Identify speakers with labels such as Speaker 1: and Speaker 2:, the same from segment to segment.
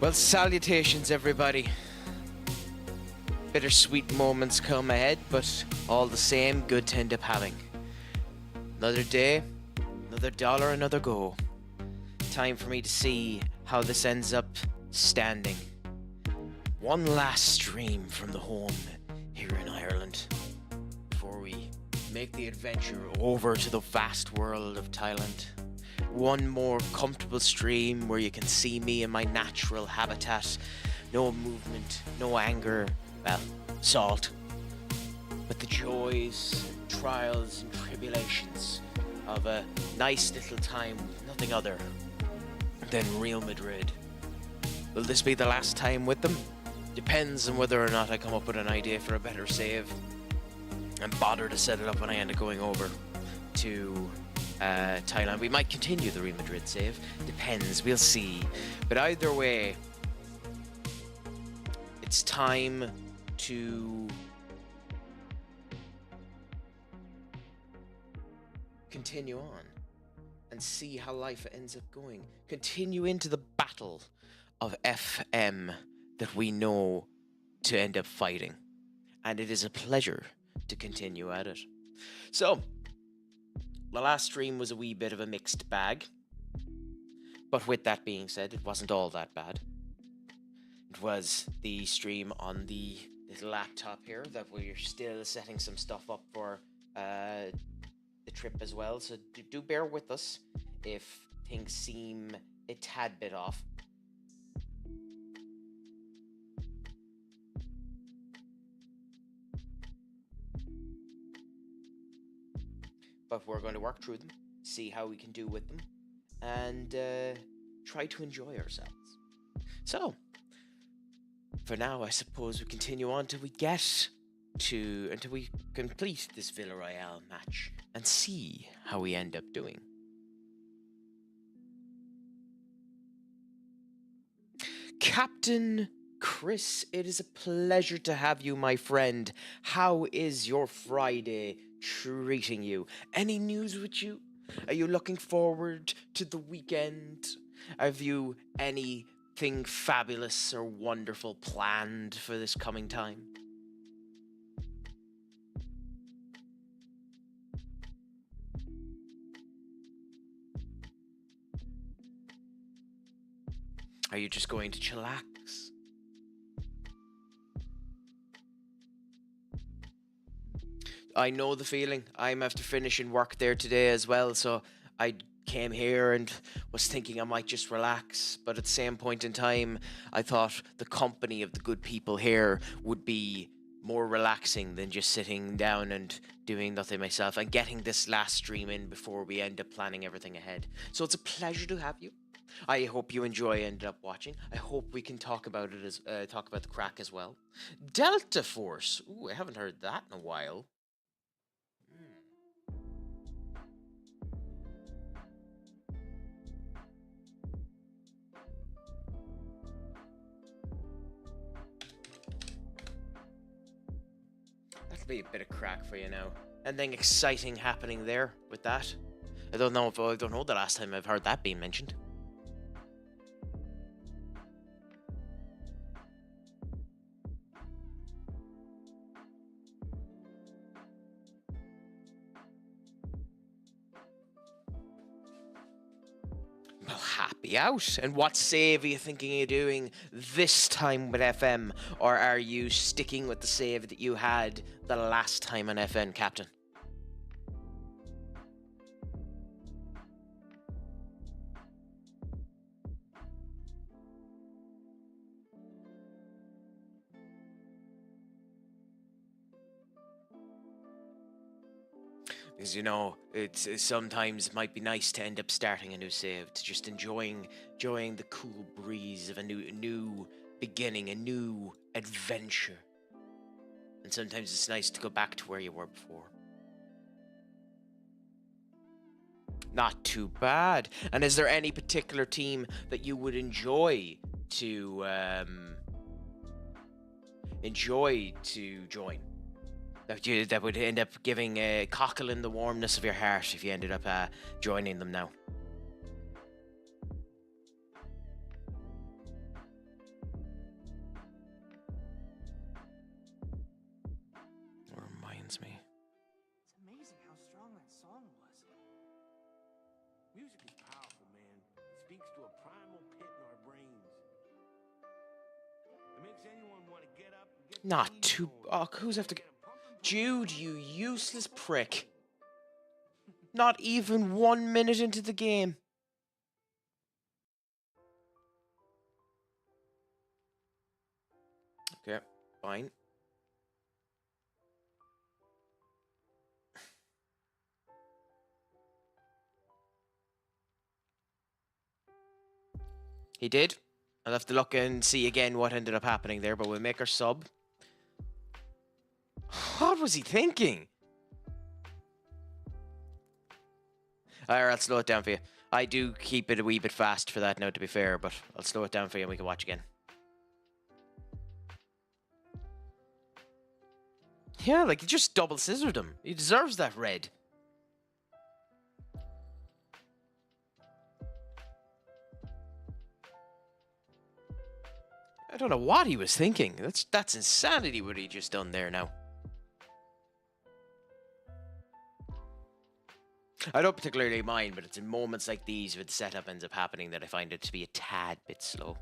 Speaker 1: Well, salutations, everybody. Bittersweet moments come ahead, but all the same, good to end up having. Another day, another dollar, another go. Time for me to see how this ends up standing. One last stream from the home here in Ireland before we make the adventure over to the vast world of Thailand. One more comfortable stream where you can see me in my natural habitat. No movement, no anger, well, salt. But the joys, trials and tribulations of a nice little time with nothing other than Real Madrid. Will this be the last time with them? Depends on whether or not I come up with an idea for a better save and bother to set it up when I end up going over to Thailand. We might continue the Real Madrid save. Depends, we'll see. But either way, it's time to continue on and see how life ends up going. Continue into the battle of FM that we know to end up fighting. And it is a pleasure to continue at it. So, the last stream was a wee bit of a mixed bag. But with that being said, it wasn't all that bad. It was the stream on the little laptop here that we're still setting some stuff up for the trip as well. So do bear with us if things seem a tad bit off. But we're going to work through them, see how we can do with them, and try to enjoy ourselves. So, for now, I suppose we continue on until we complete this Villarreal match and see how we end up doing. Captain Chris, it is a pleasure to have you, my friend. How is your Friday treating you? Any news with you? Are you looking forward to the weekend? Have you anything fabulous or wonderful planned for this coming time? Are you just going to chillax? I know the feeling. I'm after finishing work there today as well, so I came here and was thinking I might just relax, but at the same point in time, I thought the company of the good people here would be more relaxing than just sitting down and doing nothing myself and getting this last stream in before we end up planning everything ahead. So it's a pleasure to have you. I hope you ended up watching. I hope we can talk about it talk about the crack as well. Delta Force. Ooh, I haven't heard that in a while. That'll be a bit of crack for you now. Anything exciting happening there with that? I don't know the last time I've heard that being mentioned. Well, happy out. And what save are you thinking of doing this time with FM? Or are you sticking with the save that you had the last time on FN, Captain? Because, you know, it's sometimes might be nice to end up starting a new save, to just enjoying the cool breeze of a new beginning, a new adventure. And sometimes it's nice to go back to where you were before. Not too bad. And is there any particular team that you would enjoy to join? That would end up giving a cockle in the warmness of your heart if you ended up joining them now. sickens me.
Speaker 2: It's amazing how strong that song was.
Speaker 3: Music is powerful, man. It speaks to a primal pit in our brains. It makes anyone want to get up and get
Speaker 1: Not
Speaker 3: their
Speaker 1: too...
Speaker 3: knees
Speaker 1: Oh,
Speaker 3: going.
Speaker 1: who's after...
Speaker 3: Get 'em pumping,
Speaker 1: Jude, you useless prick. Not even 1 minute into the game. Okay, fine. He did. I'll have to look and see again what ended up happening there, but we'll make our sub. What was he thinking? Alright, I'll slow it down for you. I do keep it a wee bit fast for that now, to be fair, but I'll slow it down for you and we can watch again. Yeah, like, he just double scissored him. He deserves that red. I don't know what he was thinking. That's insanity what he just done there now. I don't particularly mind, but it's in moments like these where the setup ends up happening that I find it to be a tad bit slow.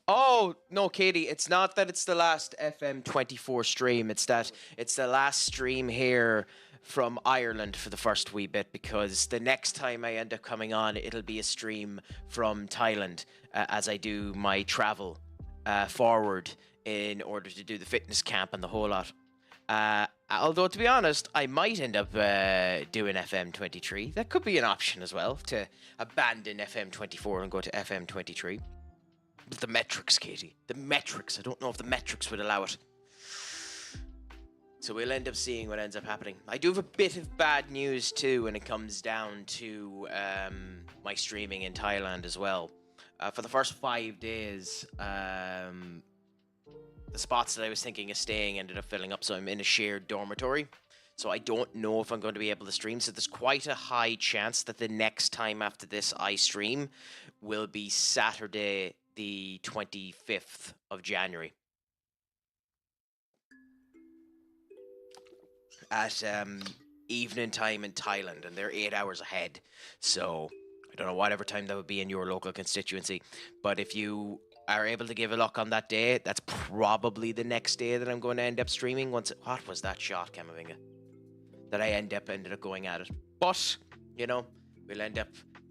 Speaker 1: Oh, no, Katie, it's not that it's the last FM24 stream. It's that it's the last stream here from Ireland for the first wee bit, because the next time I end up coming on, it'll be a stream from Thailand as I do my travel forward in order to do the fitness camp and the whole lot. Although, to be honest, I might end up doing FM23. That could be an option as well, to abandon FM24 and go to FM23. But the metrics, Katie. The metrics. I don't know if the metrics would allow it. So we'll end up seeing what ends up happening. I do have a bit of bad news, too, when it comes down to my streaming in Thailand as well. For the first 5 days, the spots that I was thinking of staying ended up filling up, so I'm in a shared dormitory. So I don't know if I'm going to be able to stream. So there's quite a high chance that the next time after this I stream will be Saturday, the 25th of January. At evening time in Thailand, and they're 8 hours ahead. So I don't know whatever time that would be in your local constituency. But if you are able to give a look on that day, that's probably the next day that I'm going to end up streaming. What was that shot, Camavinga? That I ended up going at it. But, you know, we'll end up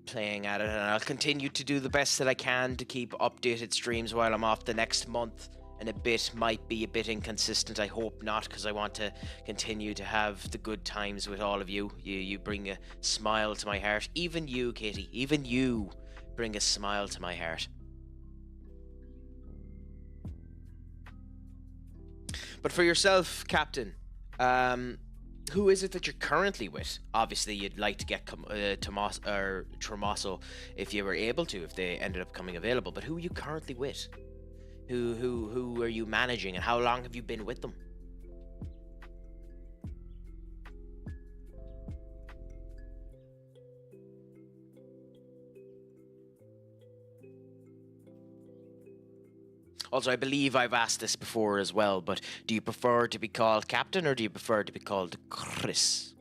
Speaker 1: playing at it, and I'll continue to do the best that I can to keep updated streams while I'm off the next month. And a bit might be a bit inconsistent. I hope not, because I want to continue to have the good times with all of you. You bring a smile to my heart. Even you, Katie, even you bring a smile to my heart. But for yourself, Captain, who is it that you're currently with? Obviously, you'd like to get Tomaso if you were able to, if they ended up coming available. But who are you currently with? Who are you managing, and how long have you been with them? Also, I believe I've asked this before as well, but do you prefer to be called Captain, or do you prefer to be called Chris?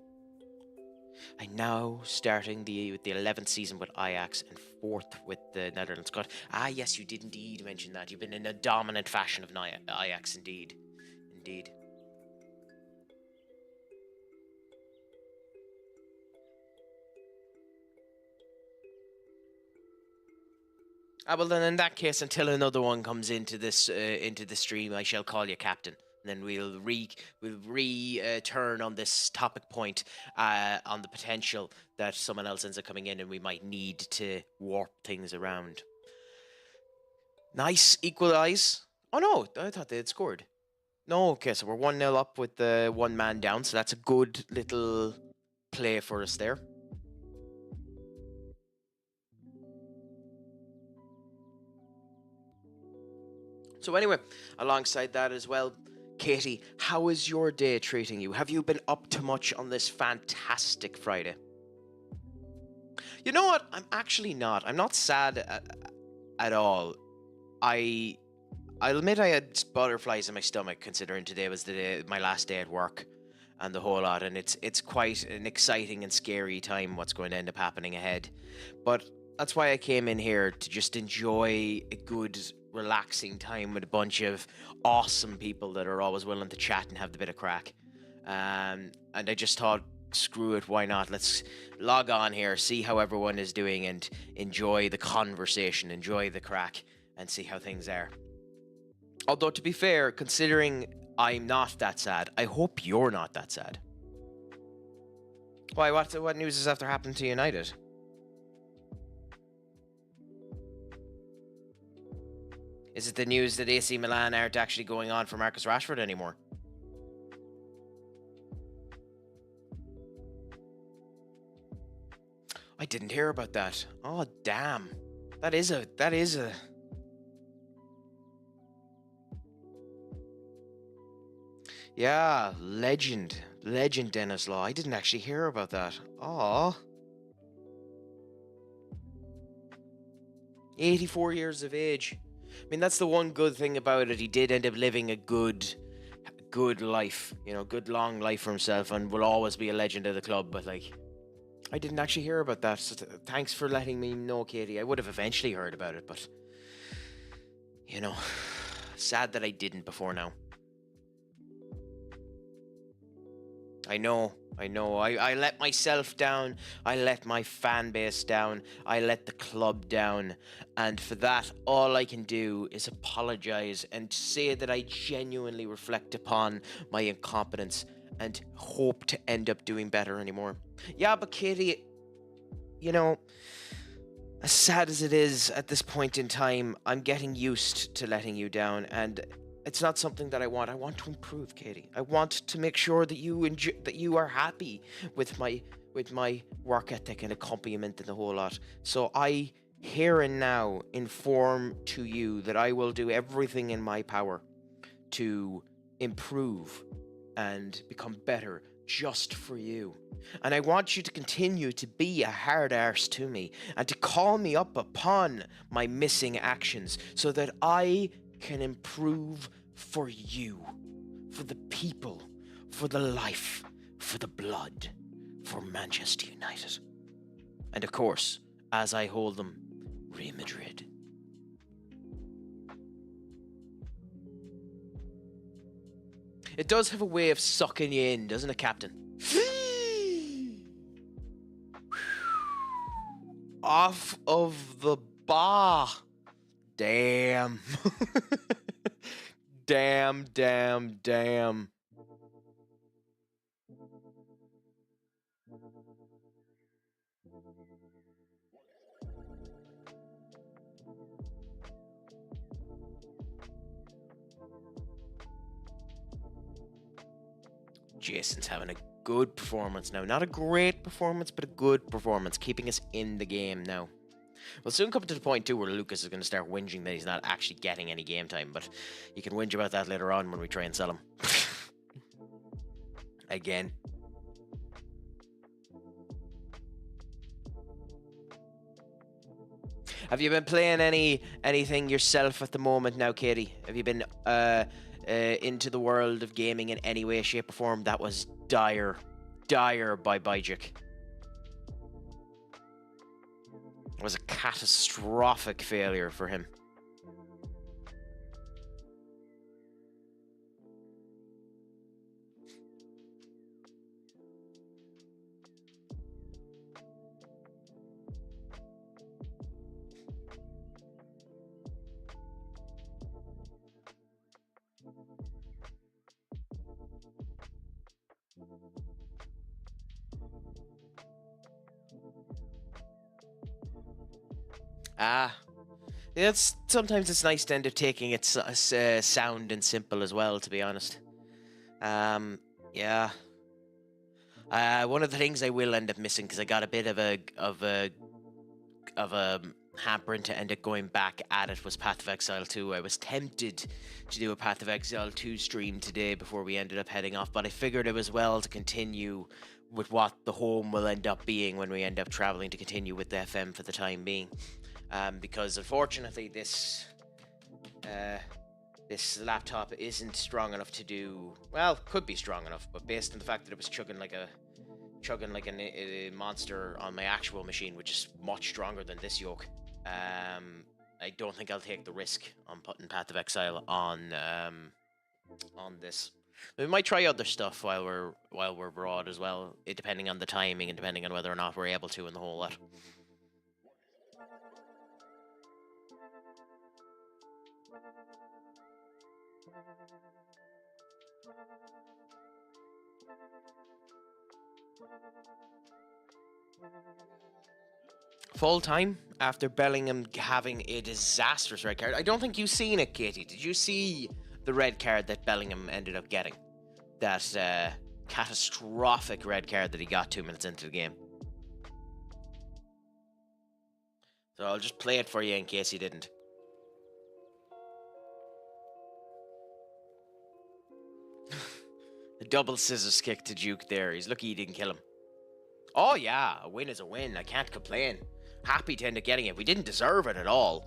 Speaker 1: I'm now starting with the 11th season with Ajax and 4th with the Netherlands squad. Ah, yes, you did indeed mention that. You've been in a dominant fashion of Ajax, indeed. Indeed. Well then, in that case, until another one comes into the stream, I shall call you Captain. Then we'll return on this topic point on the potential that someone else ends up coming in and we might need to warp things around. Nice equalize. Oh no, I thought they had scored. No, okay, so we're 1-0 up with the one man down, so that's a good little play for us there. So anyway, alongside that as well, Katie, how is your day treating you? Have you been up to much on this fantastic Friday? You know what? I'm actually not. I'm not sad at all. I I'll admit I had butterflies in my stomach considering today was my last day at work and the whole lot, and it's quite an exciting and scary time what's going to end up happening ahead. But that's why I came in here to just enjoy a good, relaxing time with a bunch of awesome people that are always willing to chat and have the bit of crack. And I just thought, screw it, why not? Let's log on here, see how everyone is doing, and enjoy the conversation, enjoy the crack, and see how things are. Although, to be fair, considering I'm not that sad, I hope you're not that sad. Why, what news is after happening to United? Is it the news that AC Milan aren't actually going on for Marcus Rashford anymore? I didn't hear about that. Oh, damn. That is a... Yeah, legend Dennis Law. I didn't actually hear about that. Aw. 84 years of age. I mean, that's the one good thing about it. He did end up living a good life. You know, good long life for himself, and will always be a legend of the club. But, like, I didn't actually hear about that. So thanks for letting me know, Katie. I would have eventually heard about it, but, you know, sad that I didn't before now. I know. I let myself down. I let my fan base down. I let the club down. And for that, all I can do is apologize and say that I genuinely reflect upon my incompetence and hope to end up doing better anymore. Yeah, but Katie, you know, as sad as it is at this point in time, I'm getting used to letting you down, and it's not something that I want. I want to improve, Katie. I want to make sure that you are happy with my work ethic and accompaniment and the whole lot. So I here and now inform to you that I will do everything in my power to improve and become better just for you. And I want you to continue to be a hard arse to me and to call me up upon my missing actions so that I can improve for you, for the people, for the life, for the blood, for Manchester United. And of course, as I hold them, Real Madrid. It does have a way of sucking you in, doesn't it, Captain? Off of the bar. Damn. Damn. Jason's having a good performance now. Not a great performance, but a good performance, keeping us in the game now. We'll soon come to the point, too, where Lucas is going to start whinging that he's not actually getting any game time, but you can whinge about that later on when we try and sell him. Again. Have you been playing anything yourself at the moment now, Katie? Have you been into the world of gaming in any way, shape, or form? That was dire by Bijik. It was a catastrophic failure for him. Sometimes it's nice to end up taking it sound and simple as well, to be honest. Yeah. One of the things I will end up missing, because I got a bit of a hampering to end up going back at it, was Path of Exile 2. I was tempted to do a Path of Exile 2 stream today before we ended up heading off, but I figured it was well to continue with what the home will end up being when we end up traveling, to continue with the FM for the time being. Because unfortunately this This laptop isn't strong enough to do well. Could be strong enough, but based on the fact that it was chugging like a monster on my actual machine, which is much stronger than this yoke, I don't think I'll take the risk on putting Path of Exile on this. We might try other stuff while we're abroad as well, depending on the timing and depending on whether or not we're able to and the whole lot. Full time after Bellingham having a disastrous red card. I don't think you've seen it, Katie. Did you see the red card that Bellingham ended up getting? That catastrophic red card that he got 2 minutes into the game. So I'll just play it for you in case you didn't. The double scissors kick to Duke there. He's lucky he didn't kill him. Oh yeah, a win is a win. I can't complain. Happy to end up getting it. We didn't deserve it at all.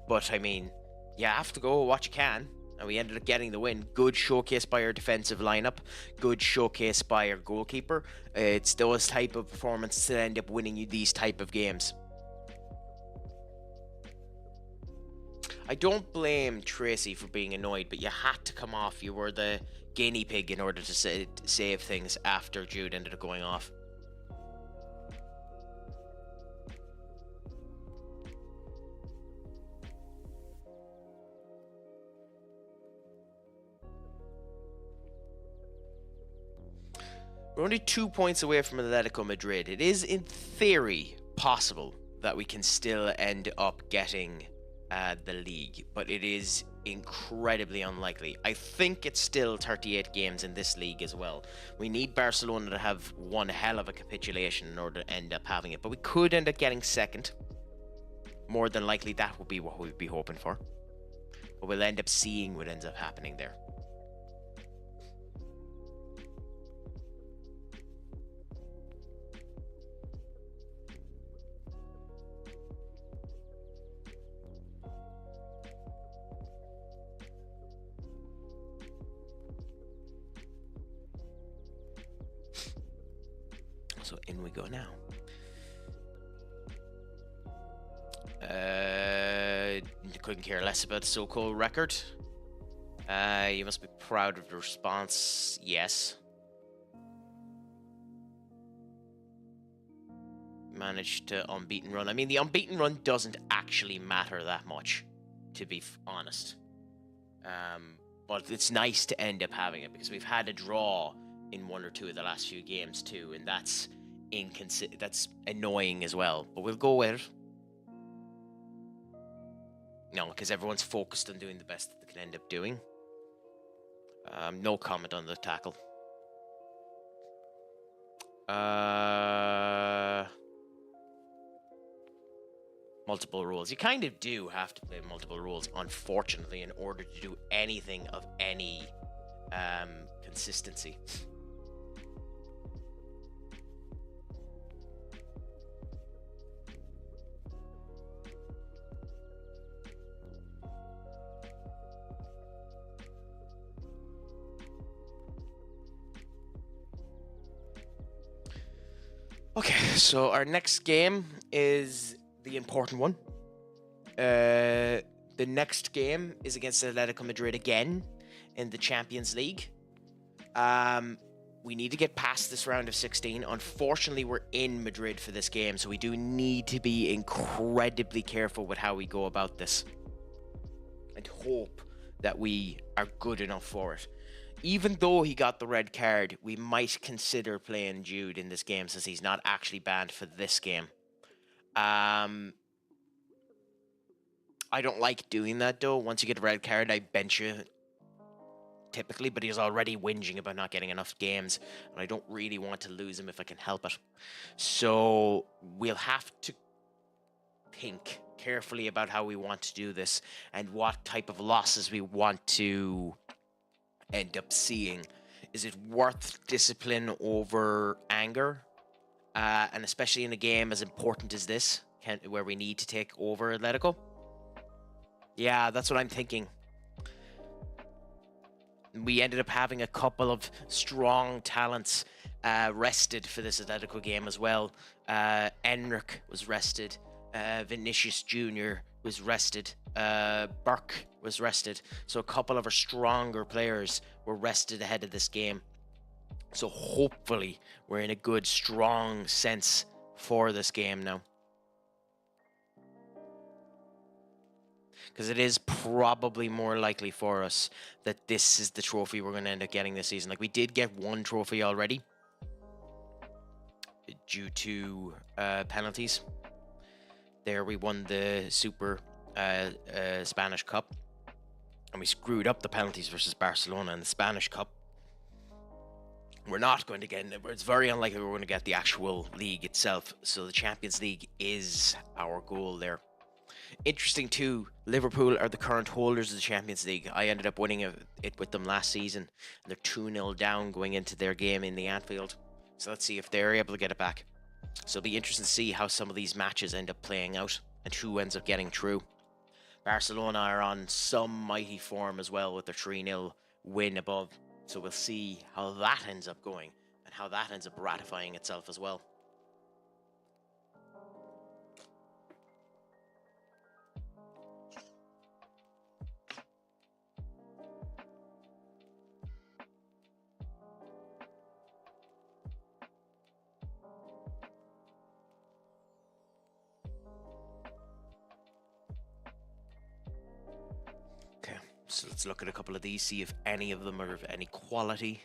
Speaker 1: But, I mean, you have to go what you can. And we ended up getting the win. Good showcase by our defensive lineup. Good showcase by our goalkeeper. It's those type of performances that end up winning you these type of games. I don't blame Tracy for being annoyed, but you had to come off. You were the guinea pig in order to save things after Jude ended up going off. We're only 2 points away from Atletico Madrid. It is, in theory, possible that we can still end up getting the league, but it is incredibly unlikely. I think it's still 38 games in this league as well. We need Barcelona to have one hell of a capitulation in order to end up having it, but we could end up getting second. More than likely, that would be what we'd be hoping for. But we'll end up seeing what ends up happening there. So in we go now. Couldn't care less about the so-called record. You must be proud of the response. Yes. Managed to unbeaten run. I mean, the unbeaten run doesn't actually matter that much, to be honest. But it's nice to end up having it because we've had a draw in 1 or 2 of the last few games too, and that's annoying as well. But we'll go with it. No, because everyone's focused on doing the best that they can end up doing. No comment on the tackle. Multiple rules. You kind of do have to play multiple rules, unfortunately, in order to do anything of any consistency. Okay, so our next game is the important one. The next game is against Atletico Madrid again in the Champions League. We need to get past this round of 16. Unfortunately, we're in Madrid for this game, so we do need to be incredibly careful with how we go about this and hope that we are good enough for it. Even though he got the red card, we might consider playing Jude in this game since he's not actually banned for this game. I don't like doing that though. Once you get a red card, I bench you typically, but he's already whinging about not getting enough games, and I don't really want to lose him if I can help it. So we'll have to think carefully about how we want to do this and what type of losses we want to end up seeing. Is it worth discipline over anger? And especially in a game as important as this, where we need to take over Atletico? Yeah, that's what I'm thinking. We ended up having a couple of strong talents rested for this Atletico game as well. Enric was rested. Vinicius Jr. was rested. Burke was rested. So a couple of our stronger players were rested ahead of this game. So hopefully we're in a good, strong sense for this game now. Because it is probably more likely for us that this is the trophy we're going to end up getting this season. Like, we did get one trophy already due to penalties. There we won the Super Spanish Cup, and we screwed up the penalties versus Barcelona in the Spanish Cup. We're not going to get, it's very unlikely we're going to get the actual league itself, so the Champions League is our goal there. Interesting too, Liverpool are the current holders of the Champions League. I ended up winning it with them last season. They're 2-0 down going into their game in the Anfield. So let's see if they're able to get it back. So it'll be interesting to see how some of these matches end up playing out and who ends up getting through. Barcelona are on some mighty form as well with their 3-0 win above. So we'll see how that ends up going and how that ends up ratifying itself as well. So let's look at a couple of these, see if any of them are of any quality.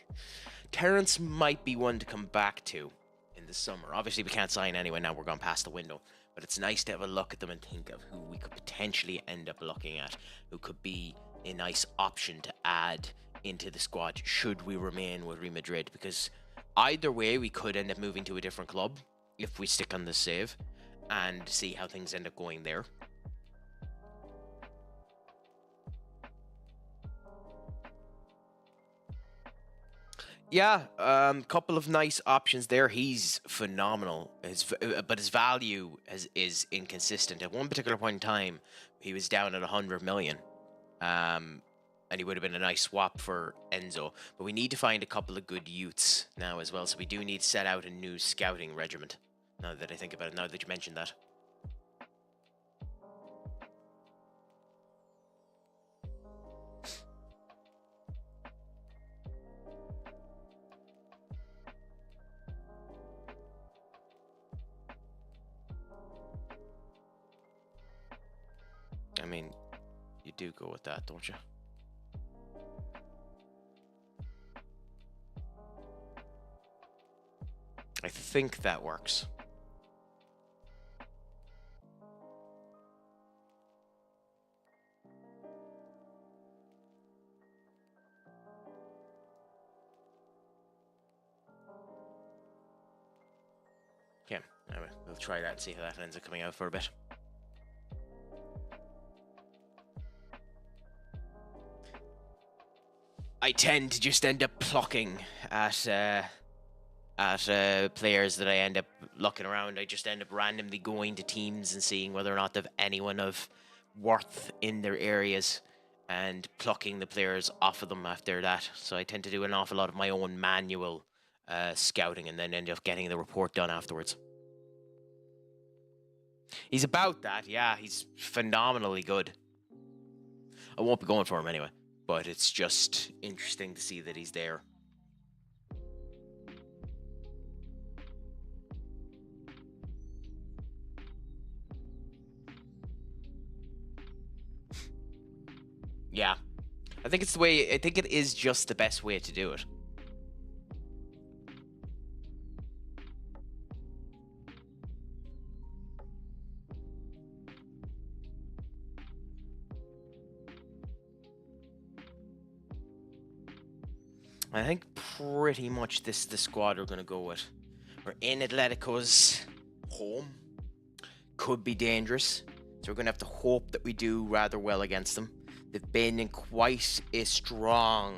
Speaker 1: Terrence might be one to come back to in the summer. Obviously, we can't sign anyone now. We're gone past the window. But it's nice to have a look at them and think of who we could potentially end up looking at, who could be a nice option to add into the squad should we remain with Real Madrid. Because either way, we could end up moving to a different club if we stick on the save and see how things end up going there. Yeah, couple of nice options there. He's phenomenal, but his value is inconsistent. At one particular point in time, he was down at 100 million, and he would have been a nice swap for Enzo. But we need to find a couple of good youths now as well, so we do need to set out a new scouting regiment. Now that I think about it, now that you mentioned that. I mean, you do go with that, don't you? I think that works. Okay, anyway, we'll try that and see how that ends up coming out for a bit. I tend to just end up plucking at players that I end up looking around. I just end up randomly going to teams and seeing whether or not they have anyone of worth in their areas and plucking the players off of them after that. So I tend to do an awful lot of my own manual scouting and then end up getting the report done afterwards. He's about that, yeah. He's phenomenally good. I won't be going for him anyway. But it's just interesting to see that he's there. Yeah. I think it is just the best way to do it. I think pretty much this is the squad we're going to go with. We're in Atletico's home. Could be dangerous. So we're going to have to hope that we do rather well against them. They've been in quite a strong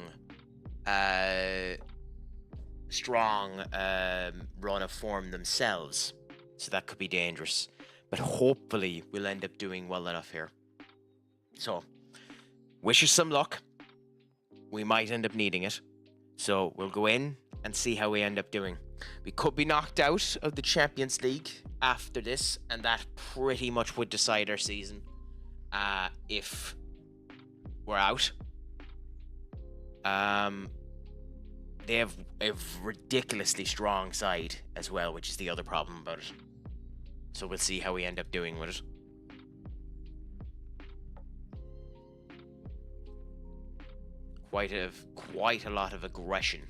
Speaker 1: run of form themselves. So that could be dangerous. But hopefully we'll end up doing well enough here. So, wish us some luck. we might end up needing it. So we'll go in and see how we end up doing. We could be knocked out of the Champions League after this, and that pretty much would decide our season if we're out. They have a ridiculously strong side as well, which is the other problem about it. So we'll see how we end up doing with it. Quite a lot of aggression,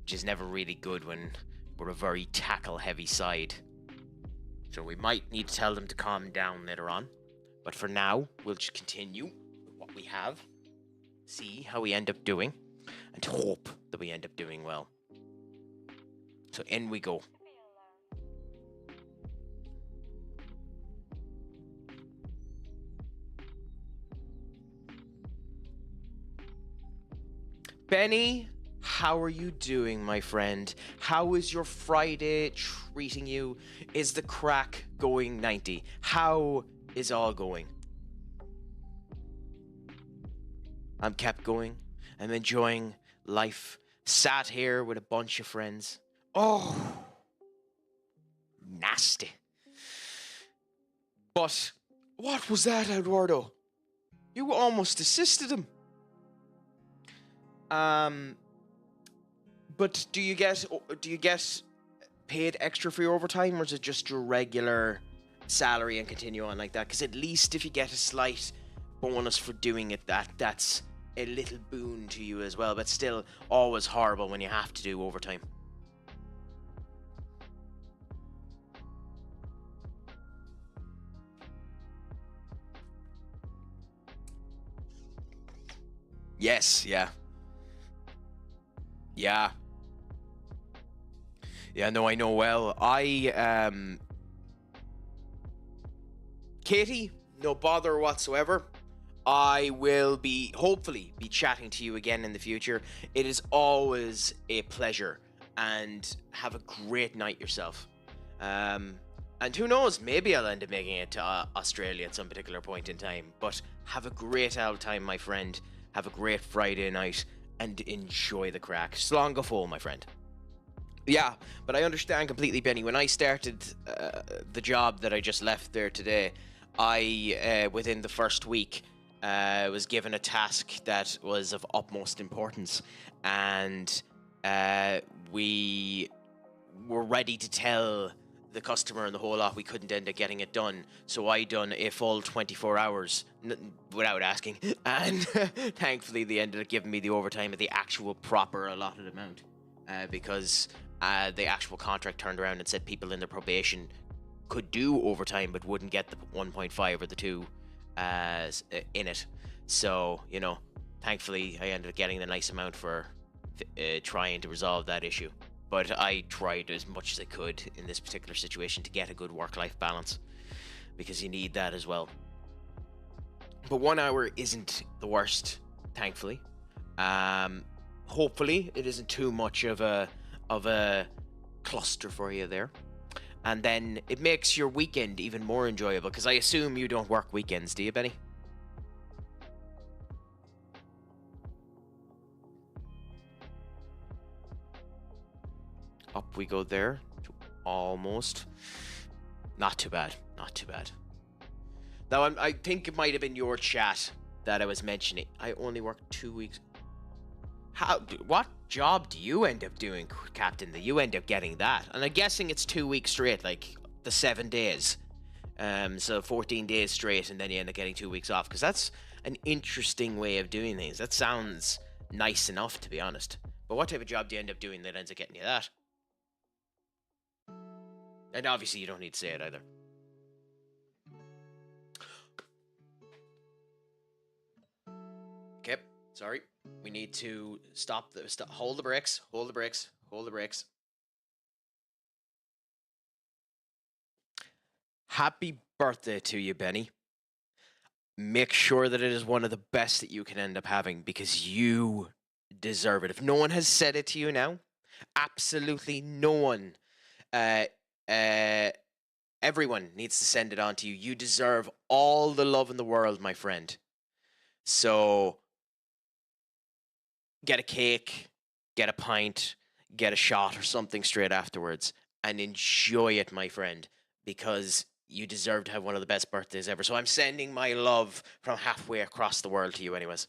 Speaker 1: which is never really good when we're a very tackle-heavy side. So we might need to tell them to calm down later on. But for now, we'll just continue with what we have, see how we end up doing, and hope that we end up doing well. So in we go. Benny, how are you doing, my friend? How is your Friday treating you? Is the crack going 90? How is all going? I'm kept going. I'm enjoying life. Sat here with a bunch of friends. Oh, nasty. But what was that, Eduardo? You almost assisted him. But do you get paid extra for your overtime, or is it just your regular salary and continue on like that? Because at least if you get a slight bonus for doing it, that's a little boon to you as well. But still, always horrible when you have to do overtime. Yes, yeah. Yeah. Yeah, no, I know well. Katie, no bother whatsoever. I will hopefully be chatting to you again in the future. It is always a pleasure, and have a great night yourself. And who knows, maybe I'll end up making it to Australia at some particular point in time. But have a great old time, my friend. Have a great Friday night, and enjoy the crack. Slán go fóill, my friend. Yeah, but I understand completely, Benny. When I started the job that I just left there today, I, within the first week, was given a task that was of utmost importance, and we were ready to tell the customer and the whole lot we couldn't end up getting it done. So I done a full 24 hours without asking, and thankfully they ended up giving me the overtime at the actual proper allotted amount, because the actual contract turned around and said people in their probation could do overtime but wouldn't get the 1.5 or the 2 in it. So, you know, thankfully I ended up getting the nice amount for trying to resolve that issue. But I tried as much as I could in this particular situation to get a good work-life balance, because you need that as well. But 1 hour isn't the worst, thankfully. Hopefully it isn't too much of a cluster for you there. And then it makes your weekend even more enjoyable, because I assume you don't work weekends, do you, Benny? Up we go there to almost. Not too bad. Not too bad. Now, I think it might have been your chat that I was mentioning. I only worked 2 weeks. What job do you end up doing, Captain, that you end up getting that? And I'm guessing it's 2 weeks straight, like the 7 days. So 14 days straight, and then you end up getting 2 weeks off. Because that's an interesting way of doing things. That sounds nice enough, to be honest. But what type of job do you end up doing that ends up getting you that? And obviously you don't need to say it either. Okay, sorry. We need to hold the brakes, hold the brakes, hold the brakes. Happy birthday to you, Benny. Make sure that it is one of the best that you can end up having, because you deserve it. If no one has said it to you now, absolutely no one, everyone needs to send it on to you. You deserve all the love in the world, my friend. So get a cake, get a pint, get a shot or something straight afterwards, and enjoy it, my friend, because you deserve to have one of the best birthdays ever. So I'm sending my love from halfway across the world to you, anyways.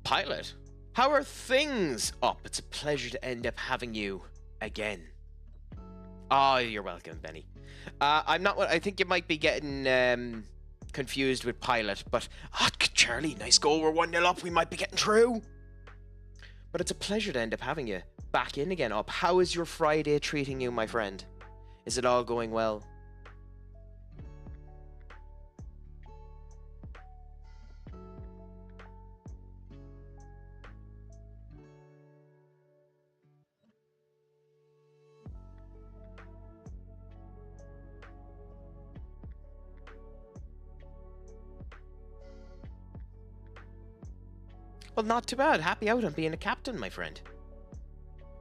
Speaker 1: Pilot, how are things up? It's a pleasure to end up having you again. Oh, you're welcome, Benny. I'm not. I think you might be getting confused with Pilot, but Charlie, nice goal. We're 1-0 up. We might be getting through. But it's a pleasure to end up having you back in again. Up. How is your Friday treating you, my friend? Is it all going well? Well, not too bad. Happy out on being a captain, my friend.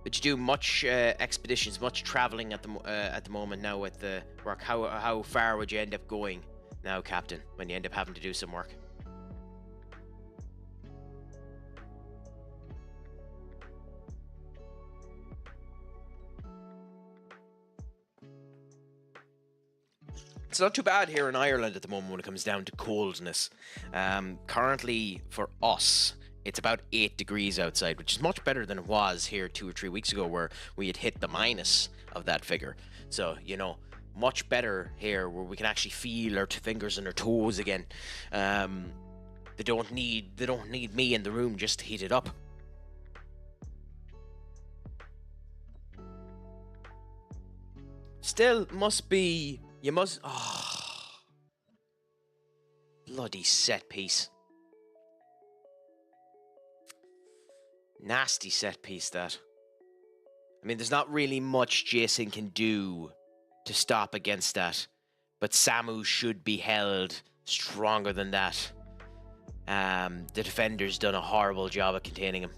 Speaker 1: Did you do much expeditions, much traveling at the moment now with the work? How far would you end up going now, Captain, when you end up having to do some work? It's not too bad here in Ireland at the moment when it comes down to coldness. Currently, for us, it's about 8 degrees outside, which is much better than it was here 2 or 3 weeks ago, where we had hit the minus of that figure. So, you know, much better here, where we can actually feel our fingers and our toes again. They don't need me in the room just to heat it up. Still, must be. You must. Oh, bloody set piece. Nasty set piece, that. I mean, there's not really much Jason can do to stop against that. But Samu should be held stronger than that. The defender's done a horrible job at containing him.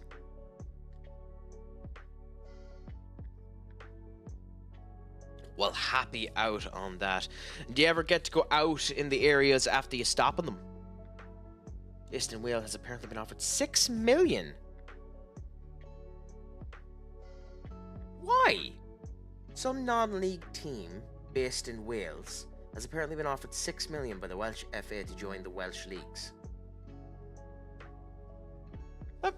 Speaker 1: Well, happy out on that. Do you ever get to go out in the areas after you stop on them? Eastern Wales has apparently been offered 6 million. Why? Some non-league team based in Wales has apparently been offered 6 million by the Welsh FA to join the Welsh leagues. But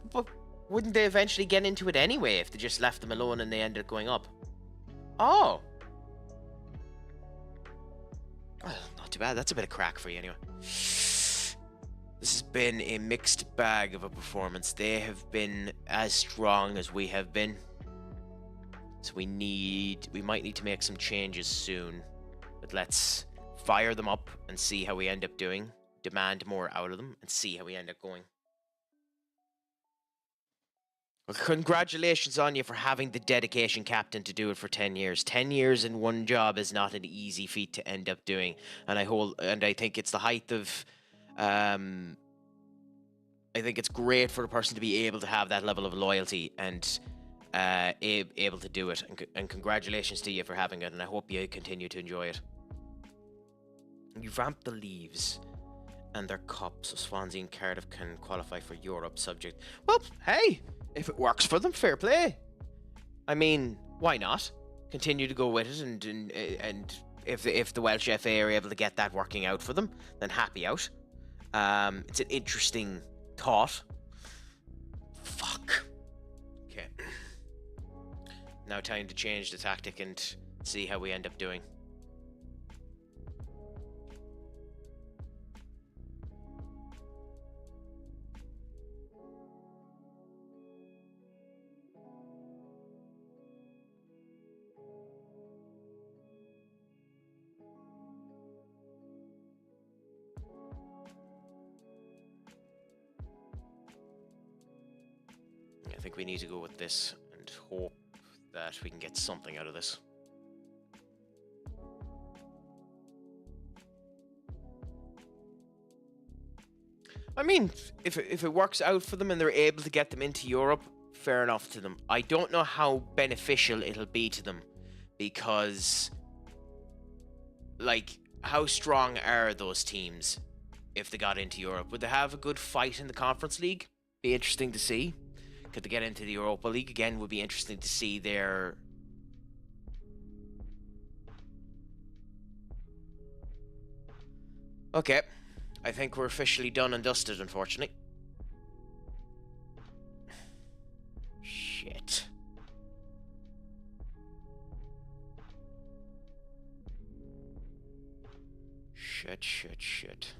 Speaker 1: wouldn't they eventually get into it anyway if they just left them alone and they ended up going up? Oh. Well, not too bad. That's a bit of crack for you anyway. This has been a mixed bag of a performance. They have been as strong as we have been. So we might need to make some changes soon. But let's fire them up and see how we end up doing. Demand more out of them and see how we end up going. Well, congratulations on you for having the dedication, Captain, to do it for 10 years. 10 years in one job is not an easy feat to end up doing. And I think it's the height of... I think it's great for a person to be able to have that level of loyalty and able to do it. And congratulations to you for having it, and I hope you continue to enjoy it. You've ramped the Leaves and their cups, so Swansea and Cardiff can qualify for Europe subject. Well, hey! If it works for them, fair play. I mean, why not? Continue to go with it, and if the Welsh FA are able to get that working out for them, then happy out. It's an interesting thought. Fuck. Okay. Now time to change the tactic and see how we end up doing. I think we need to go with this and hope that we can get something out of this. I mean, if it works out for them and they're able to get them into Europe, fair enough to them. I don't know how beneficial it'll be to them because, like, how strong are those teams if they got into Europe? Would they have a good fight in the Conference League? Be interesting to see. Could they get into the Europa League? Again, would be interesting to see their... Okay. I think we're officially done and dusted, unfortunately. Shit. Shit.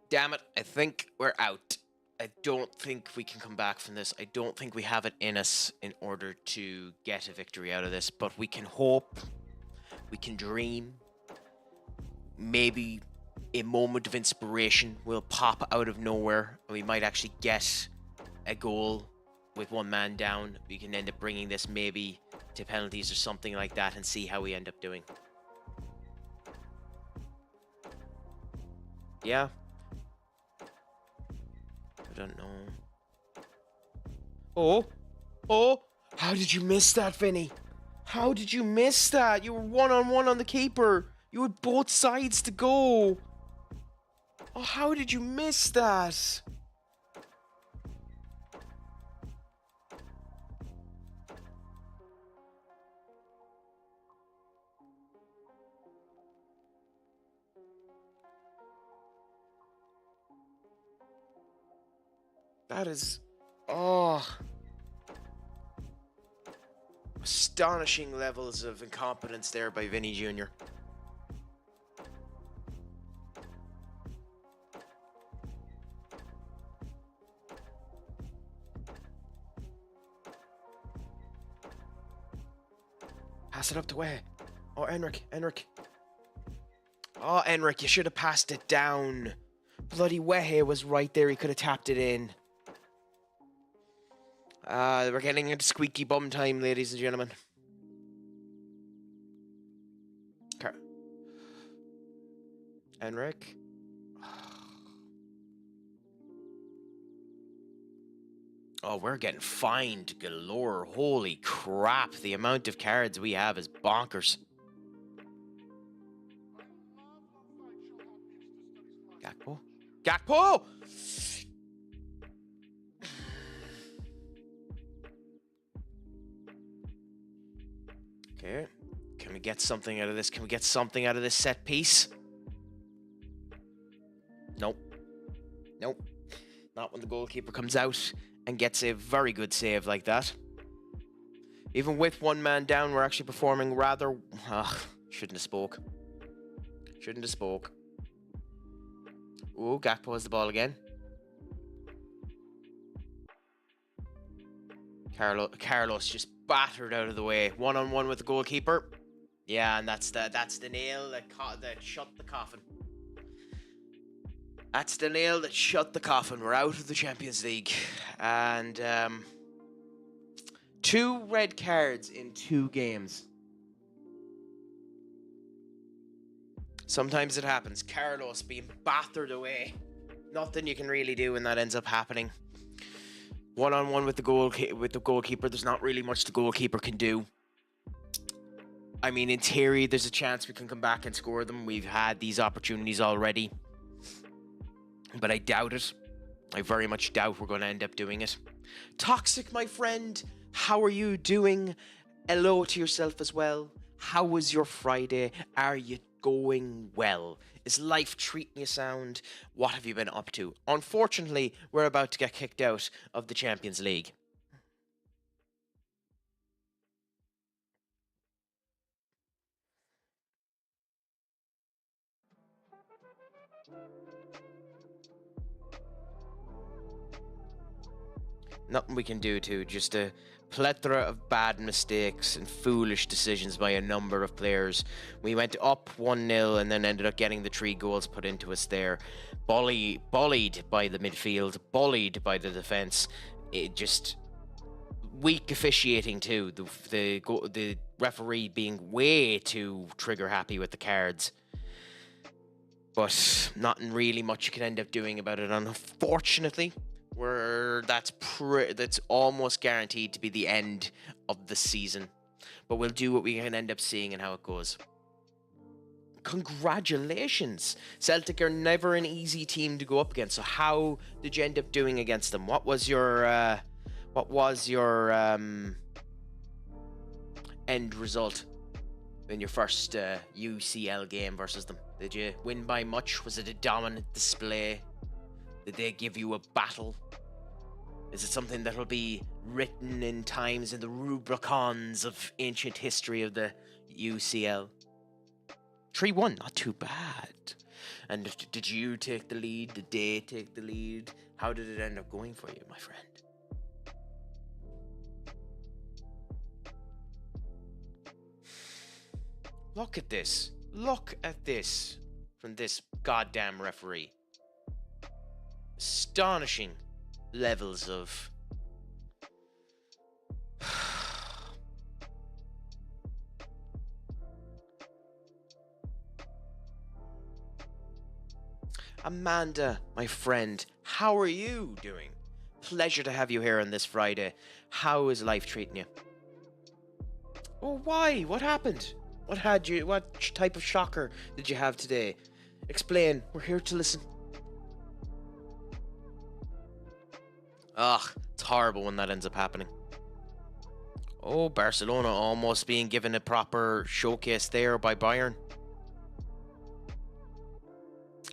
Speaker 1: Damn it, I think we're out. I don't think we can come back from this. I don't think we have it in us in order to get a victory out of this, but we can hope, we can dream. Maybe a moment of inspiration will pop out of nowhere and we might actually get a goal with one man down. We can end up bringing this maybe to penalties or something like that and see how we end up doing. Yeah. I don't know. Oh! How did you miss that, Vinny? How did you miss that? You were one-on-one on the keeper. You had both sides to go. Oh, how did you miss that? That is... Oh... Astonishing levels of incompetence there by Vinny Jr. Pass it up to where? Oh, Enric. Oh, Enric, you should have passed it down. Bloody Wehe was right there. He could have tapped it in. We're getting into squeaky bum time, ladies and gentlemen. Enric. Oh, we're getting fined galore. Holy crap. The amount of cards we have is bonkers. Gakpo! Okay. Can we get something out of this? Can we get something out of this set piece? Nope. Not when the goalkeeper comes out and gets a very good save like that. Even with one man down, we're actually performing rather... Shouldn't have spoke. Ooh, Gakpo has the ball again. Carlos just battered out of the way. One-on-one with the goalkeeper. Yeah, and that's the nail that shut the coffin. That's the nail that shut the coffin. We're out of the Champions League. And 2 red cards in 2 games. Sometimes it happens. Carlos being battered away. Nothing you can really do when that ends up happening. One-on-one with the goalkeeper. There's not really much the goalkeeper can do. I mean, in theory, there's a chance we can come back and score them. We've had these opportunities already. But I doubt it. I very much doubt we're going to end up doing it. Toxic, my friend. How are you doing? Hello to yourself as well. How was your Friday? Are you going well? Is life treating you sound? What have you been up to? Unfortunately, we're about to get kicked out of the Champions League. Nothing we can do to just a plethora of bad mistakes and foolish decisions by a number of players. We went up 1-0 and then ended up getting the 3 goals put into us there. Bullied by the midfield, bullied by the defence. It just... weak officiating too. The referee being way too trigger happy with the cards. But not really much you can end up doing about it, unfortunately. That's almost guaranteed to be the end of the season. But we'll do what we can end up seeing and how it goes. Congratulations! Celtic are never an easy team to go up against. So how did you end up doing against them? What was your end result in your first UCL game versus them? Did you win by much? Was it a dominant display? Did they give you a battle? Is it something that will be written in times in the rubricons of ancient history of the UCL? 3-1, not too bad. And did you take the lead? Did they take the lead? How did it end up going for you, my friend? Look at this. Look at this from this goddamn referee. Astonishing levels of... Amanda, my friend, how are you doing? Pleasure to have you here on this Friday. How is life treating you? Oh, why? What happened? What type of shocker did you have today? Explain. We're here to listen. Ugh, it's horrible when that ends up happening. Oh, Barcelona almost being given a proper showcase there by Bayern.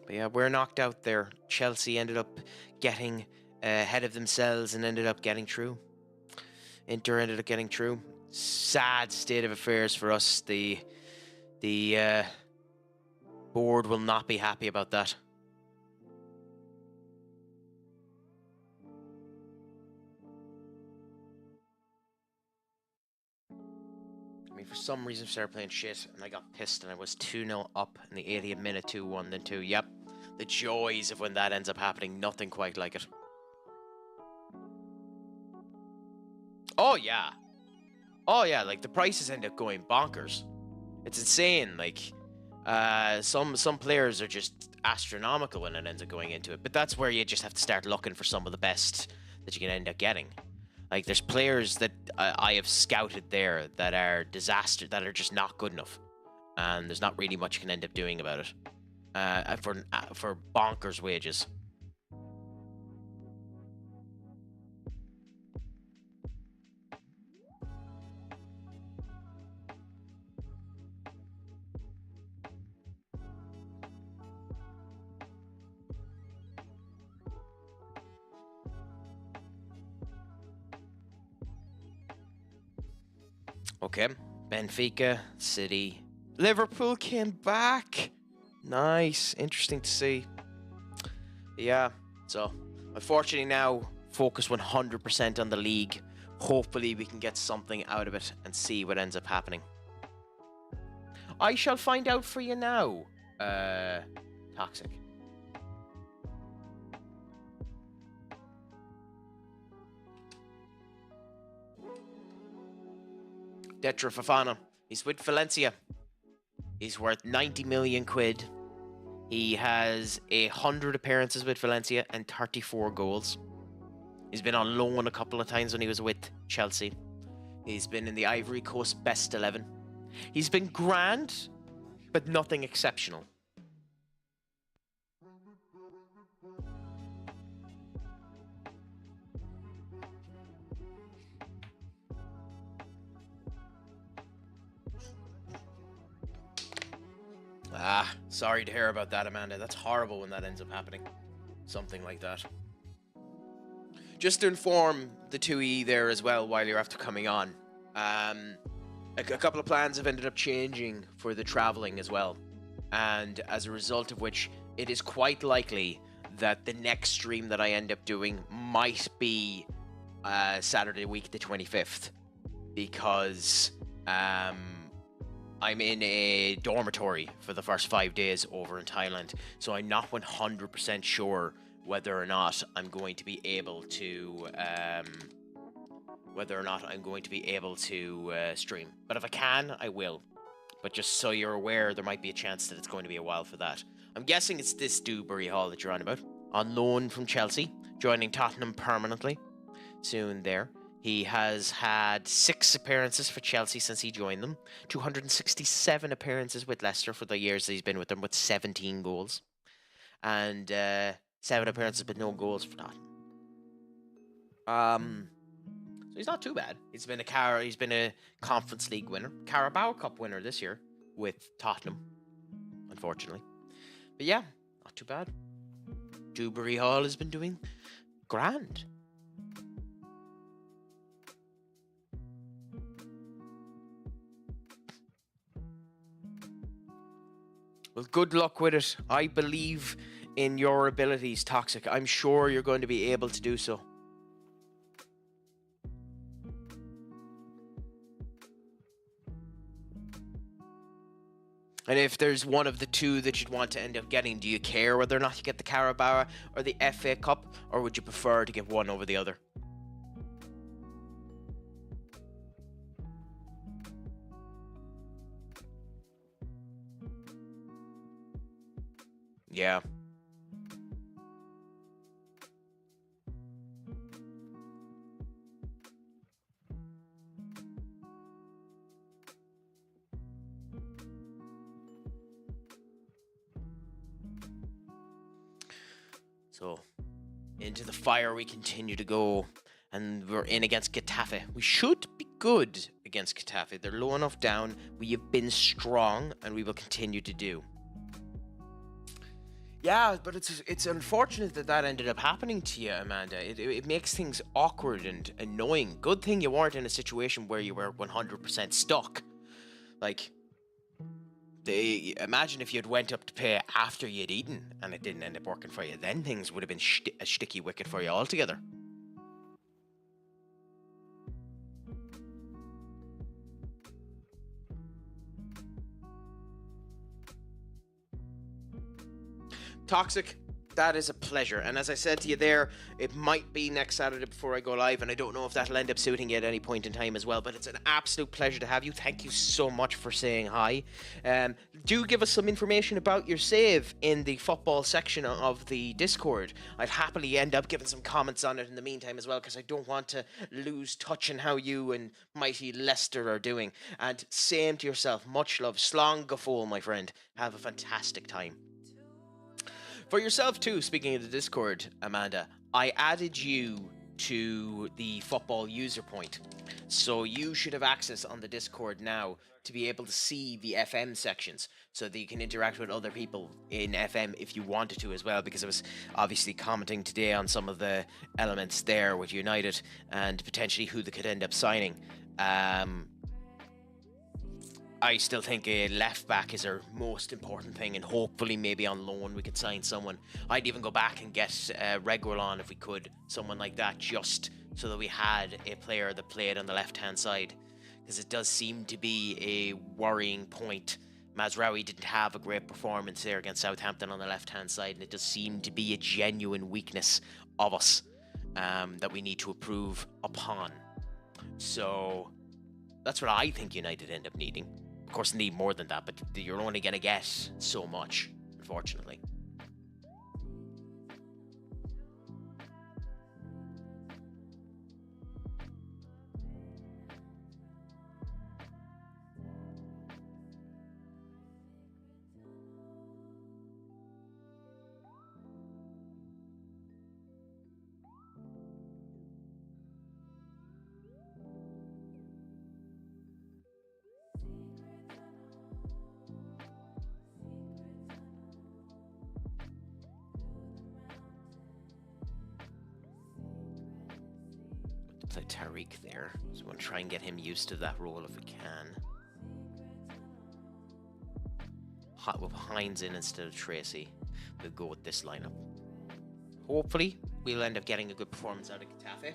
Speaker 1: But yeah, we're knocked out there. Chelsea ended up getting ahead of themselves and ended up getting through. Inter ended up getting through. Sad state of affairs for us. The board will not be happy about that. I mean, for some reason, I started playing shit, and I got pissed, and I was 2-0 up in the 80th minute, 2-1, then 2. Yep, the joys of when that ends up happening. Nothing quite like it. Oh, yeah. Oh, yeah, like, the prices end up going bonkers. It's insane, like, some players are just astronomical when it ends up going into it, but that's where you just have to start looking for some of the best that you can end up getting. Like, there's players that I have scouted there that are disaster, that are just not good enough, and there's not really much you can end up doing about it for bonkers wages. Okay, Benfica, City, Liverpool came back. Nice, interesting to see. Yeah, so unfortunately now focus 100% on the league. Hopefully we can get something out of it and see what ends up happening. I shall find out for you now. Toxic. Detra Fofana. He's with Valencia. He's worth 90 million quid. He has 100 appearances with Valencia and 34 goals. He's been on loan a couple of times when he was with Chelsea. He's been in the Ivory Coast best 11. He's been grand, but nothing exceptional. Ah, sorry to hear about that, Amanda. That's horrible when that ends up happening. Something like that. Just to inform the 2E there as well while you're after coming on. A couple of plans have ended up changing for the traveling as well. And as a result of which, it is quite likely that the next stream that I end up doing might be Saturday week the 25th. Because I'm in a dormitory for the first 5 days over in Thailand, so I'm not 100% sure whether or not I'm going to be able to whether or not I'm going to be able to stream. But if I can, I will. But just so you're aware, there might be a chance that it's going to be a while for that. I'm guessing it's this Dewberry Hall that you're on about. On loan from Chelsea, joining Tottenham permanently soon there. He has had 6 appearances for Chelsea since he joined them. 267 appearances with Leicester for the years that he's been with them, with 17 goals. And 7 appearances but no goals for Tottenham. So he's not too bad. He's been a Conference League winner, Carabao Cup winner this year with Tottenham, unfortunately. But yeah, not too bad. Dewberry Hall has been doing grand. Well, good luck with it. I believe in your abilities, Toxic. I'm sure you're going to be able to do so. And if there's one of the two that you'd want to end up getting, do you care whether or not you get the Carabao or the FA Cup, or would you prefer to get one over the other? Yeah. So, into the fire we continue to go, and we're in against Getafe. We should be good against Getafe. They're low enough down. We have been strong, and we will continue to do. Yeah, but it's unfortunate that ended up happening to you, Amanda. It makes things awkward and annoying. Good thing you weren't in a situation where you were 100% stuck. Like, imagine if you'd went up to pay after you'd eaten and it didn't end up working for you. Then things would have been a sticky wicket for you altogether. Toxic, that is a pleasure. And as I said to you there, it might be next Saturday before I go live, and I don't know if that'll end up suiting you at any point in time as well, but it's an absolute pleasure to have you. Thank you so much for saying hi. Do give us some information about your save in the football section of the Discord. I'd happily end up giving some comments on it in the meantime as well, because I don't want to lose touch in how you and mighty Leicester are doing. And same to yourself. Much love. Slán go fóill, my friend. Have a fantastic time. For yourself too, speaking of the Discord, Amanda, I added you to the football user point. So you should have access on the Discord now to be able to see the FM sections so that you can interact with other people in FM if you wanted to as well, because I was obviously commenting today on some of the elements there with United and potentially who they could end up signing. I still think a left back is our most important thing, and hopefully maybe on loan we could sign someone. I'd even go back and get Reguilón if we could, someone like that, just so that we had a player that played on the left-hand side, because it does seem to be a worrying point. Mazraoui didn't have a great performance there against Southampton on the left-hand side, and it does seem to be a genuine weakness of us that we need to improve upon. So that's what I think United end up needing. Of course, need more than that, but you're only going to get so much, unfortunately. Play Tariq there, so we'll try and get him used to that role if we can. With Hines in instead of Tracy, we'll go with this lineup. Hopefully, we'll end up getting a good performance out of Getafe.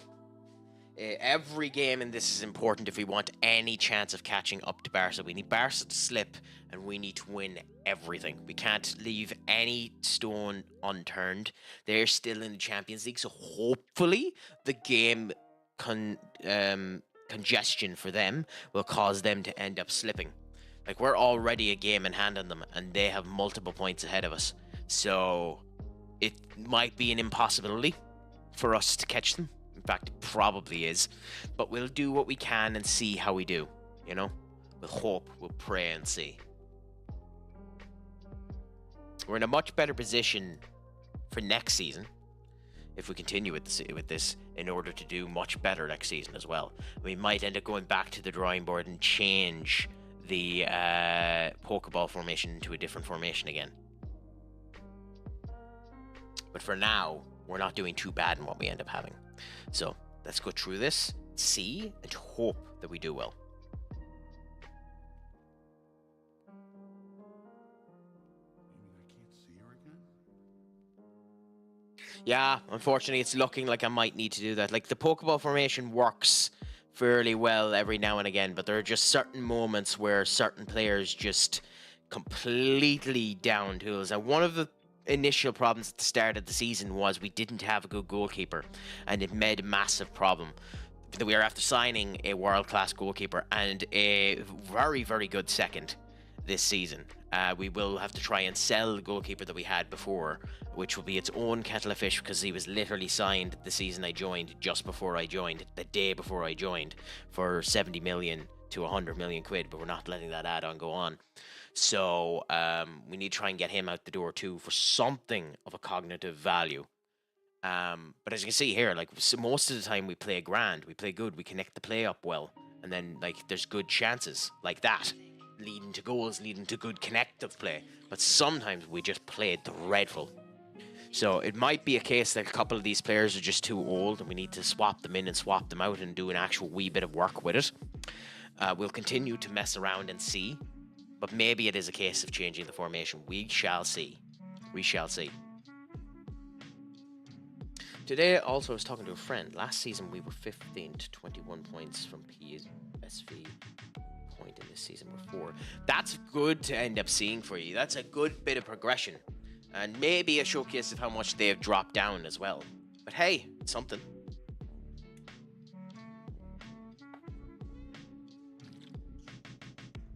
Speaker 1: Every game in this is important if we want any chance of catching up to Barca. We need Barca to slip, and we need to win everything. We can't leave any stone unturned. They're still in the Champions League, so hopefully the game congestion for them will cause them to end up slipping. Like, we're already a game in hand on them, and they have multiple points ahead of us. So it might be an impossibility for us to catch them. In fact, it probably is. But we'll do what we can and see how we do, you know? We'll hope, we'll pray and see. We're in a much better position for next season if we continue with this in order to do much better next season as well. We might end up going back to the drawing board and change the Pokeball formation into a different formation again. But for now, we're not doing too bad in what we end up having. So let's go through this, see, and hope that we do well. Yeah, unfortunately, it's looking like I might need to do that. Like, the Pokeball formation works fairly well every now and again, but there are just certain moments where certain players just completely down tools. And one of the initial problems at the start of the season was we didn't have a good goalkeeper, and it made a massive problem. We are after signing a world-class goalkeeper and a very, very good second this season. We will have to try and sell the goalkeeper that we had before, which will be its own kettle of fish, because he was literally signed the season I joined, just before I joined, the day before I joined, for 70 million to 100 million quid, but we're not letting that add-on go on. So we need to try and get him out the door too for something of a cognitive value. But as you can see here, like, so most of the time we play grand, we play good, we connect the play up well, and then, like, there's good chances like that, leading to goals, leading to good connective play. But sometimes we just play dreadful. So it might be a case that a couple of these players are just too old and we need to swap them in and swap them out and do an actual wee bit of work with it. We'll continue to mess around and see, but maybe it is a case of changing the formation. We shall see. We shall see. Today, also, I was talking to a friend. Last season, we were 15 to 21 points from PSV. Point in this season, we're 4. That's good to end up seeing for you. That's a good bit of progression. And maybe a showcase of how much they have dropped down as well. But hey, it's something.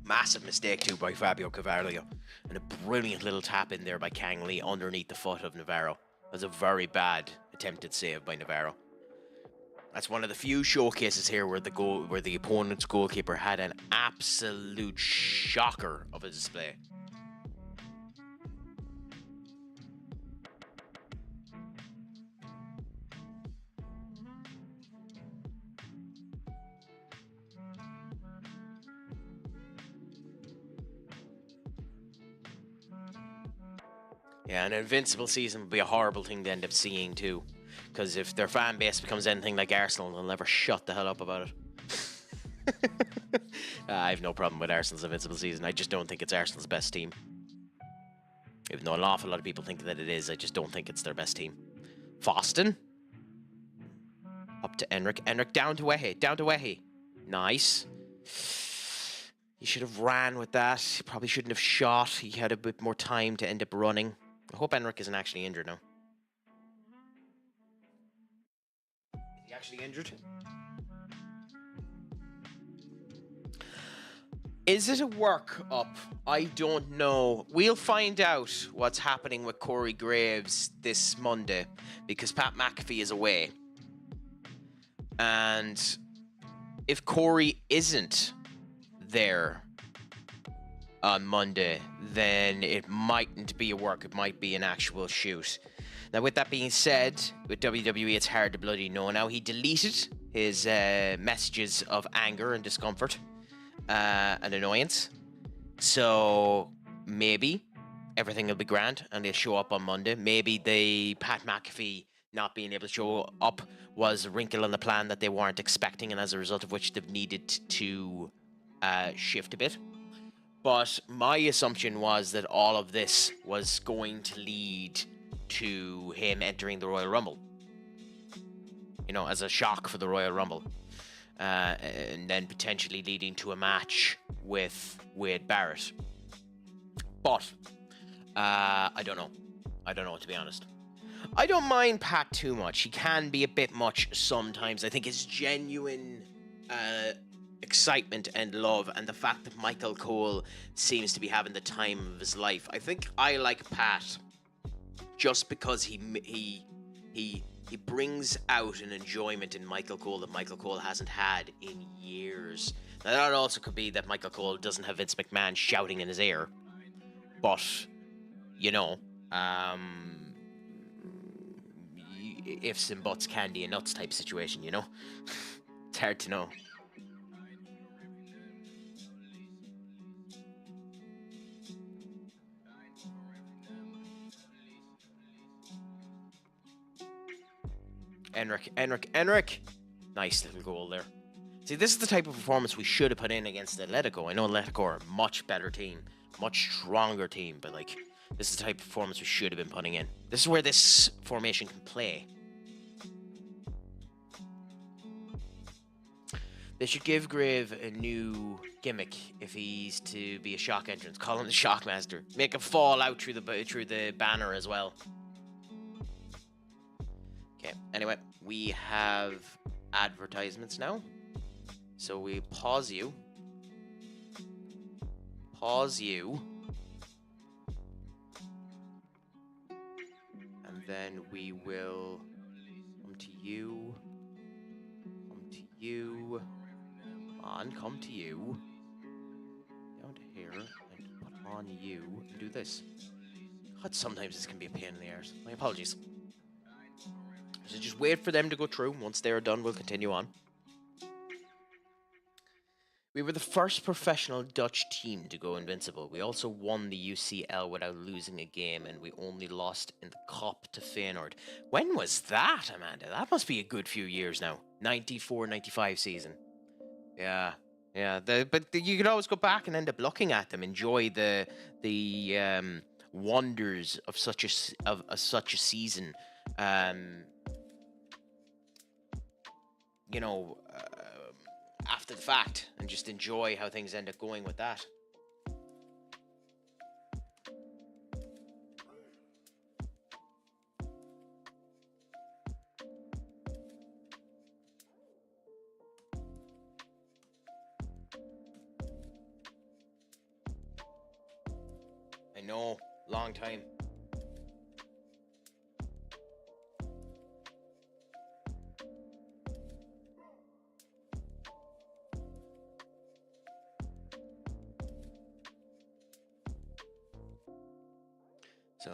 Speaker 1: Massive mistake too by Fabio Carvalho. And a brilliant little tap in there by Kang Lee underneath the foot of Navarro. That was a very bad attempted save by Navarro. That's one of the few showcases here where the opponent's goalkeeper had an absolute shocker of a display. Yeah, an invincible season would be a horrible thing to end up seeing too. Because if their fan base becomes anything like Arsenal, they'll never shut the hell up about it. I have no problem with Arsenal's invincible season. I just don't think it's Arsenal's best team. Even though an awful lot of people think that it is, I just don't think it's their best team. Foston. Up to Enric. Enric down to Wehe. Down to Wehe. Nice. He should have ran with that. He probably shouldn't have shot. He had a bit more time to end up running. I hope Enric isn't actually injured now. Is he actually injured? Is it a work-up? I don't know. We'll find out what's happening with Corey Graves this Monday, because Pat McAfee is away. And if Corey isn't there on Monday, then it mightn't be a work. It might be an actual shoot. Now, with that being said, with WWE, it's hard to bloody know. Now, he deleted his messages of anger and discomfort and annoyance. So maybe everything will be grand and they'll show up on Monday. Maybe the Pat McAfee not being able to show up was a wrinkle in the plan that they weren't expecting, and as a result of which they've needed to shift a bit. But my assumption was that all of this was going to lead to him entering the Royal Rumble. You know, as a shock for the Royal Rumble. And then potentially leading to a match with Wade Barrett. But I don't know. I don't know, to be honest. I don't mind Pat too much. He can be a bit much sometimes. I think his genuine excitement and love, and the fact that Michael Cole seems to be having the time of his life. I think I like Pat just because he brings out an enjoyment in Michael Cole that Michael Cole hasn't had in years. Now, that also could be that Michael Cole doesn't have Vince McMahon shouting in his ear, but you know, ifs and buts, candy and nuts type situation. You know, it's hard to know. Enric. Nice little goal there. See, this is the type of performance we should have put in against Atletico. I know Atletico are a much better team, much stronger team, but like, this is the type of performance we should have been putting in. This is where this formation can play. They should give Grave a new gimmick if he's to be a shock entrance. Call him the Shockmaster. Make him fall out through the banner as well. Okay, anyway, we have advertisements now. So we pause you. And then we will come to you. Come to you. Down to here. And put on you. And do this. God, sometimes this can be a pain in the arse. My apologies. So just wait for them to go through. Once they are done, we'll continue on. We were the first professional Dutch team to go invincible. We also won the UCL without losing a game, and we only lost in the Cup to Feyenoord. When was that, Amanda? That must be a good few years now. 94-95 season. Yeah. But you could always go back and end up looking at them, enjoy the wonders of such a season. After the fact, and just enjoy how things end up going with that. I know, long time. So,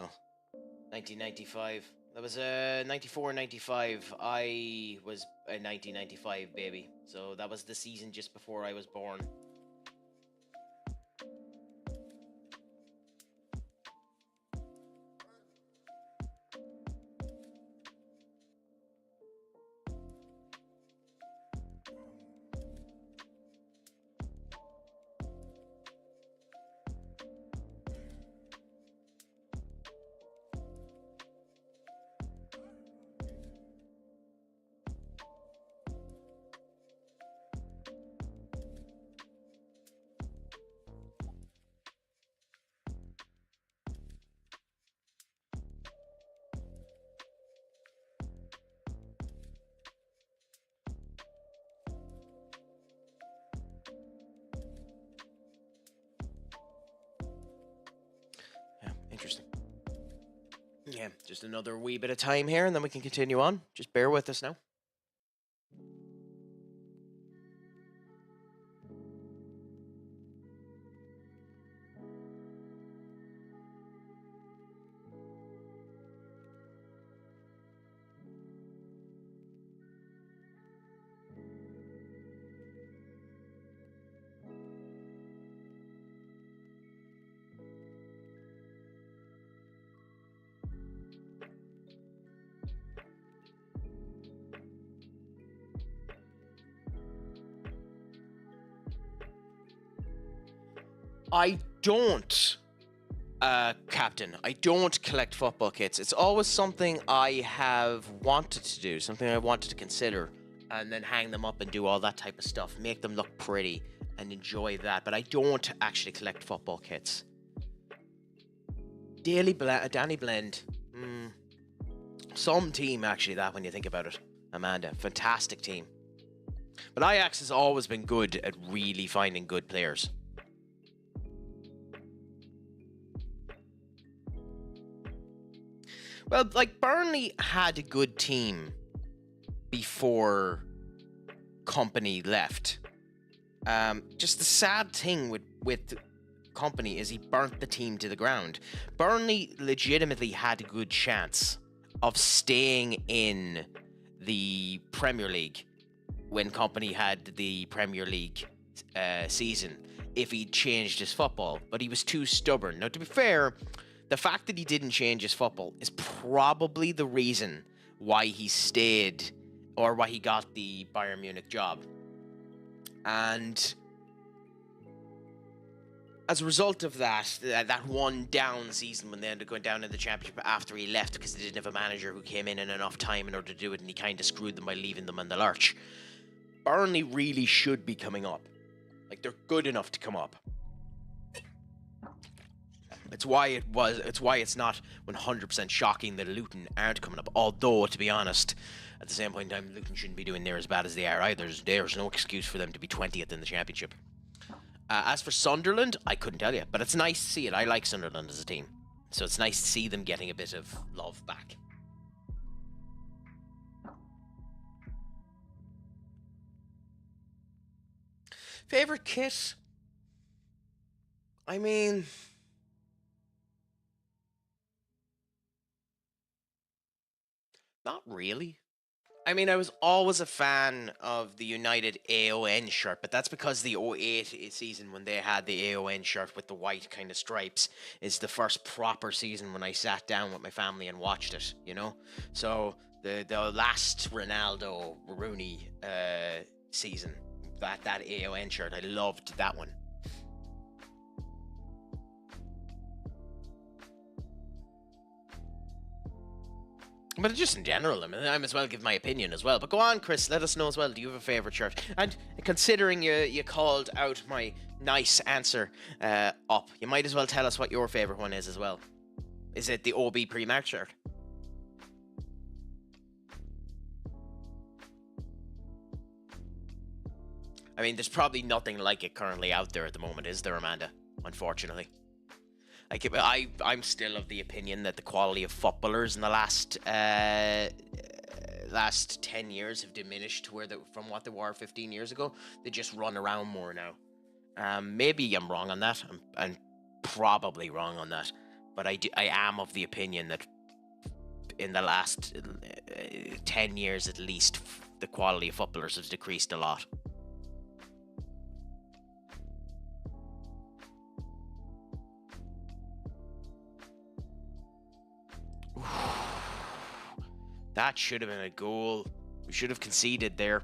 Speaker 1: 1995. That was 94-95. I was a 1995 baby. So that was the season just before I was born. Interesting. Yeah, just another wee bit of time here, and then we can continue on. Just bear with us now. I don't, Captain. I don't collect football kits. It's always something I have wanted to do, something I wanted to consider, and then hang them up and do all that type of stuff, make them look pretty, and enjoy that. But I don't actually collect football kits. Danny Blend. Some team, actually, that when you think about it, Amanda. Fantastic team. But Ajax has always been good at really finding good players. Well, like, Burnley had a good team before Company left. Just the sad thing with Company is he burnt the team to the ground. Burnley legitimately had a good chance of staying in the Premier League when Company had the Premier League season if he'd changed his football, but he was too stubborn. Now, to be fair, the fact that he didn't change his football is probably the reason why he stayed, or why he got the Bayern Munich job. And as a result of that one down season when they ended up going down in the Championship after he left because they didn't have a manager who came in enough time in order to do it, and he kind of screwed them by leaving them in the lurch. Burnley really should be coming up. Like, they're good enough to come up. It's why it's not 100% shocking that Luton aren't coming up. Although, to be honest, at the same point in time, Luton shouldn't be doing near as bad as they are either. There's no excuse for them to be 20th in the Championship. As for Sunderland, I couldn't tell you, but it's nice to see it. I like Sunderland as a team, so it's nice to see them getting a bit of love back. Favorite kit? I mean, not really. I mean, I was always a fan of the United AON shirt, but that's because the 08 season when they had the AON shirt with the white kind of stripes is the first proper season when I sat down with my family and watched it, you know? So the last Ronaldo Rooney season, that AON shirt, I loved that one. But just in general, I mean, I might as well give my opinion as well. But go on, Chris, let us know as well. Do you have a favourite shirt? And considering you called out my nice answer up, you might as well tell us what your favourite one is as well. Is it the OB pre-match shirt? I mean, there's probably nothing like it currently out there at the moment, is there, Amanda? Unfortunately. Like, I'm still of the opinion that the quality of footballers in the last 10 years have diminished from what they were 15 years ago. They just run around more now. Maybe I'm wrong on that. I'm probably wrong on that. But I am of the opinion that in the last 10 years at least, the quality of footballers has decreased a lot. That should have been a goal. We should have conceded there.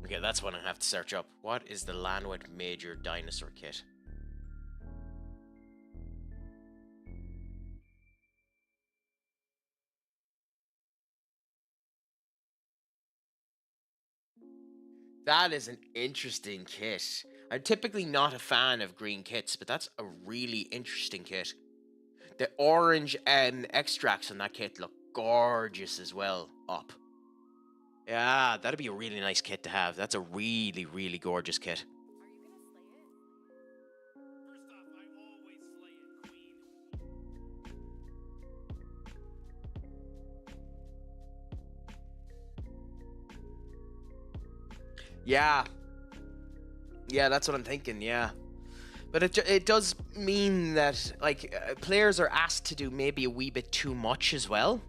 Speaker 1: Okay, that's one I have to search up. What is the Lanwit Major Dinosaur Kit? That is an interesting kit. I'm typically not a fan of green kits, but that's a really interesting kit. The orange extracts on that kit look gorgeous as well up. Yeah, that'd be a really nice kit to have. That's a really, really gorgeous kit. Yeah, that's what I'm thinking. Yeah, but it does mean that players are asked to do maybe a wee bit too much as well.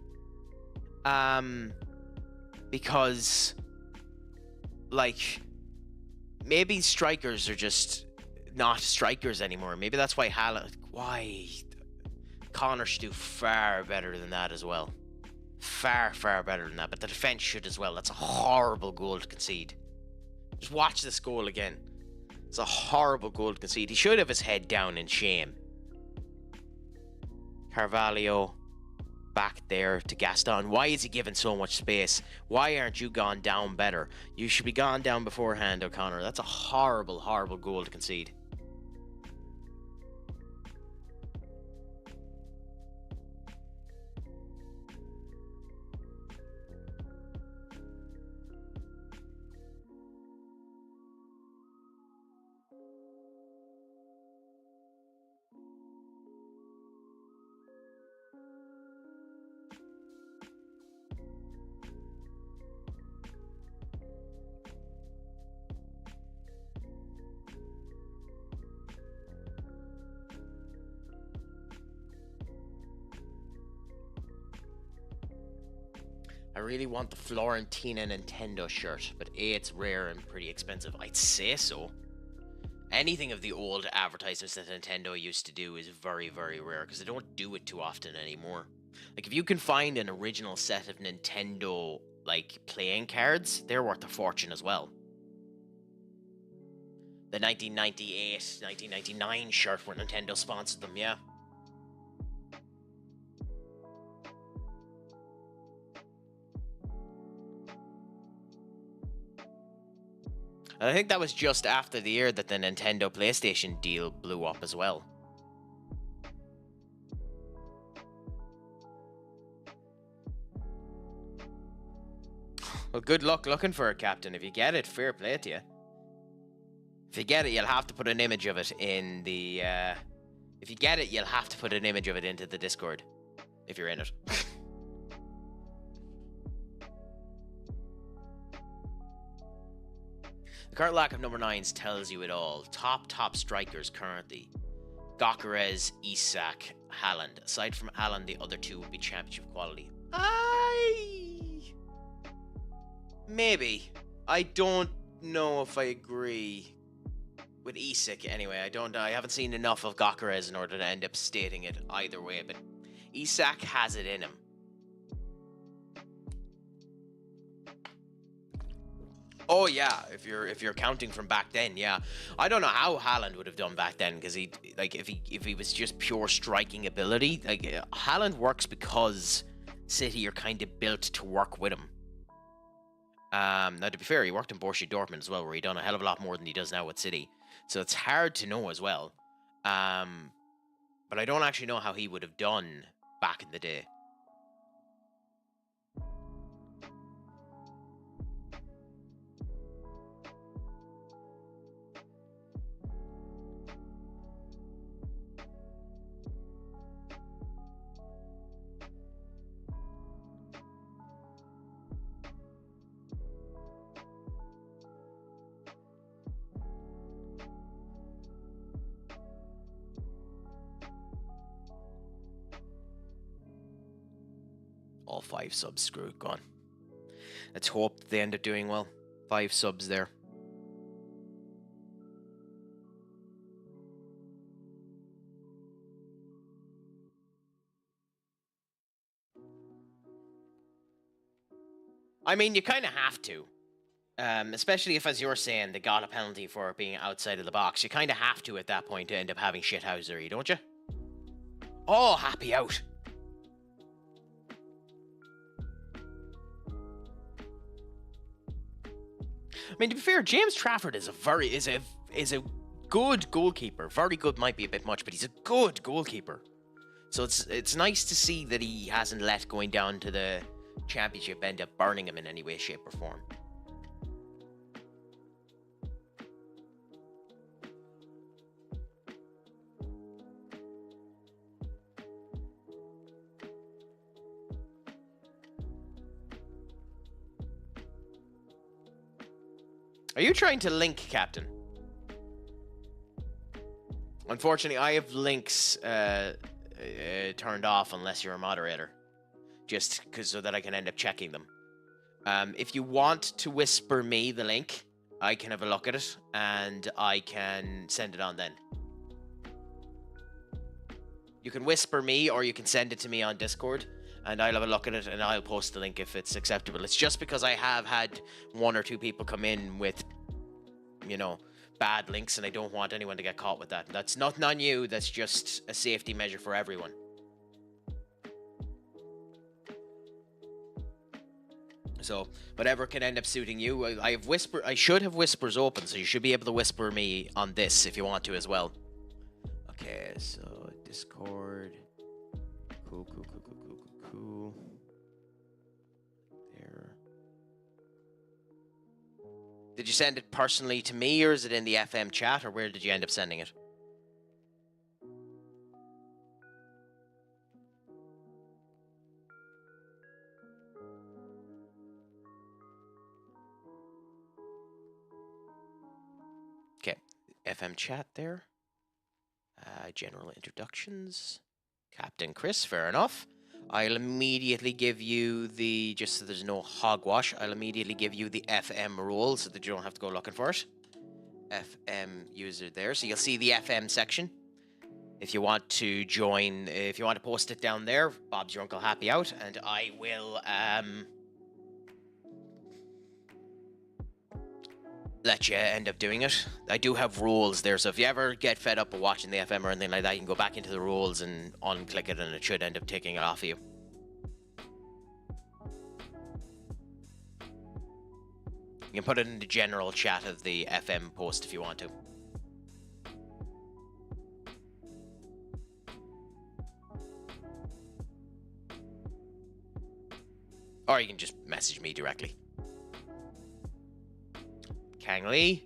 Speaker 1: Because maybe strikers are just not strikers anymore. Maybe that's why Connor should do far better than that as well. Far, far better than that. But the defense should as well. That's a horrible goal to concede. Just watch this goal again. It's a horrible goal to concede. He should have his head down in shame. Carvalho. back there to Gaston. Why is he given so much space? Why aren't you gone down better? You should be gone down beforehand, O'Connor. That's a horrible, horrible goal to concede. I really want the Florentina Nintendo shirt, but A, it's rare and pretty expensive. I'd say so. Anything of the old advertisements that Nintendo used to do is very, very rare, because they don't do it too often anymore. Like, if you can find an original set of Nintendo, like, playing cards, they're worth a fortune as well. The 1998, 1999 shirt where Nintendo sponsored them, yeah. And I think that was just after the year that the Nintendo PlayStation deal blew up as well. Well, good luck looking for it, Captain. If you get it, fair play to you. If you get it, you'll have to put an image of it in the... If you get it, you'll have to put an image of it into the Discord. If you're in it. The current lack of number 9s tells you it all. Top strikers currently. Gokares, Isak, Haaland. Aside from Haaland, the other two would be championship quality. Maybe. I don't know if I agree with Isak anyway. I haven't seen enough of Gokares in order to end up stating it either way, but Isak has it in him. Oh yeah, if you're counting from back then, yeah. I don't know how Haaland would have done back then, because if he was just pure striking ability, like Haaland works because City are kind of built to work with him. Now to be fair, he worked in Borussia Dortmund as well, where he done a hell of a lot more than he does now with City. So it's hard to know as well. But I don't actually know how he would have done back in the day. All 5 subs, screw it, gone. Let's hope they end up doing well. 5 subs there. I mean, you kind of have to. Especially if, as you're saying, they got a penalty for being outside of the box. You kind of have to at that point to end up having shithousery, don't you? Oh, happy out. I mean, to be fair, James Trafford is a good goalkeeper. Very good might be a bit much, but he's a good goalkeeper. So it's nice to see that he hasn't let going down to the championship end up burning him in any way, shape, or form. Are you trying to link, Captain? Unfortunately, I have links turned off unless you're a moderator. Just so that I can end up checking them. If you want to whisper me the link, I can have a look at it, and I can send it on then. You can whisper me, or you can send it to me on Discord, and I'll have a look at it, and I'll post the link if it's acceptable. It's just because I have had 1 or 2 people come in with, you know, bad links, and I don't want anyone to get caught with that. That's nothing on you, that's just a safety measure for everyone. So whatever can end up suiting you. I have whisper. I should have whispers open, so you should be able to whisper me on this if you want to as well. Okay, so Discord. Cool. There. Did you send it personally to me, or is it in the FM chat, or where did you end up sending it? Okay, FM chat there. General introductions. Captain Chris, fair enough. I'll immediately give you the, just so there's no hogwash, I'll immediately give you the FM role so that you don't have to go looking for it. FM user there. So you'll see the FM section. If you want to join, if you want to post it down there, Bob's your uncle happy out, and I will let you end up doing it. I do have rules there, so if you ever get fed up of watching the FM or anything like that, you can go back into the rules and unclick it, and it should end up taking it off of you. You can put it in the general chat of the FM post if you want to. Or you can just message me directly. Kangley.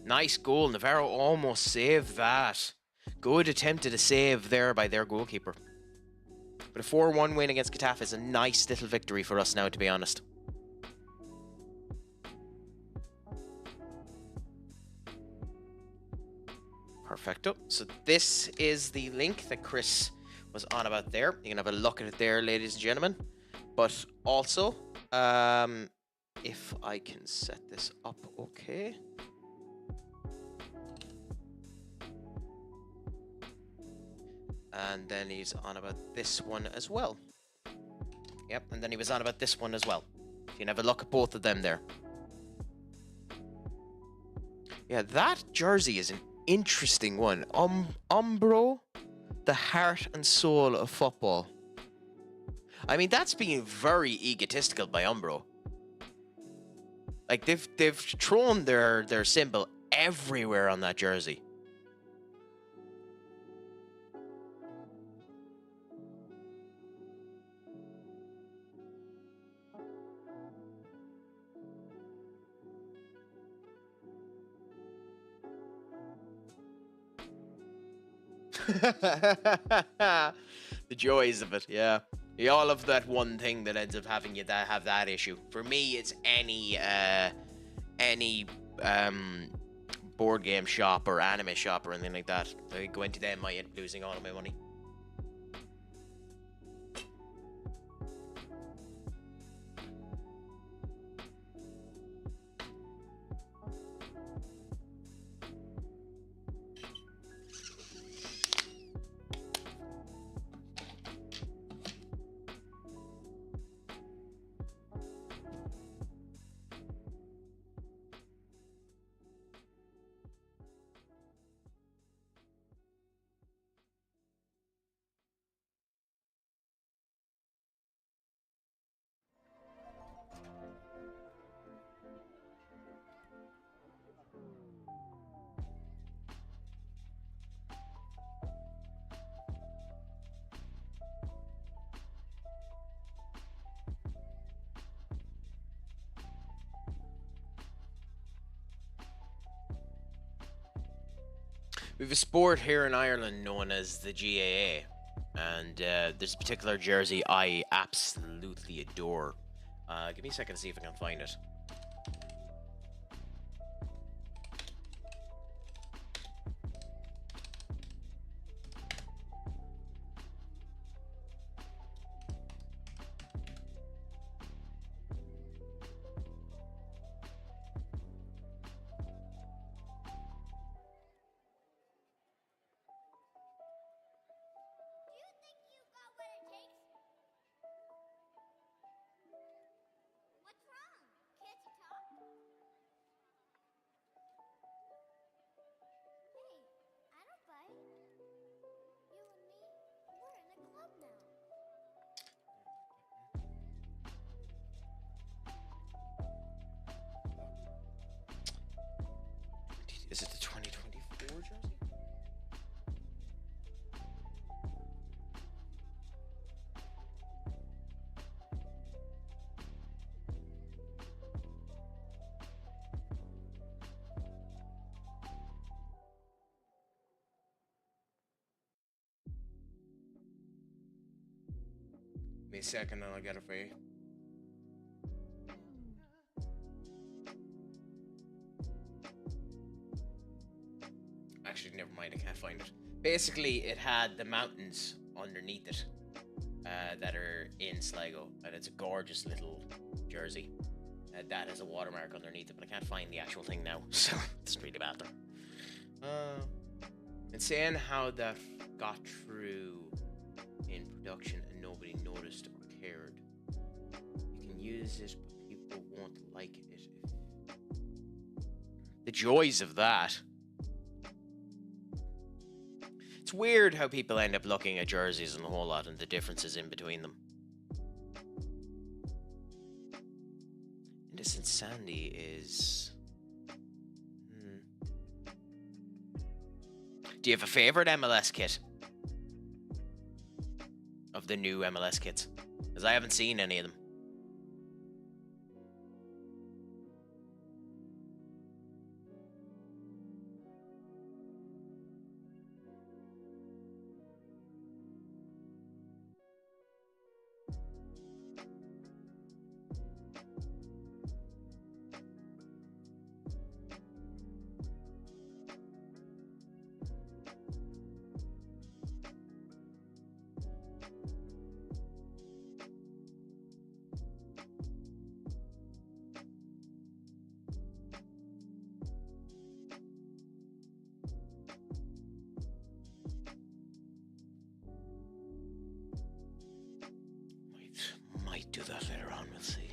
Speaker 1: Nice goal. Navarro almost saved that. Good attempt at a save there by their goalkeeper. But a 4-1 win against Getafe is a nice little victory for us now, to be honest. Perfecto. So this is the link that Chris was on about there. You can have a look at it there, ladies and gentlemen. But also, if I can set this up okay. And then he's on about this one as well. Yep, and then he was on about this one as well. You can have a look at both of them there. Yeah, that jersey is an interesting one. Umbro, the heart and soul of football. I mean, that's being very egotistical by Umbro. Like, they've thrown their symbol everywhere on that jersey. The joys of it, yeah. You all have that one thing that ends up having you have that issue. For me, it's any board game shop or anime shop or anything like that. I go into them, I end up losing all of my money. We have a sport here in Ireland known as the GAA, and there's a particular jersey I absolutely adore. Give me a second to see if I can find it.
Speaker 4: What's wrong?
Speaker 1: second and I'll get it for you. Actually, never mind, I can't find it. Basically, it had the mountains underneath it that are in Sligo, and it's a gorgeous little jersey. That has a watermark underneath it, but I can't find the actual thing now, so it's really bad there. And saying how that got through in production and nobody noticed or cared. You can use it, but people won't like it. The joys of that. It's weird how people end up looking at jerseys and a whole lot and the differences in between them. Innocent Sandy is... Do you have a favorite MLS kit? Of the new MLS kits? Because I haven't seen any of them. Might do that later on, we'll see.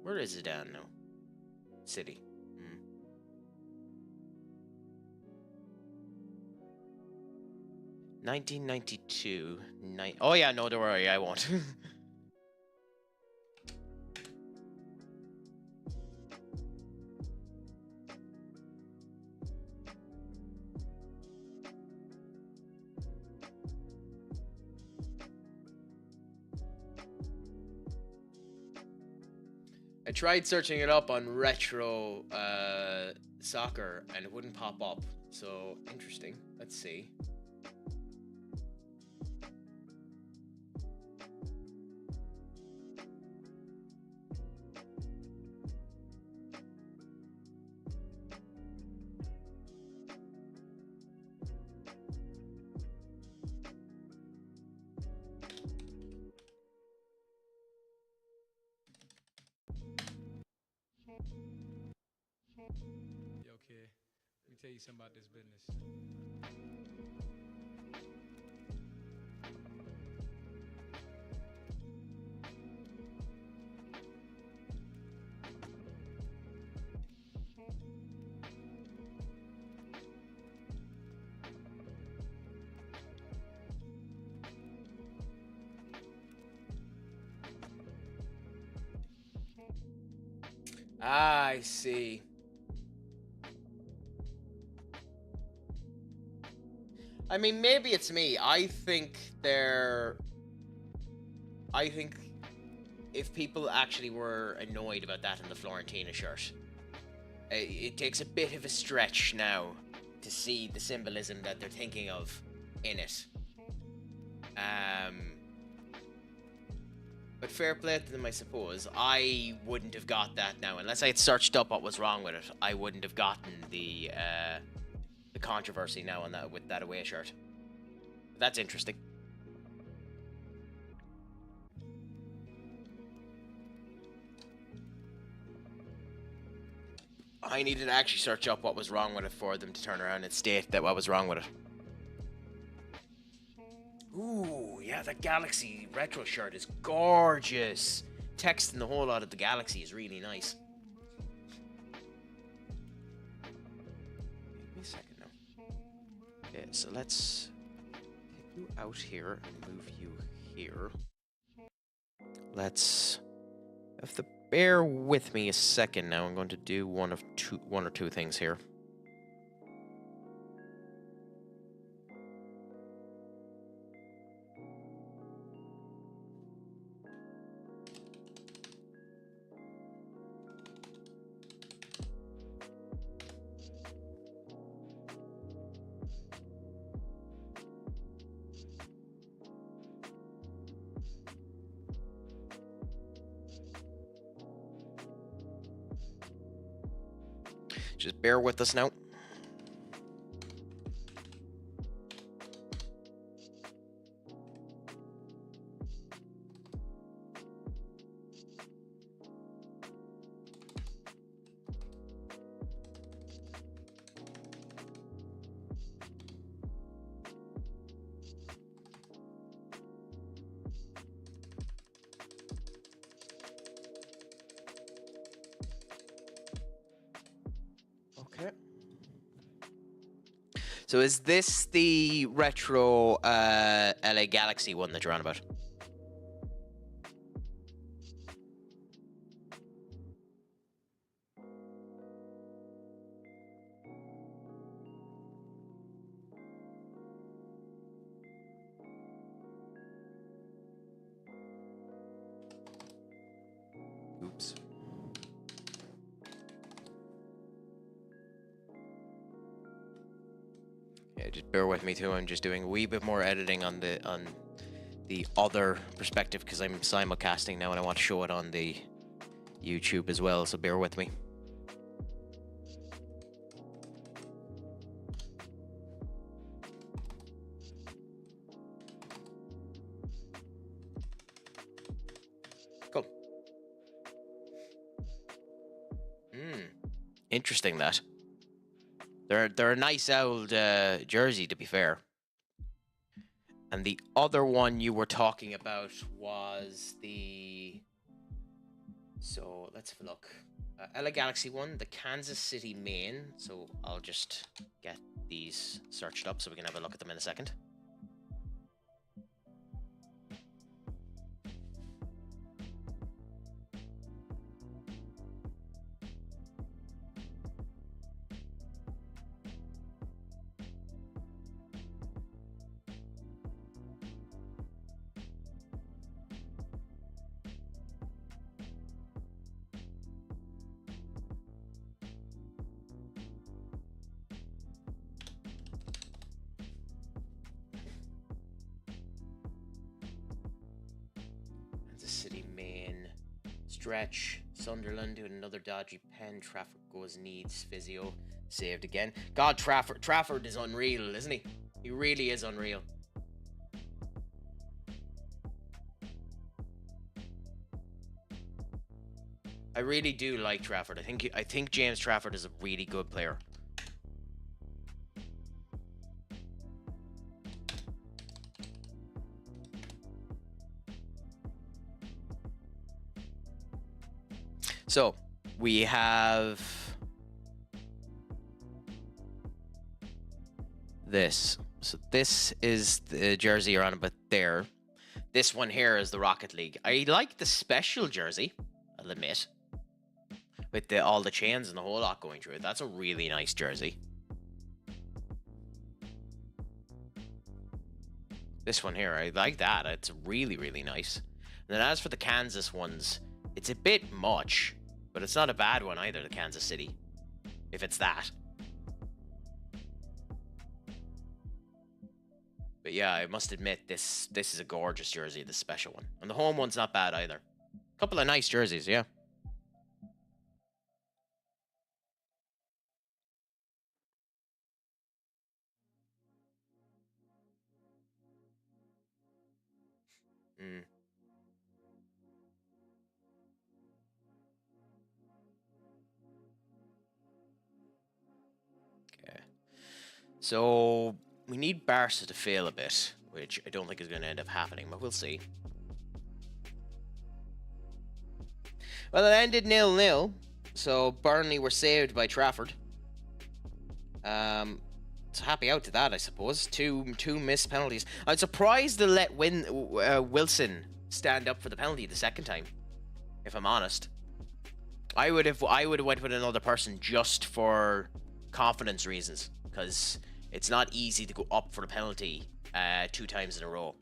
Speaker 1: Where is it down now? City. 1992. Oh yeah, no, don't worry, I won't. I tried searching it up on retro soccer and it wouldn't pop up. So interesting. Let's see.
Speaker 4: Yo, kid, let me tell you something about this business.
Speaker 1: Ah, I see. I mean, maybe it's me. I think if people actually were annoyed about that in the Florentina shirt, it takes a bit of a stretch now to see the symbolism that they're thinking of in it. But fair play to them, I suppose. I wouldn't have got that now unless I had searched up what was wrong with it. I wouldn't have gotten the controversy now on that with that away shirt. That's interesting. I needed to actually search up what was wrong with it for them to turn around and state that what was wrong with it. Ooh, yeah, that Galaxy retro shirt is gorgeous. Text and the whole lot of the Galaxy is really nice. Give me a second now. Okay, so let's take you out here and move you here. Let's have to bear with me a second now. I'm going to do one or two things here. Just bear with us now. Okay. So is this the retro LA Galaxy one that you're on about? Oops. Yeah, just bear with me too. I'm just doing a wee bit more editing on the other perspective because I'm simulcasting now and I want to show it on the YouTube as well. So bear with me. Cool. Interesting that. They're a nice old jersey, to be fair. And the other one you were talking about was the... So, let's have a look. LA Galaxy one, the Kansas City main. So, I'll just get these searched up so we can have a look at them in a second. City main, stretch, Sunderland doing another dodgy pen, Trafford goes needs physio, saved again. God, Trafford is unreal, isn't he? He really is unreal. I really do like Trafford. I think James Trafford is a really good player. So, we have this. So this is the jersey you're on about there. This one here is the Rocket League. I like the special jersey, I'll admit. With all the chains and the whole lot going through it. That's a really nice jersey. This one here, I like that. It's really, really nice. And then as for the Kansas ones, it's a bit much. But it's not a bad one either, the Kansas City. If it's that. But yeah, I must admit, this is a gorgeous jersey, the special one. And the home one's not bad either. Couple of nice jerseys, yeah. Okay. So, we need Barca to fail a bit, which I don't think is going to end up happening, but we'll see. Well, it ended 0-0, so Burnley were saved by Trafford. So happy out to that, I suppose. Two missed penalties. I'm surprised they let Wilson stand up for the penalty the second time, if I'm honest. I would have went with another person just for confidence reasons, because it's not easy to go up for the penalty 2 times in a row.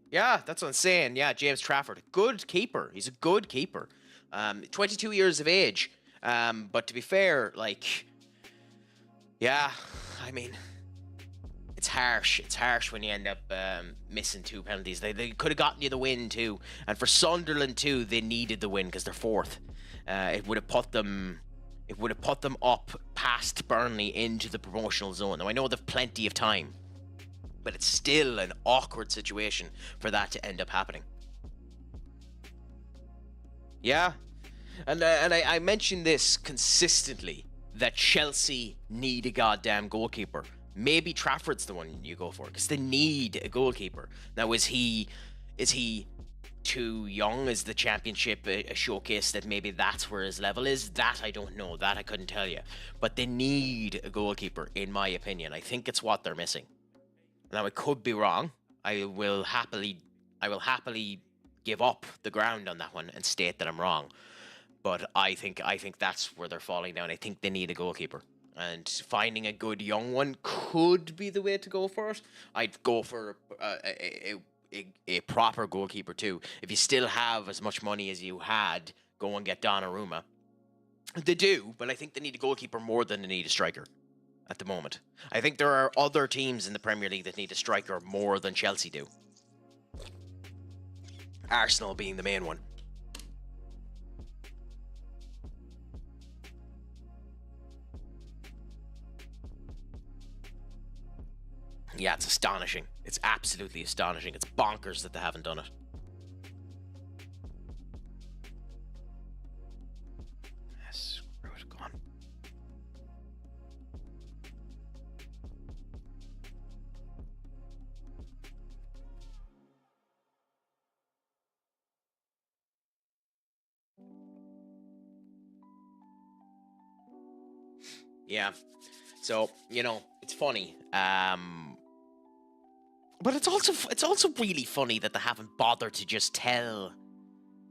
Speaker 1: Yeah, that's what I'm saying. Yeah, James Trafford, good keeper. He's a good keeper. 22 years of age. But to be fair, like, yeah, I mean, it's harsh. It's harsh when you end up missing 2 penalties. They could have gotten you the win too, and for Sunderland too, they needed the win because they're 4th. It would have put them up past Burnley into the promotional zone. Now I know they've plenty of time, but it's still an awkward situation for that to end up happening. Yeah, and I mention this consistently, that Chelsea need a goddamn goalkeeper. Maybe Trafford's the one you go for, because they need a goalkeeper. Now, is he too young? Is the Championship a showcase that maybe that's where his level is? That I don't know. That I couldn't tell you. But they need a goalkeeper, in my opinion. I think it's what they're missing. Now, I could be wrong. I will happily give up the ground on that one and state that I'm wrong. But I think that's where they're falling down. I think they need a goalkeeper. And finding a good young one could be the way to go for it. I'd go for a proper goalkeeper too. If you still have as much money as you had, go and get Donnarumma. They do, but I think they need a goalkeeper more than they need a striker at the moment. I think there are other teams in the Premier League that need a striker more than Chelsea do. Arsenal being the main one. Yeah, it's astonishing. It's absolutely astonishing. It's bonkers that they haven't done it. Screw it, go on. Yeah. So, you know, it's funny. But it's also really funny that they haven't bothered to just tell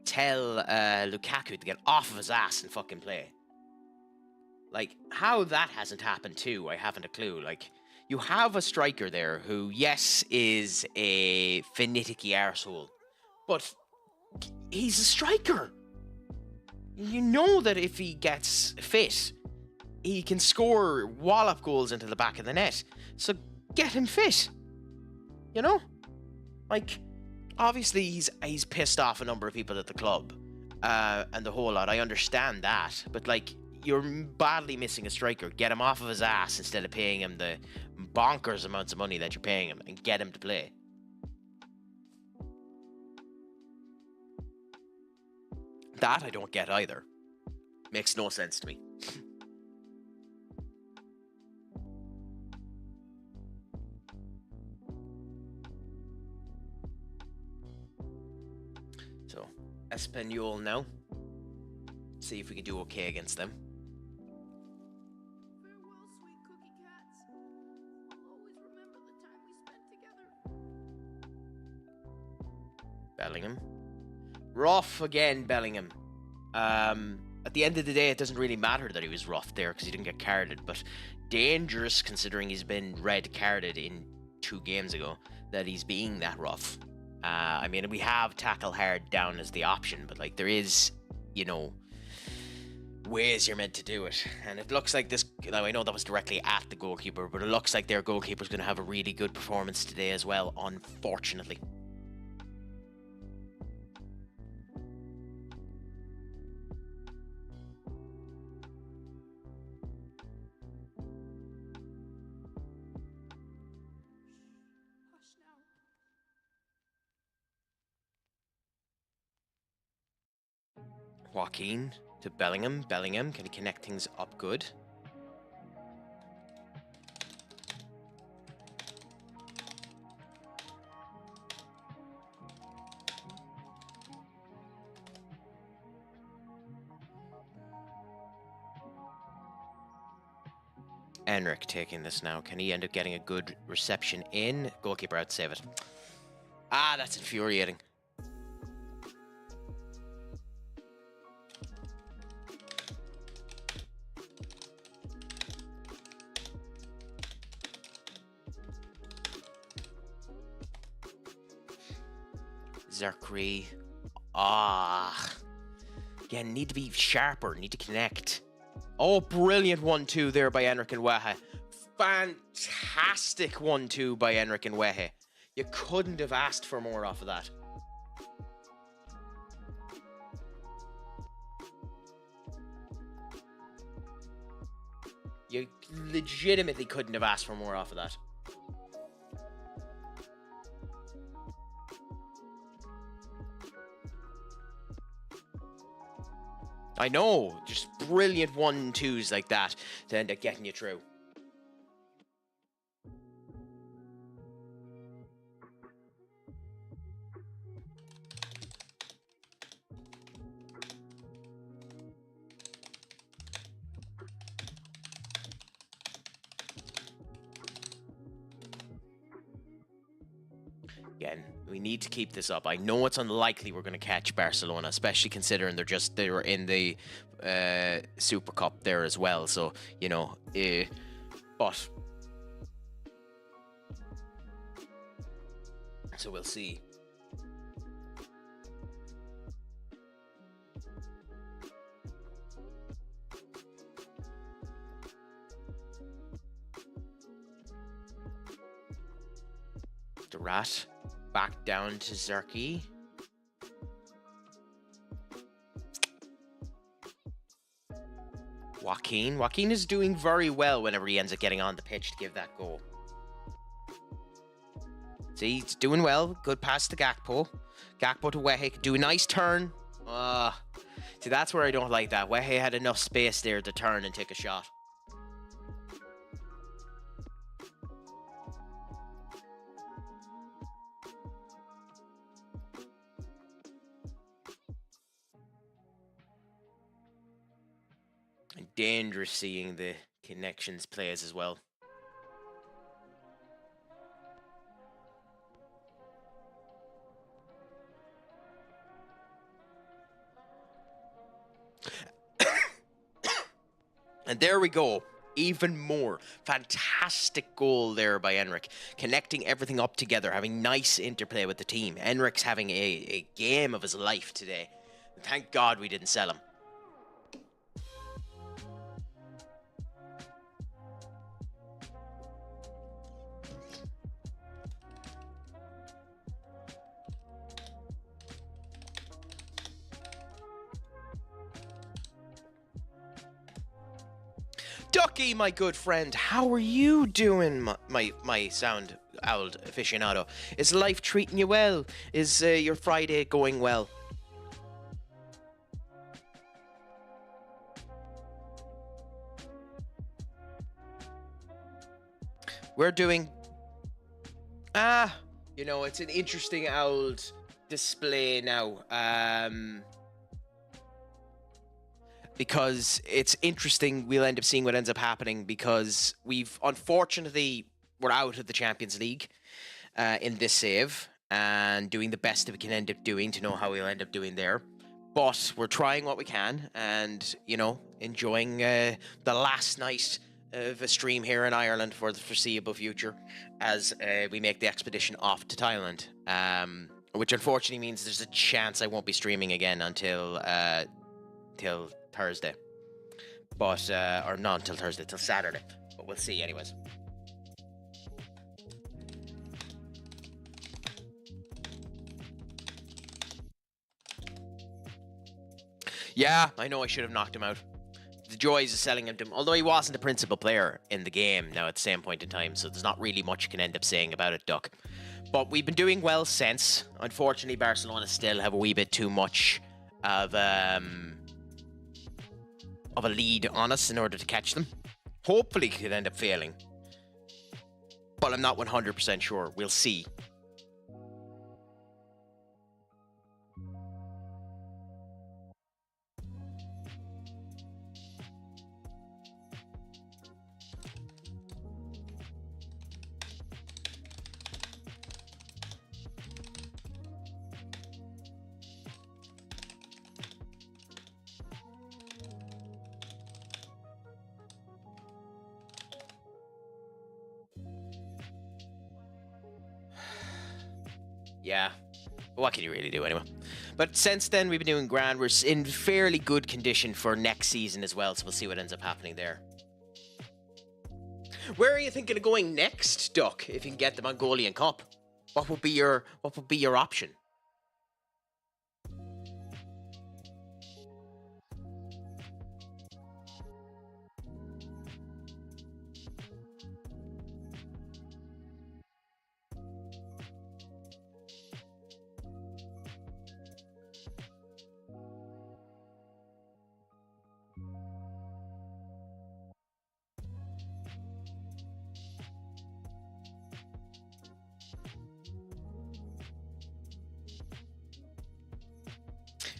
Speaker 1: Lukaku to get off of his ass and fucking play. Like, how that hasn't happened too, I haven't a clue. Like, you have a striker there who, yes, is a finicky arsehole, but he's a striker. You know that if he gets fit, he can score wallop goals into the back of the net. So get him fit. You know? Like, obviously he's pissed off a number of people at the club. And the whole lot. I understand that. But, like, you're badly missing a striker. Get him off of his ass instead of paying him the bonkers amounts of money that you're paying him, and get him to play. That I don't get either. Makes no sense to me. So, Espanyol now. See if we can do okay against them.
Speaker 5: Farewell, sweet cookie cats. I'll always remember the time we spent together.
Speaker 1: Bellingham. Rough again, Bellingham. At the end of the day, it doesn't really matter that he was rough there because he didn't get carded, but dangerous considering he's been red carded in 2 games ago, that he's being that rough. I mean, we have tackle hard down as the option, but like there is, you know, ways you're meant to do it. And it looks like this, now I know that was directly at the goalkeeper, but it looks like their goalkeeper's going to have a really good performance today as well, unfortunately.
Speaker 5: Hush now.
Speaker 1: Joaquin to Bellingham. Bellingham, can he connect things up good? Enric taking this now. Can he end up getting a good reception in? Goalkeeper out to save it. Ah, that's infuriating. Zerkri. Again, need to be sharper, need to connect. Oh, brilliant 1-2 there by Enric and Waha. Fantastic 1-2 by Enric and Wehe. You couldn't have asked for more off of that. You legitimately couldn't have asked for more off of that. I know, just brilliant 1-2s like that to end up getting you through. Again, we need to keep this up. I know it's unlikely we're going to catch Barcelona, especially considering they were in the Super Cup there as well. So, you know, but so we'll see. The rat back down to Zerky. Joaquin is doing very well whenever he ends up getting on the pitch to give that goal. See, he's doing well. Good pass to Gakpo. Gakpo to Wehe. Do a nice turn. See, that's where I don't like that. Wehe had enough space there to turn and take a shot. Dangerous seeing the connections plays as well. And there we go. Even more. Fantastic goal there by Enric. Connecting everything up together, having nice interplay with the team. Enric's having a game of his life today. And thank God we didn't sell him. Ducky, my good friend, how are you doing, my sound owl aficionado? Is life treating you well? Is your Friday going well? We're doing... you know, it's an interesting old display now. Because it's interesting, we'll end up seeing what ends up happening because unfortunately, we're out of the Champions League in this save and doing the best that we can end up doing to know how we'll end up doing there. But we're trying what we can and, you know, enjoying the last night of a stream here in Ireland for the foreseeable future as we make the expedition off to Thailand. Which unfortunately means there's a chance I won't be streaming again until Thursday, but or not until Thursday, till Saturday, but we'll see anyways. Yeah, I know I should have knocked him out. The joys of selling him to him, although he wasn't the principal player in the game now at the same point in time, so there's not really much you can end up saying about it, Duck. But we've been doing well since. Unfortunately, Barcelona still have a wee bit too much of a lead on us in order to catch them. Hopefully could end up failing, but I'm not 100% sure. We'll see. Yeah, what can you really do anyway? But since then, we've been doing grand. We're in fairly good condition for next season as well, so we'll see what ends up happening there. Where are you thinking of going next, Duck? If you can get the Mongolian Cup, what would be your option?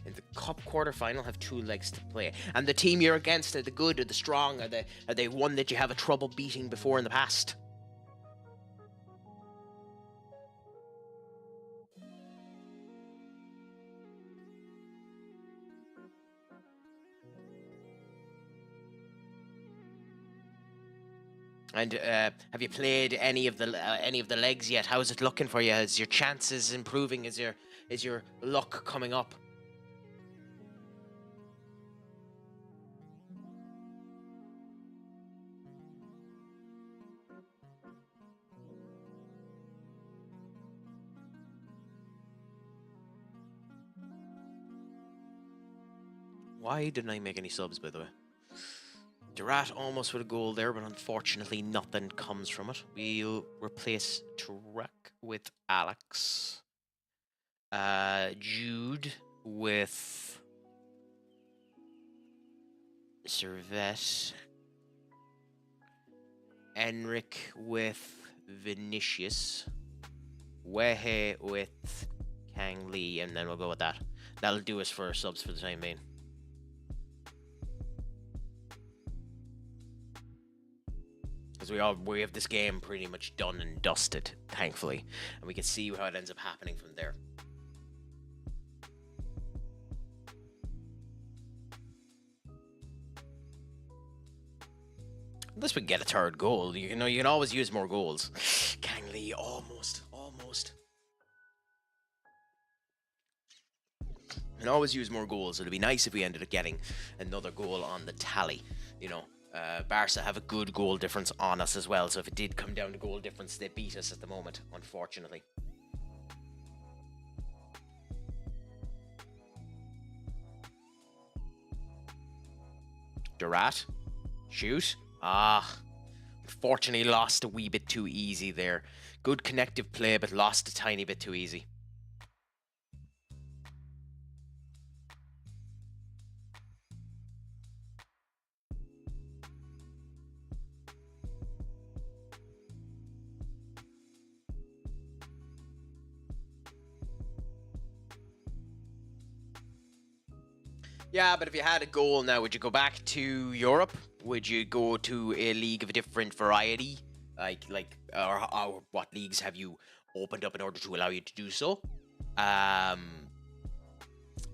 Speaker 1: In the cup quarterfinal, have 2 legs to play, and the team you're against, are the good or the strong? Are they one that you have a trouble beating before in the past? And have you played any of the legs yet? How's it looking for you? Is your chances improving? Is your luck coming up? Why didn't I make any subs, by the way? Durat almost with a goal there, but unfortunately nothing comes from it. We'll replace Trek with Alex. Jude with Servette. Enric with Vinicius. Wehe with Kang Lee, and then we'll go with that. That'll do us for subs for the time being. Because we have this game pretty much done and dusted, thankfully, and we can see how it ends up happening from there. Unless we get a third goal, you know, you can always use more goals. Kang Lee, almost. You can always use more goals. It'd be nice if we ended up getting another goal on the tally, you know. Barca have a good goal difference on us as well, so if it did come down to goal difference, they beat us at the moment, unfortunately. Durat, shoot. Unfortunately lost a wee bit too easy there. Good connective play, but lost a tiny bit too easy. Yeah, but if you had a goal now, would you go back to Europe? Would you go to a league of a different variety? Or what leagues have you opened up in order to allow you to do so?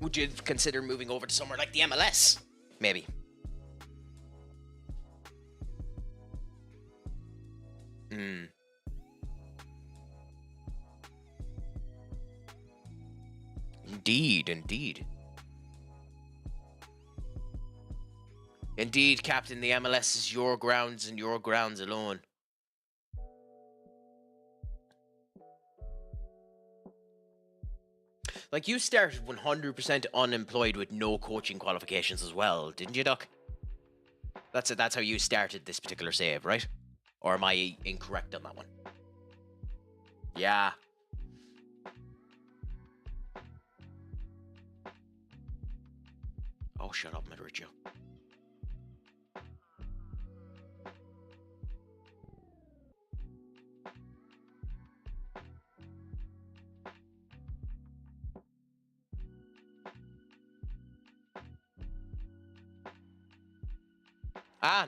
Speaker 1: Would you consider moving over to somewhere like the MLS? Maybe. Indeed. Indeed, Captain, the MLS is your grounds and your grounds alone. Like, you started 100% unemployed with no coaching qualifications as well, didn't you, Duck? That's how you started this particular save, right? Or am I incorrect on that one? Yeah. Oh, shut up, Madrid.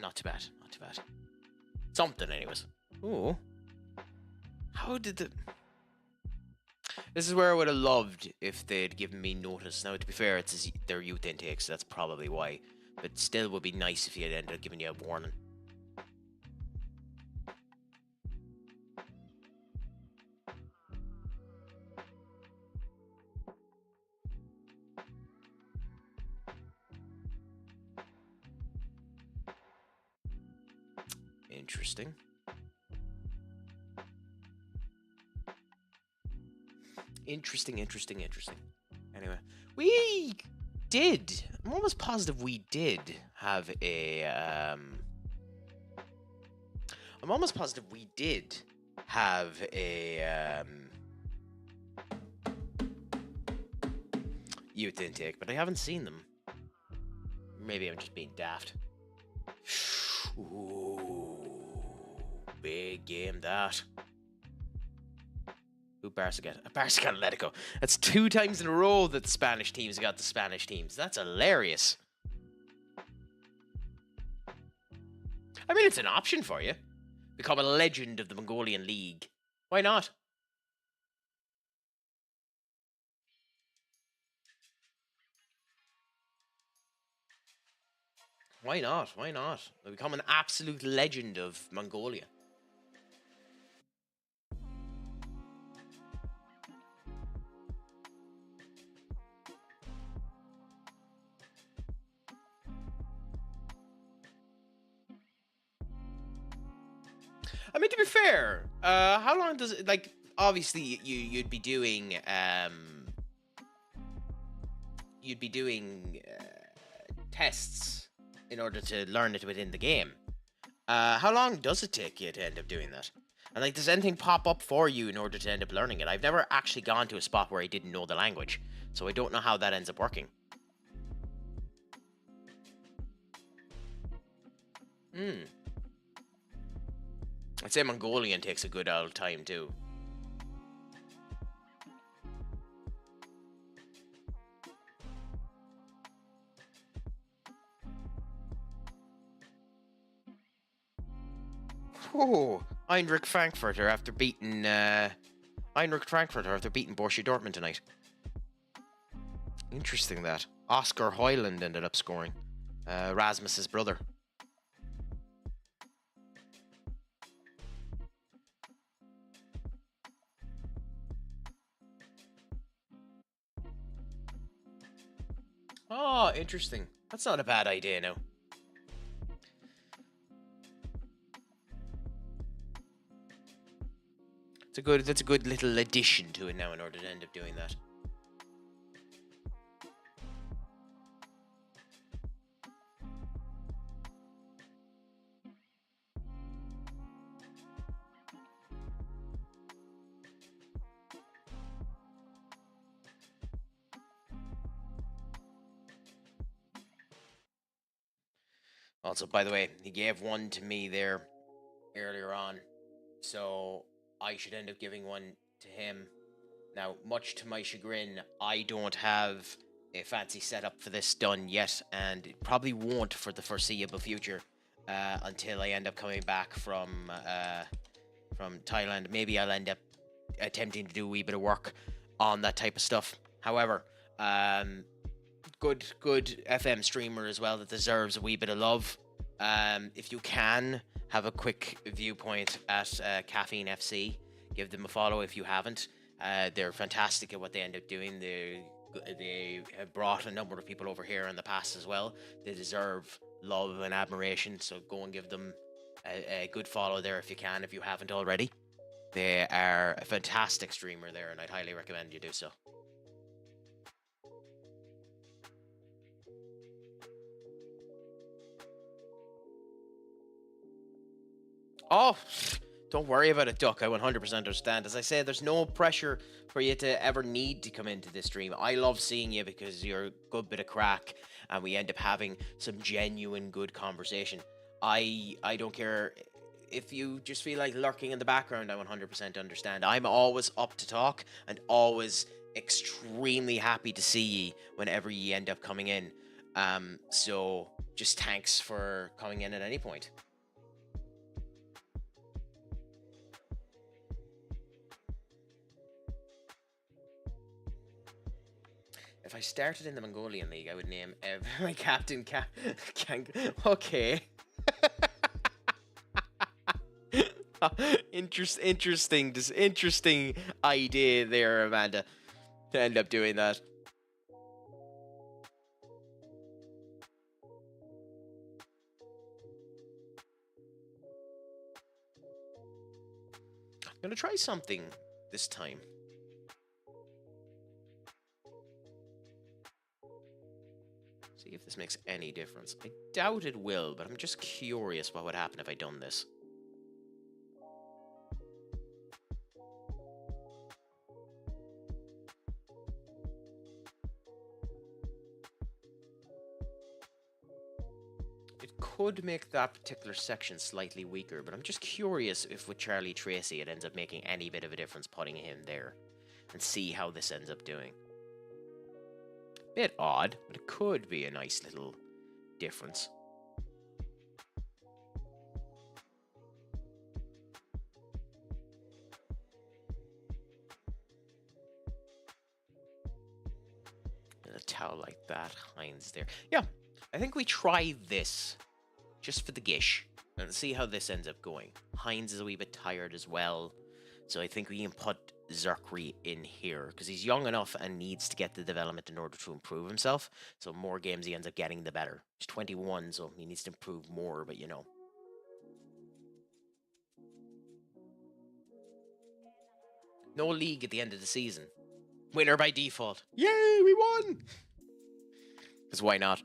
Speaker 1: Not too bad. Something, anyways. Ooh. How did the... This is where I would have loved if they'd given me notice. Now, to be fair, it's their youth intake, so that's probably why. But still would be nice if you had ended up giving you a warning. Interesting. Interesting. Anyway, we did. I'm almost positive we did have a. I'm almost positive we did have a youth intake, but I haven't seen them. Maybe I'm just being daft. Ooh, big game that. Who Barca get? Barca got Atletico. That's 2 times in a row that the Spanish teams got the Spanish teams. That's hilarious. I mean, it's an option for you. Become a legend of the Mongolian League. Why not? Why not? Why not? Become an absolute legend of Mongolia. I mean, to be fair, how long does it, like, obviously you'd be doing tests in order to learn it within the game. How long does it take you to end up doing that? And like, does anything pop up for you in order to end up learning it? I've never actually gone to a spot where I didn't know the language, so I don't know how that ends up working. I'd say Mongolian takes a good old time too. Oh, Eintracht Frankfurter after beating Borussia Dortmund tonight. Interesting that. Oscar Hoyland ended up scoring. Rasmus's brother. Oh, interesting. That's not a bad idea now. That's a good little addition to it now in order to end up doing that. Also, by the way, he gave one to me there earlier on, so I should end up giving one to him. Now, much to my chagrin, I don't have a fancy setup for this done yet, and it probably won't for the foreseeable future until I end up coming back from Thailand. Maybe I'll end up attempting to do a wee bit of work on that type of stuff. However, good FM streamer as well that deserves a wee bit of love. If you can, have a quick viewpoint at Caffeine FC. Give them a follow if you haven't. They're fantastic at what they end up doing. They have brought a number of people over here in the past as well. They deserve love and admiration, so go and give them a good follow there if you can, if you haven't already. They are a fantastic streamer there, and I'd highly recommend you do so. Oh, don't worry about it, Duck. I 100% understand. As I say, there's no pressure for you to ever need to come into this stream. I love seeing you because you're a good bit of crack, and we end up having some genuine good conversation. I don't care if you just feel like lurking in the background. I 100% understand. I'm always up to talk and always extremely happy to see you whenever you end up coming in. So just thanks for coming in at any point. If I started in the Mongolian League, I would name my captain okay. Interesting idea there, Amanda, to end up doing that. I'm gonna try something this time. See if this makes any difference. I doubt it will, but I'm just curious what would happen if I done this. It could make that particular section slightly weaker, but I'm just curious if with Charlie Tracy it ends up making any bit of a difference putting him there. And see how this ends up doing. Bit odd, but it could be a nice little difference. And a towel like that, Heinz there. Yeah, I think we try this just for the gish and see how this ends up going. Heinz is a wee bit tired as well, so I think we can put Zerkri in here because he's young enough and needs to get the development in order to improve himself. So more games he ends up getting, the better. He's 21, so he needs to improve more, but you know. No league at the end of the season. Winner by default. Yay, we won! Because why not?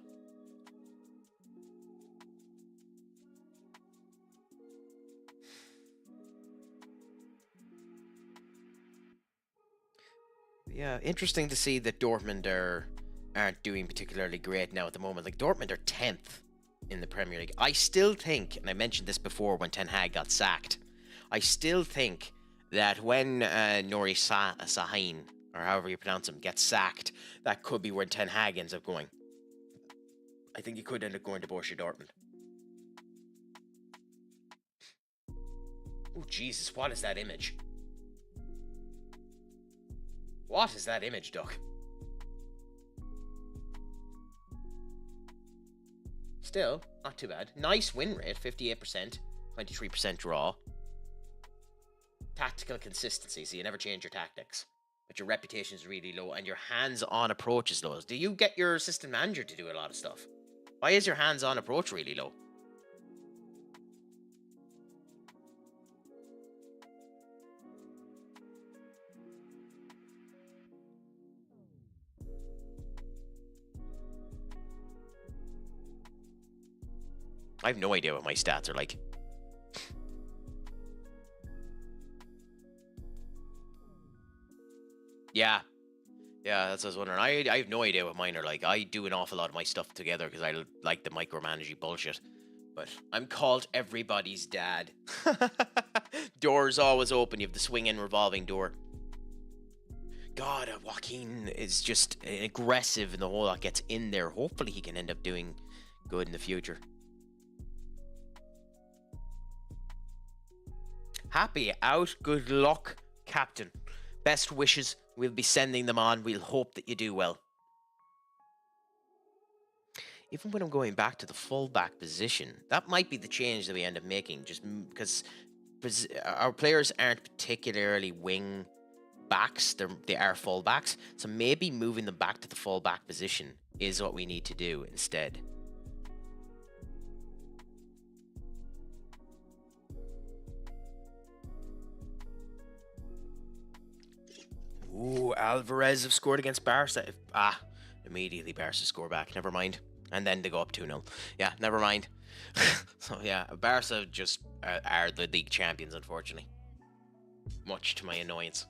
Speaker 1: Yeah, interesting to see that Dortmund aren't doing particularly great now at the moment. Like, Dortmund are 10th in the Premier League. I still think, and I mentioned this before when Ten Hag got sacked, I still think that when Nuri Sahin, or however you pronounce him, gets sacked, that could be where Ten Hag ends up going. I think he could end up going to Borussia Dortmund. Oh, Jesus, what is that image? What is that image, Duck? Still, not too bad. Nice win rate, 58%, 23% draw. Tactical consistency, so you never change your tactics. But your reputation is really low, and your hands-on approach is low. Do you get your assistant manager to do a lot of stuff? Why is your hands-on approach really low? I have no idea what my stats are like. Yeah, that's what I was wondering. I have no idea what mine are like. I do an awful lot of my stuff together because I like the micromanaging bullshit. But I'm called everybody's dad. Door's always open. You have the swing-in revolving door. God, Joaquin is just aggressive in the whole lot. Gets in there. Hopefully he can end up doing good in the future. Happy out. Good luck, Captain. Best wishes. We'll be sending them on. We'll hope that you do well. Even when I'm going back to the fullback position, that might be the change that we end up making, just because our players aren't particularly wing backs. They are fullbacks. So maybe moving them back to the fullback position is what we need to do instead. Ooh, Alvarez have scored against Barca. Immediately Barca score back. Never mind. And then they go up 2-0. Yeah, never mind. So yeah, Barca just are the league champions, unfortunately. Much to my annoyance.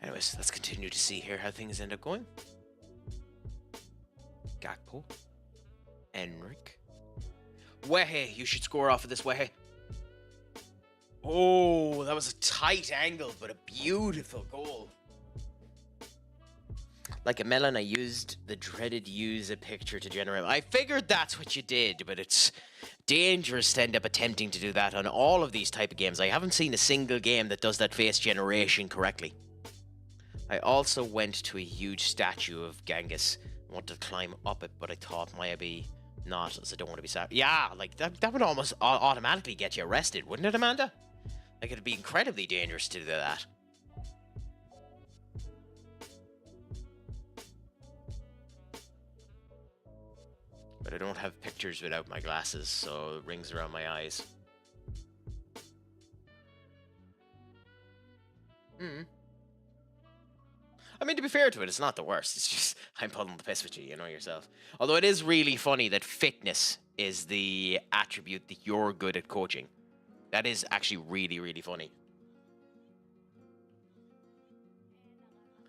Speaker 1: Anyways, let's continue to see here how things end up going. Gakpo. Enric. Wehe, you should score off of this, Wehe. Oh, that was a tight angle, but a beautiful goal. Like a melon, I used the dreaded use a picture to generate. I figured that's what you did, but it's dangerous to end up attempting to do that on all of these type of games. I haven't seen a single game that does that face generation correctly. I also went to a huge statue of Genghis. I wanted to climb up it, but I thought maybe not, as I don't want to be sad. Yeah, like that would almost automatically get you arrested, wouldn't it, Amanda? Like, it'd be incredibly dangerous to do that. But I don't have pictures without my glasses, so it rings around my eyes. I mean, to be fair to it, it's not the worst. It's just, I'm pulling the piss with you, you know yourself. Although it is really funny that fitness is the attribute that you're good at coaching. That is actually really, really funny.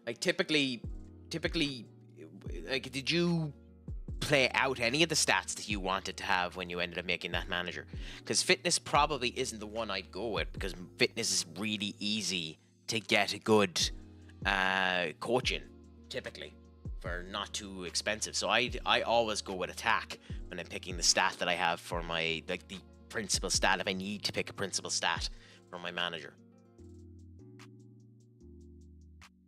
Speaker 1: Like, typically, like, did you play out any of the stats that you wanted to have when you ended up making that manager? Because fitness probably isn't the one I'd go with, because fitness is really easy to get a good coaching, typically, for not too expensive. So I always go with attack when I'm picking the stat that I have for my, like, the principal stat, if I need to pick a principal stat for my manager.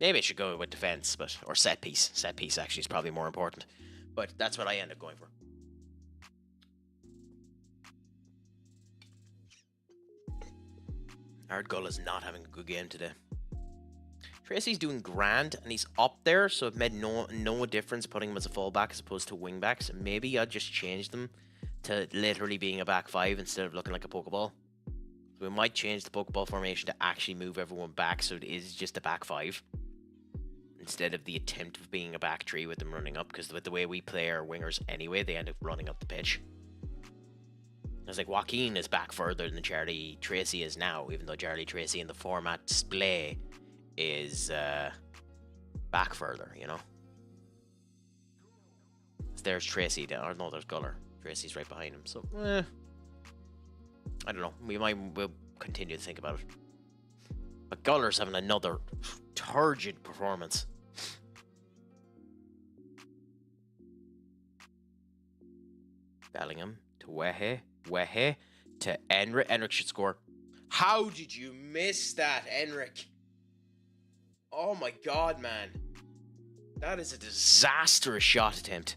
Speaker 1: Maybe I should go with defense, but, or set piece. Set piece actually is probably more important. But that's what I end up going for. Ardgull is not having a good game today. Tracy's doing grand, and he's up there, so it made no difference putting him as a fullback as opposed to wingback. So maybe I'll just change them to literally being a back five instead of looking like a Pokeball. So we might change the Pokeball formation to actually move everyone back, so it is just a back five, instead of the attempt of being a back three with them running up, because with the way we play our wingers anyway, they end up running up the pitch. It's like Joaquin is back further than Charlie Tracy is now, even though Charlie Tracy in the format display is back further, you know. There's Tracy, or no, there's Guller. Tracy's right behind him, so I don't know. We'll continue to think about it. But Guller's having another turgid performance. Bellingham to Wehe to Enric. Enric should score. How did you miss that, Enric? Oh my god, man. That is a disastrous shot attempt.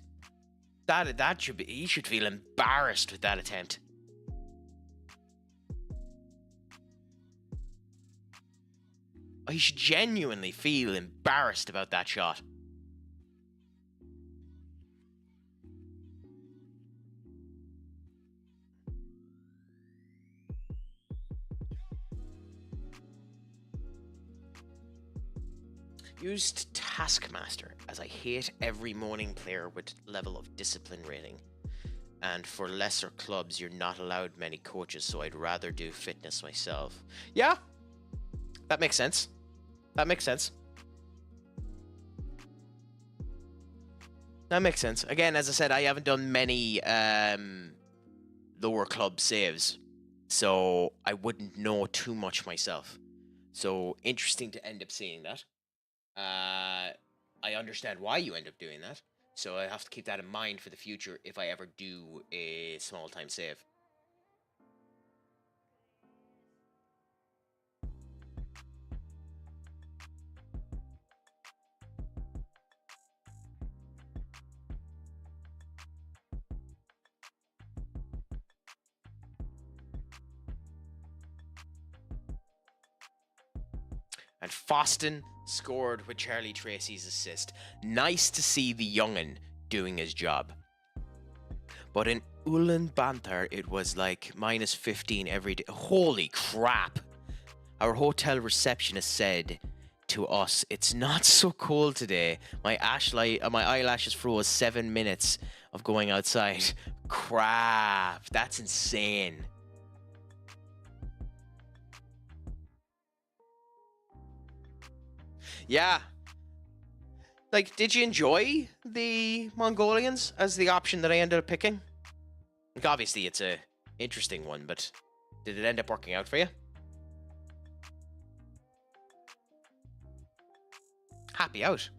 Speaker 1: That should be, he should feel embarrassed with that attempt. He should genuinely feel embarrassed about that shot. Used Taskmaster, as I hate every morning player with level of discipline rating. And for lesser clubs, you're not allowed many coaches, so I'd rather do fitness myself. Yeah, that makes sense. That makes sense. That makes sense. Again, as I said, I haven't done many lower club saves, so I wouldn't know too much myself. So interesting to end up seeing that. I understand why you end up doing that, so I have to keep that in mind for the future if I ever do a small time save. And Foston scored with Charlie Tracy's assist. Nice to see the young'un doing his job. But in Ulaanbaatar, it was like minus 15 every day. Holy crap. Our hotel receptionist said to us, "It's not so cold today. My eyelashes froze 7 minutes of going outside." Crap. That's insane. Yeah. Like, did you enjoy the Mongolians as the option that I ended up picking? Like, obviously, it's a interesting one, but did it end up working out for you? Happy out.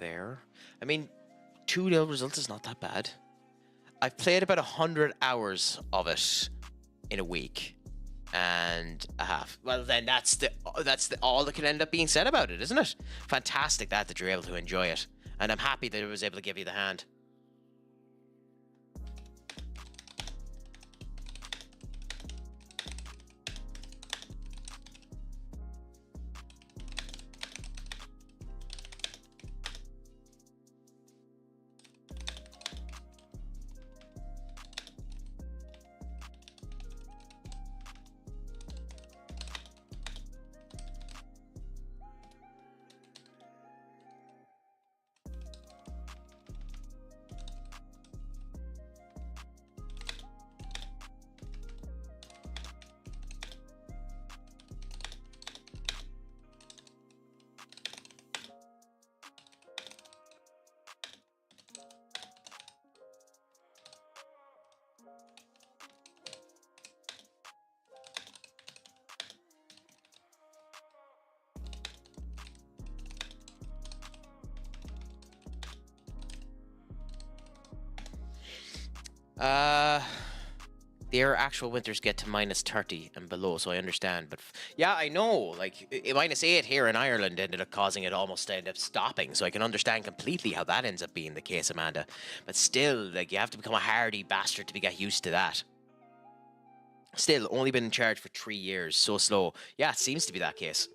Speaker 1: there. I mean, 2-0 results is not that bad. I've played about 100 hours of it in a week and a half. Well, then that's all that can end up being said about it, isn't it? Fantastic that you're able to enjoy it, and I'm happy that I was able to give you the hand. Their actual winters get to -30 and below, so I understand. But yeah, I know, like, -8 here in Ireland ended up causing it almost to end up stopping, so I can understand completely how that ends up being the case, Amanda. But still, like, you have to become a hardy bastard to get used to that. Still, only been in charge for 3 years, so slow. Yeah, it seems to be that case.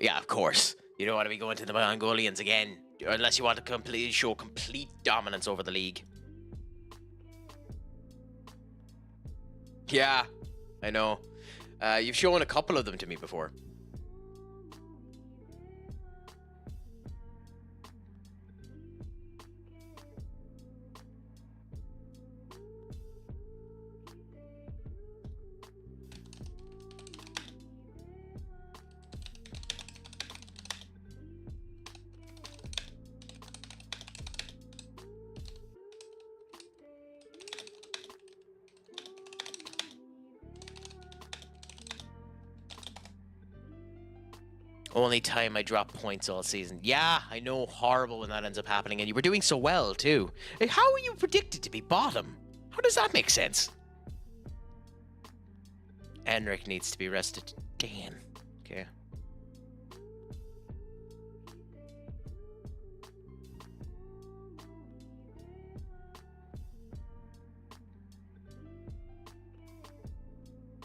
Speaker 1: Yeah, of course. You don't want to be going to the Mongolians again, unless you want to completely show complete dominance over the league. Yeah, I know. You've shown a couple of them to me before. Only time I drop points all season. Yeah, I know, horrible when that ends up happening, and you were doing so well, too. Like, how are you predicted to be bottom? How does that make sense? Enric needs to be rested. Damn. Okay.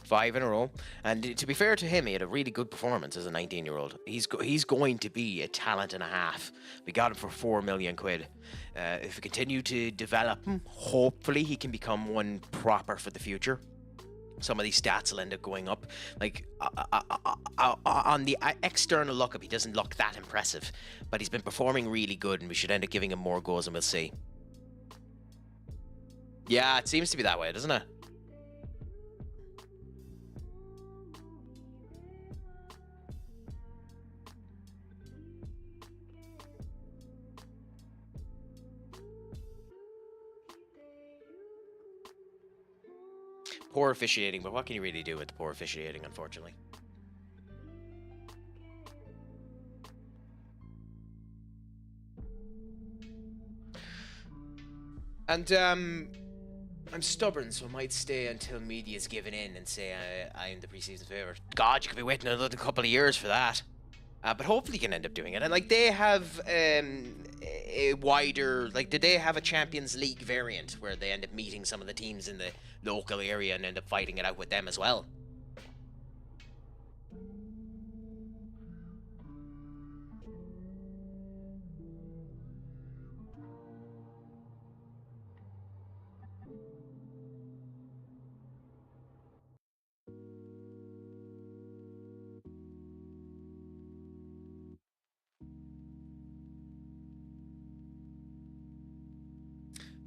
Speaker 1: Five in a row, and to be fair to him, he had a really good performance as a 19-year-old. He's going to be a talent and a half. We got him for 4 million quid. If we continue to develop him, hopefully he can become one proper for the future. Some of these stats will end up going up. Like, on the external lookup, he doesn't look that impressive, but he's been performing really good, and we should end up giving him more goals, and we'll see. Yeah, it seems to be that way, doesn't it? Poor officiating, but what can you really do with the poor officiating, unfortunately? And, I'm stubborn, so I might stay until media's given in and say I'm the preseason favourite. God, you could be waiting another couple of years for that. But hopefully you can end up doing it. And, like, they have a wider... Like, did they have a Champions League variant where they end up meeting some of the teams in the local area and end up fighting it out with them as well?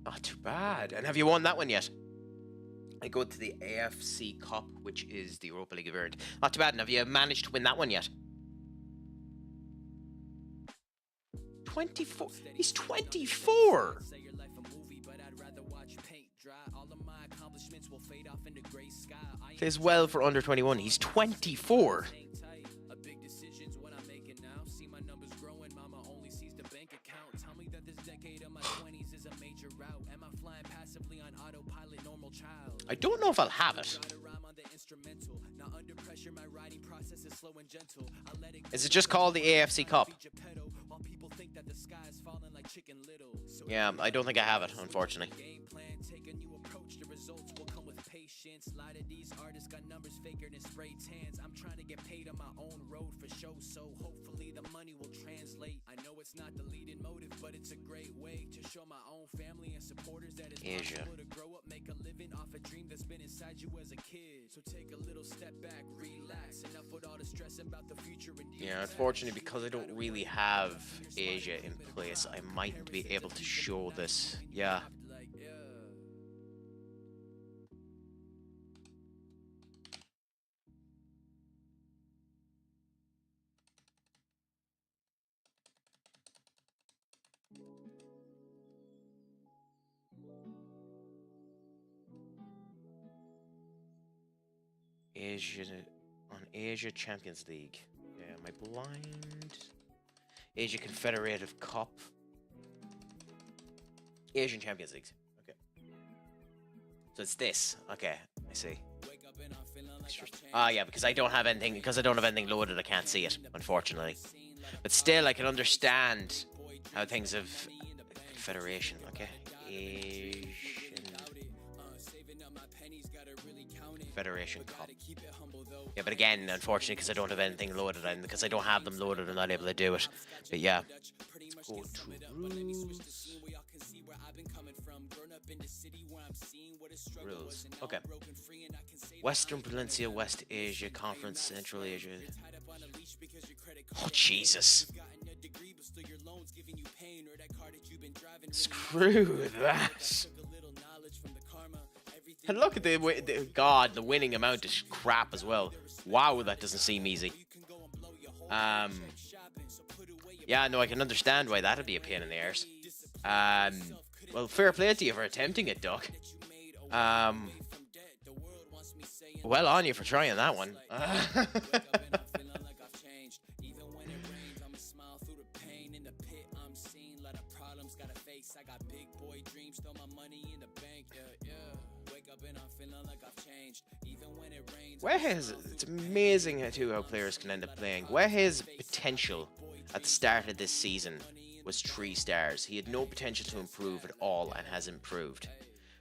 Speaker 1: Not too bad. And have you won that one yet? I go to the AFC Cup, which is the Europa League variant. Not too bad. And have you managed to win that one yet? 24. He's 24. Plays well for under 21. He's 24. I don't know if I'll have it. Is it just called the AFC Cup? Yeah, I don't think I have it, unfortunately. I'm trying to get paid on my own road for show, so hopefully the money will translate. I know it's not the leading motive, but it's a great way to show my own family and supporters that it's possible to grow up, make a living off a dream that's been inside you as a kid. So take a little step back, relax, enough with all the stress about the future. And yeah, unfortunately, because I don't really have Asia in place, I mightn't be able to show this. Yeah. Asia Champions League. Yeah, am I blind? Asia Confederative Cup. Asian Champions League. Okay. So it's this. Okay, I see. Ah, yeah, because I don't have anything. Because I don't have anything loaded, I can't see it, unfortunately. But still, I can understand how things have. Confederation. Okay. Asian Federation Cup. Yeah, but again, unfortunately, because I don't have anything loaded, and because I don't have them loaded, I'm not able to do it. But yeah. Let's go to rules. Okay. Western Peninsula, West Asia Conference, Central Asia. Oh, Jesus. Screw that. And look at the winning amount is crap as well. Wow, that doesn't seem easy. Yeah, no, I can understand why that'd be a pain in the arse. Well, fair play to you for attempting it, Duck. Well on you for trying that one. It's amazing how players can end up playing. His potential at the start of this season was 3 stars. He had no potential to improve at all and has improved,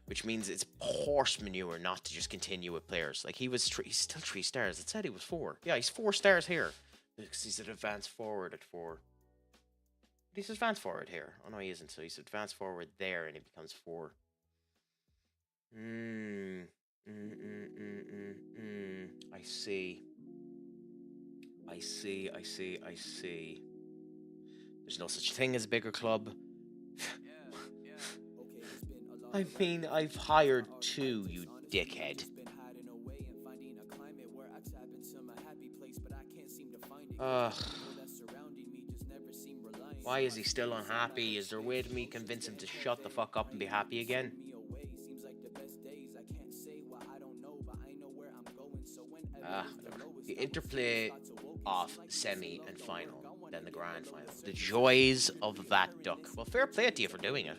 Speaker 1: which means it's horse manure not to just continue with players. Like he's still 3 stars. It said he was 4. Yeah, he's 4 stars here because he's an advanced forward at 4. He's advanced forward here. Oh no, he isn't. So he's advanced forward there, and he becomes 4. I see. There's no such thing as a bigger club. I mean, I've hired 2, you dickhead. Why is he still unhappy? Is there a way to me convince him to shut the fuck up and be happy again? The interplay of semi and final, then the grand final. The joys of that, Duck. Well, fair play to you for doing it.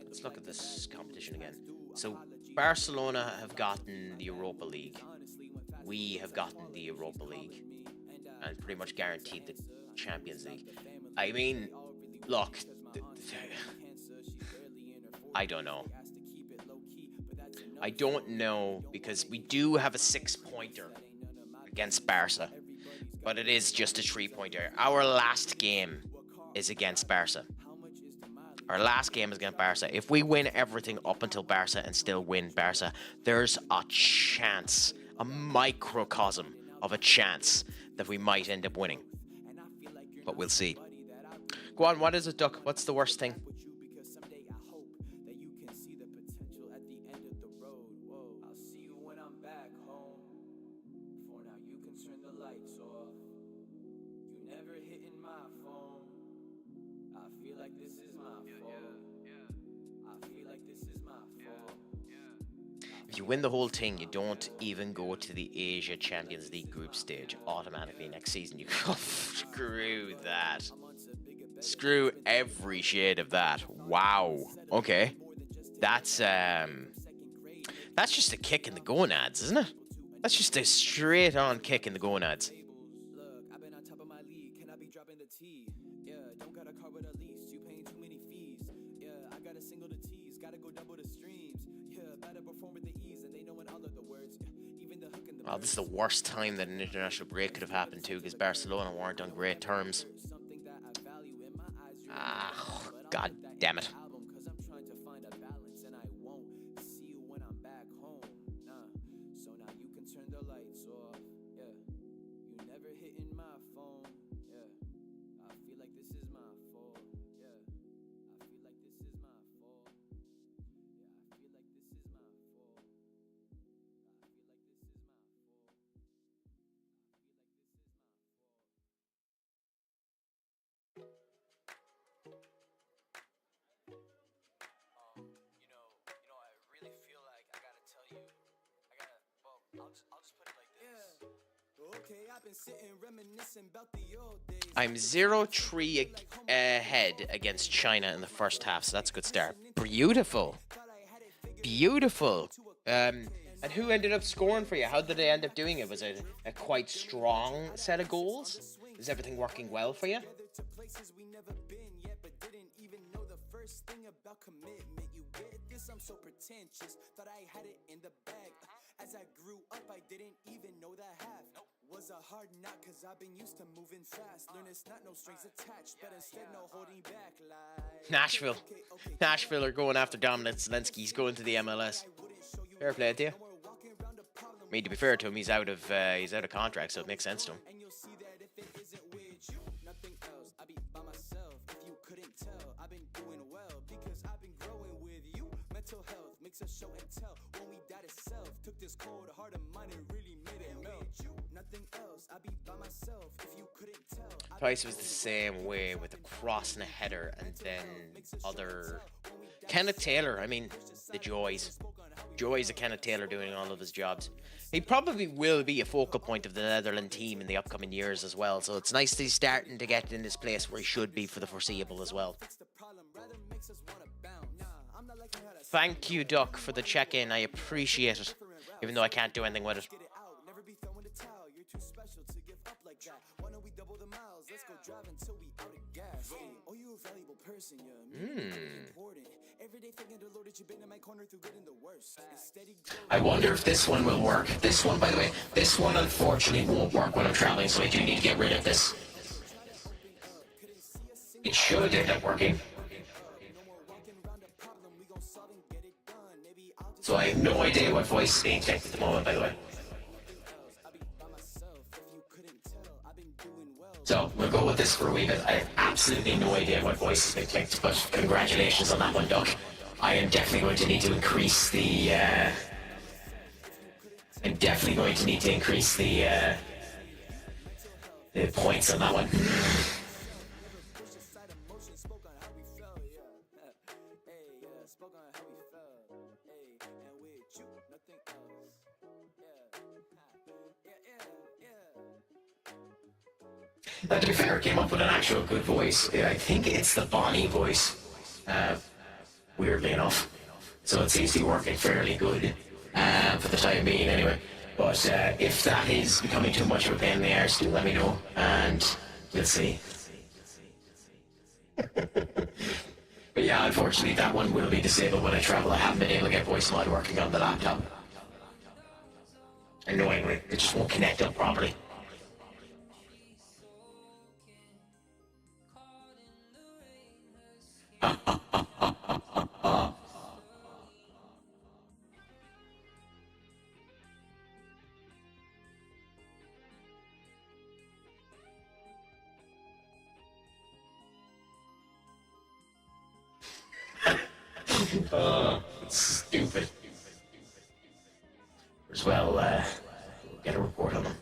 Speaker 1: Let's look at this competition again. So, Barcelona have gotten the Europa League. We have gotten the Europa League. And pretty much guaranteed the Champions League. I mean, look, I don't know. I don't know, because we do have a 6-pointer against Barca, but it is just a 3-pointer. Our last game is against Barca. Our last game is against Barca. If we win everything up until Barca and still win Barca, there's a chance, a microcosm of a chance that we might end up winning. But we'll see. Go on, what is it, Duck? What's the worst thing?
Speaker 6: With you because someday I hope that you can see the potential at the end of the road. Whoa, I'll see you when I'm back home. For now, you can turn the lights off. You never hitting my phone. I feel like this is my fault. I feel like this is my fault.
Speaker 1: If you win the whole thing, you don't even go to the Asia Champions League group stage automatically next season. You go, screw that. Screw every shade of that. Wow. Okay. That's just a kick in the gonads, isn't it? That's just a straight on kick in the gonads.
Speaker 6: Look, I've been on top of my league. Can I be dropping the T? Yeah, don't got a car with a lease. You paying too many fees. Yeah, I got a single to tease. Gotta go double the streams. Yeah, better perform with the ease. And they know in all of the words. Even the hook and the
Speaker 1: Well, this is the worst time that an international break could have happened too, because Barcelona weren't on great terms.
Speaker 6: something that I value in my eyes. You
Speaker 1: Ah, god damn it.
Speaker 6: album cause I'm trying to find a balance and I won't see you when I'm back home. Nah. So now you can turn the lights off. Yeah. You never hitting my phone. Yeah. I feel like this is my fault. Yeah. I feel like this is my fault. Yeah, I feel like this is my fault. I feel like this is my fault. I really feel like I gotta tell you. I'll just put it like this. Yeah. Okay, I've been sitting reminiscing about the old days.
Speaker 1: I'm 0-3 ahead against China in the first half, so that's a good start. Beautiful. Beautiful. And who ended up scoring for you? How did they end up doing it? Was it a quite strong set of goals? Is everything working well for you?
Speaker 6: To places we never been yet, but didn't even know the first thing about commitment. You get this? I'm so pretentious. Thought I had it in the bag. As I grew up, I didn't even know the half. Was a hard knock, cause I've been used to moving fast. Learn it's not no strings attached, but instead no holding back. Like
Speaker 1: Nashville. Nashville are going after Dominic Zelensky. He's going to the MLS. Fair play to you. I mean, to be fair to him, he's out of contract, so it makes sense to him.
Speaker 6: and you'll see that if it isn't with you, nothing else. I be by myself. If you couldn't tell, I've been doing well because I've been growing with you. Mental health makes us show and tell. When we died itself, took this cold heart of mine and really made it melt. You, nothing else. I be by myself. If you couldn't tell,
Speaker 1: Twice was the same way with a cross and a header, and then other Kenneth Taylor. I mean, the joys of Kenneth Taylor doing all of his jobs. He probably will be a focal point of the Netherlands team in the upcoming years as well. So it's nice that he's starting to get in this place where he should be for the foreseeable as well.
Speaker 6: the problem rather makes us wanna bounce. Nah, I'm not like how to
Speaker 1: Thank you, Duck, for the check-in. I appreciate it, even though I can't do anything with it.
Speaker 6: get it out. Never be throwing the towel. You're too special to give up like that. Why don't we double the miles? Let's go drive until we out of gas. Hey, oh, you a valuable person, yeah. Important. Every day thinking the Lord that you've been in my corner through good and the worst. It's steady growth.
Speaker 1: I wonder if this one will work. This one, by the way, this one unfortunately won't work when I'm traveling, so I do need to get rid of this. It should end up working. So I have no idea what voice is being checked at the moment, by the way. So we'll go with this for a wee bit. I have absolutely no idea what voice has been clicked, but congratulations on that one, Duck. I am definitely going to need to increase the the points on that one. Now, to be fair, it came up with an actual good voice. I think it's the Bonnie voice, weirdly enough. So it seems to be working fairly good for the time being anyway. But if that is becoming too much of a pain in the arse, do let me know, and we'll see. But yeah, unfortunately, that one will be disabled when I travel. I haven't been able to get voice mod working on the laptop. Annoyingly, it just won't connect up properly. It's stupid. As well, get a report on them.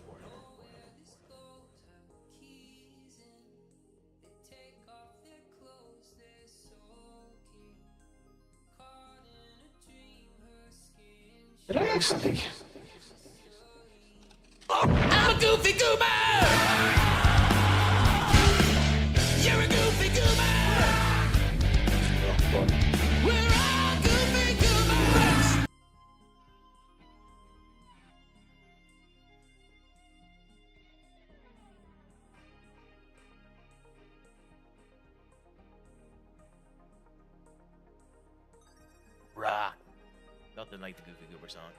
Speaker 1: Did I actually? I'm a goofy goober! You're a goofy goober! We're all goofy goobers! Rah! Nothing like the Goofy Goober song.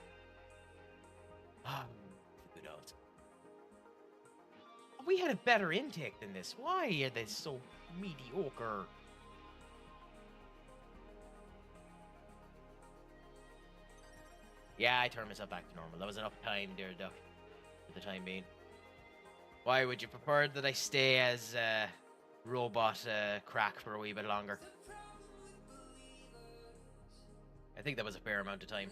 Speaker 1: Ah, good old. We had a better intake than this. Why are they so mediocre? Yeah, I turned myself back to normal. That was enough time there, Duck, for the time being. Why would you prefer that I stay as robot crack for a wee bit longer? I think that was a fair amount of time.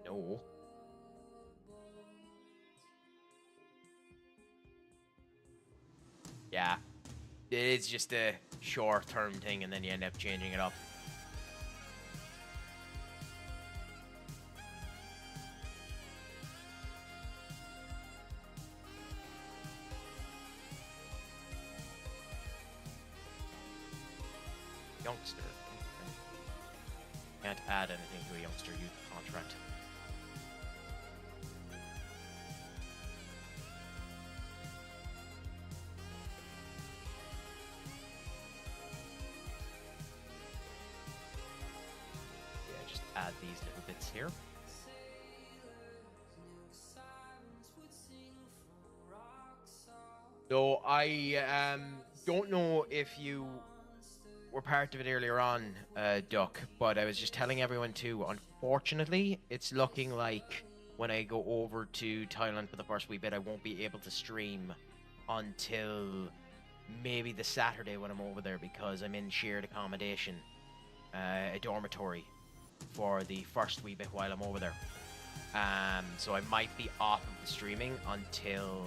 Speaker 1: No. Yeah. It's just a short-term thing and then you end up changing it up. Youngster. Can't add anything to a youngster youth contract. Yeah, just add these little bits here. So I don't know if you were part of it earlier on, Duck, but I was just telling everyone too, unfortunately, it's looking like when I go over to Thailand for the first wee bit, I won't be able to stream until maybe the Saturday when I'm over there because I'm in shared accommodation, a dormitory, for the first wee bit while I'm over there. So I might be off of the streaming until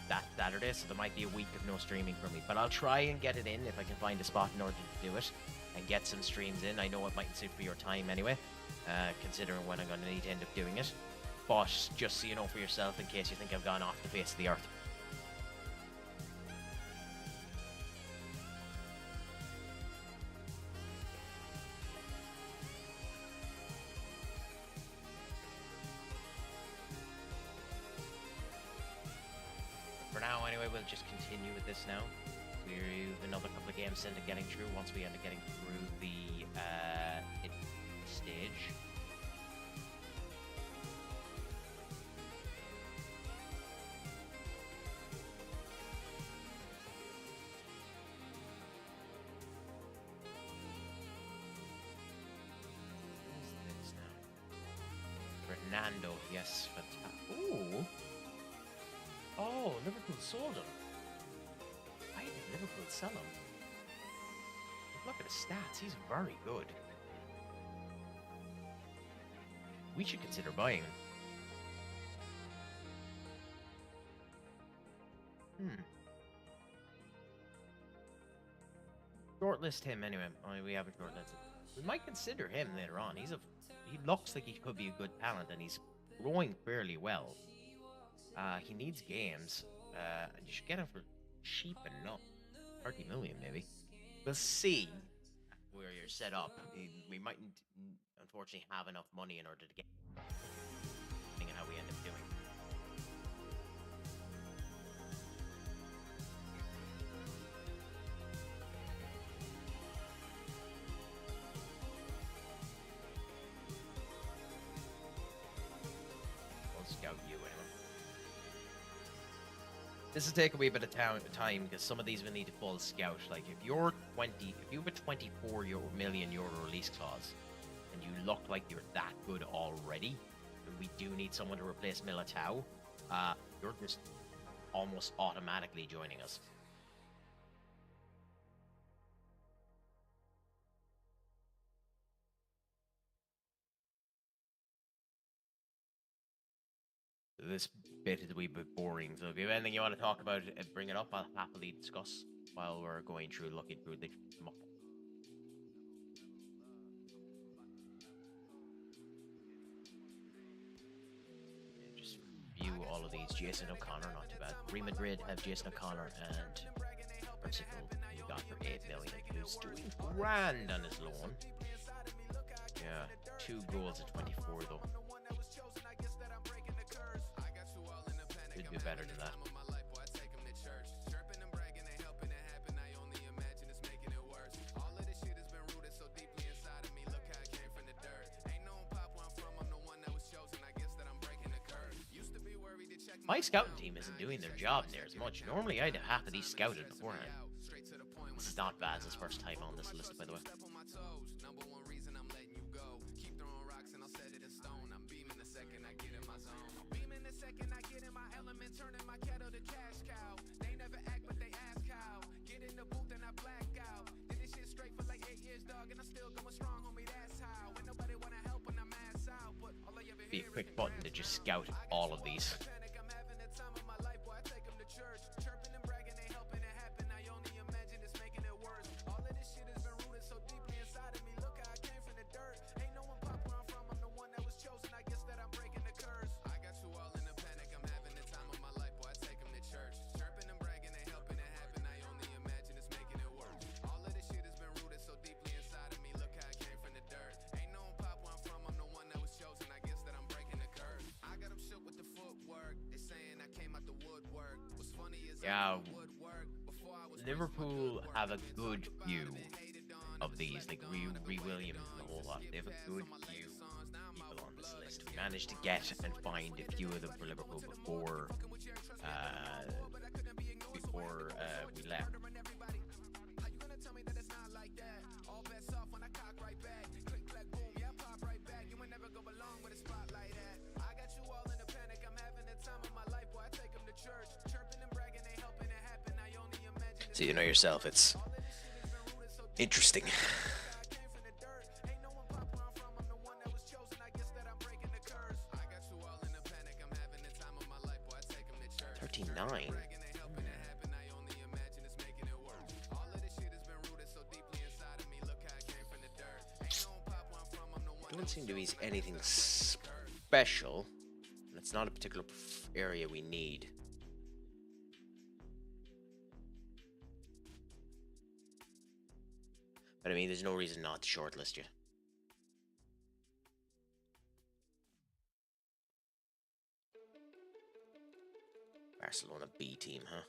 Speaker 1: that Saturday, so there might be a week of no streaming for me, but I'll try and get it in if I can find a spot in order to do it and get some streams in. I know it mightn't suit for your time anyway, considering when I'm going to need to end up doing it, but just so you know for yourself in case you think I've gone off the face of the earth. For now, anyway, we'll just continue with this now. We have another couple of games into getting through once we end up getting through the stage. What is this now? Fernando, yes, fantastic. Ooh. Oh, Liverpool sold him. Why did Liverpool sell him? Look at his stats. He's very good. We should consider buying him. Shortlist him anyway. Oh, we haven't shortlisted. We might consider him later on. He looks like he could be a good talent, and he's growing fairly well. He needs games. You should get him for cheap enough. 30 million, maybe. We'll see where you're set up. We mightn't, unfortunately, have enough money in order to get, depending on how we end up doing. We'll scout you anyway. This will take a wee bit of time because some of these will need a full scout. Like if you have a 24 million euro release clause and you look like you're that good already,
Speaker 7: we do need someone to replace Militao, you're just almost automatically joining us. This bit is a wee bit boring, so if you have anything you want to talk about, bring it up. I'll happily discuss while we're going through, looking through the them up. Yeah, just view all of these. Jason O'Connor, not too bad. Real Madrid have Jason O'Connor and Percival, who got for 8 million, who's doing grand on his loan. Yeah, 2 goals at 24 though. Could be better than that. My scouting team isn't doing their job near as much. Normally I'd have half of these scouted beforehand. This is not bad. It's his first time on this list, by the way. Be a quick button to just scout all of these. Yeah, Liverpool have a good few of these, like Ree Williams and a whole lot. They have a good few people on this list. We managed to get and find a few of them for Liverpool before we left. So you know yourself, it's interesting. $39. Don't seem to be anything special. It's not a particular area we need. But I mean, there's no reason not to shortlist you. Barcelona B team, huh?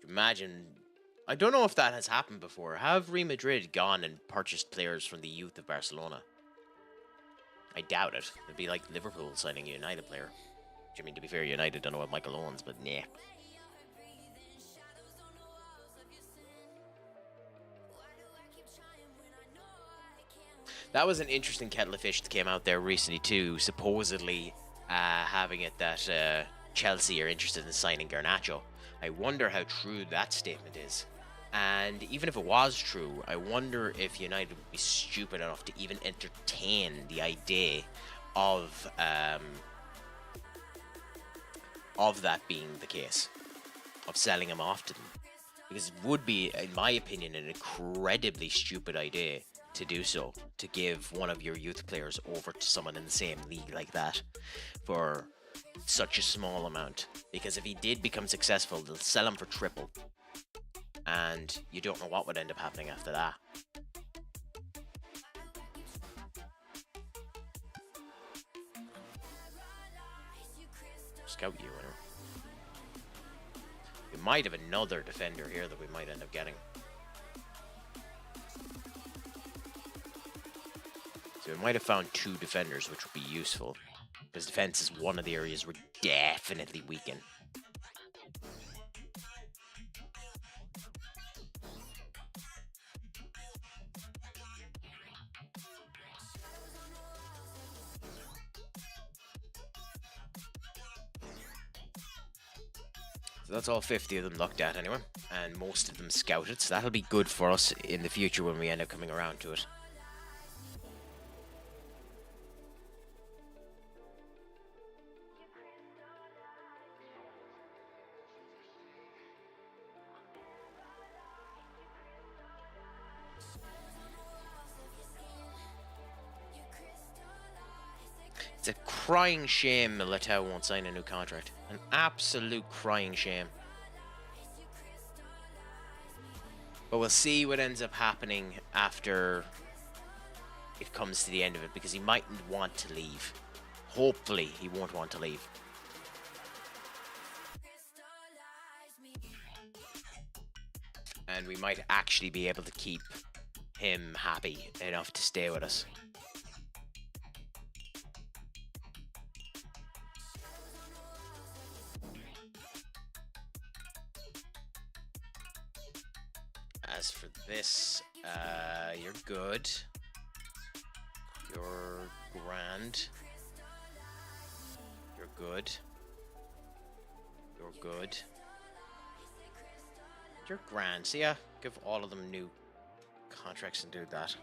Speaker 7: Imagine, I don't know if that has happened before. Have Real Madrid gone and purchased players from the youth of Barcelona? I doubt it. It'd be like Liverpool signing a United player. I mean, to be fair, United don't know what Michael owns, but nah. That was an interesting kettle of fish that came out there recently too, supposedly having it that Chelsea are interested in signing Garnacho. I wonder how true that statement is. And even if it was true, I wonder if United would be stupid enough to even entertain the idea of that being the case, of selling him off to them. Because it would be, in my opinion, an incredibly stupid idea to do so, to give one of your youth players over to someone in the same league like that for such a small amount. Because if he did become successful, they'll sell him for triple, and you don't know what would end up happening after that. Scout you, winner. We might have another defender here that we might end up getting. So we might have found 2 defenders, which would be useful, because defense is one of the areas we're definitely weak in. That's all 50 of them looked at anyway, and most of them scouted, so that'll be good for us in the future when we end up coming around to it. It's a crying shame Militao won't sign a new contract. An absolute crying shame. But we'll see what ends up happening after it comes to the end of it, because he mightn't want to leave. Hopefully he won't want to leave. And we might actually be able to keep him happy enough to stay with us. As for this, you're good. You're grand. You're good. You're good. You're grand. So yeah, give all of them new contracts and do that.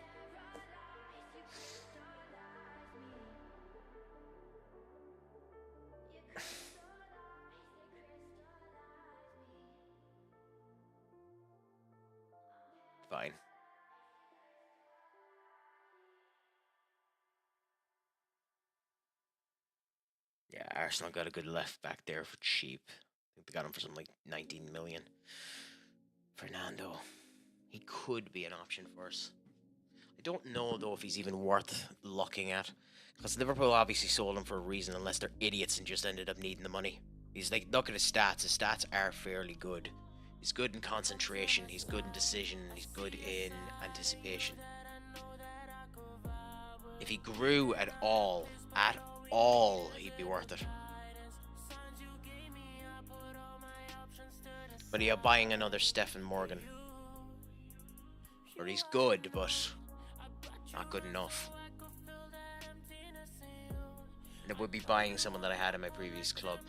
Speaker 7: Fine. Yeah, Arsenal got a good left back there for cheap. I think they got him for something like 19 million. Fernando. He could be an option for us. I don't know, though, if he's even worth looking at. Because Liverpool obviously sold him for a reason, unless they're idiots and just ended up needing the money. He's like, look at his stats. His stats are fairly good. He's good in concentration, he's good in decision, he's good in anticipation. If he grew at all, he'd be worth it. But you're buying another Stephen Morgan. Or he's good, but not good enough. And it would be buying someone that I had in my previous club.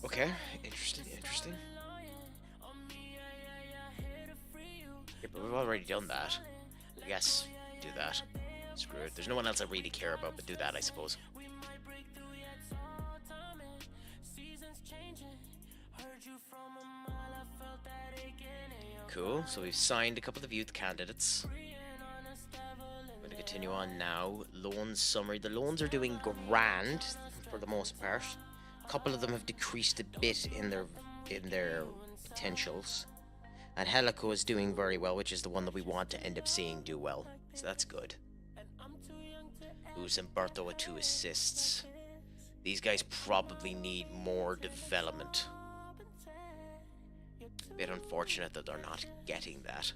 Speaker 7: Okay, interesting. Yeah, but we've already done that. I guess do that. Screw it. There's no one else I really care about, but do that, I suppose. Cool, so we've signed a couple of youth candidates. I'm going to continue on now. Loans summary. The loans are doing grand for the most part. A couple of them have decreased a bit in their potentials. And Helico is doing very well, which is the one that we want to end up seeing do well. So that's good. Luz and Berto with 2 assists. These guys probably need more development. A bit unfortunate that they're not getting that.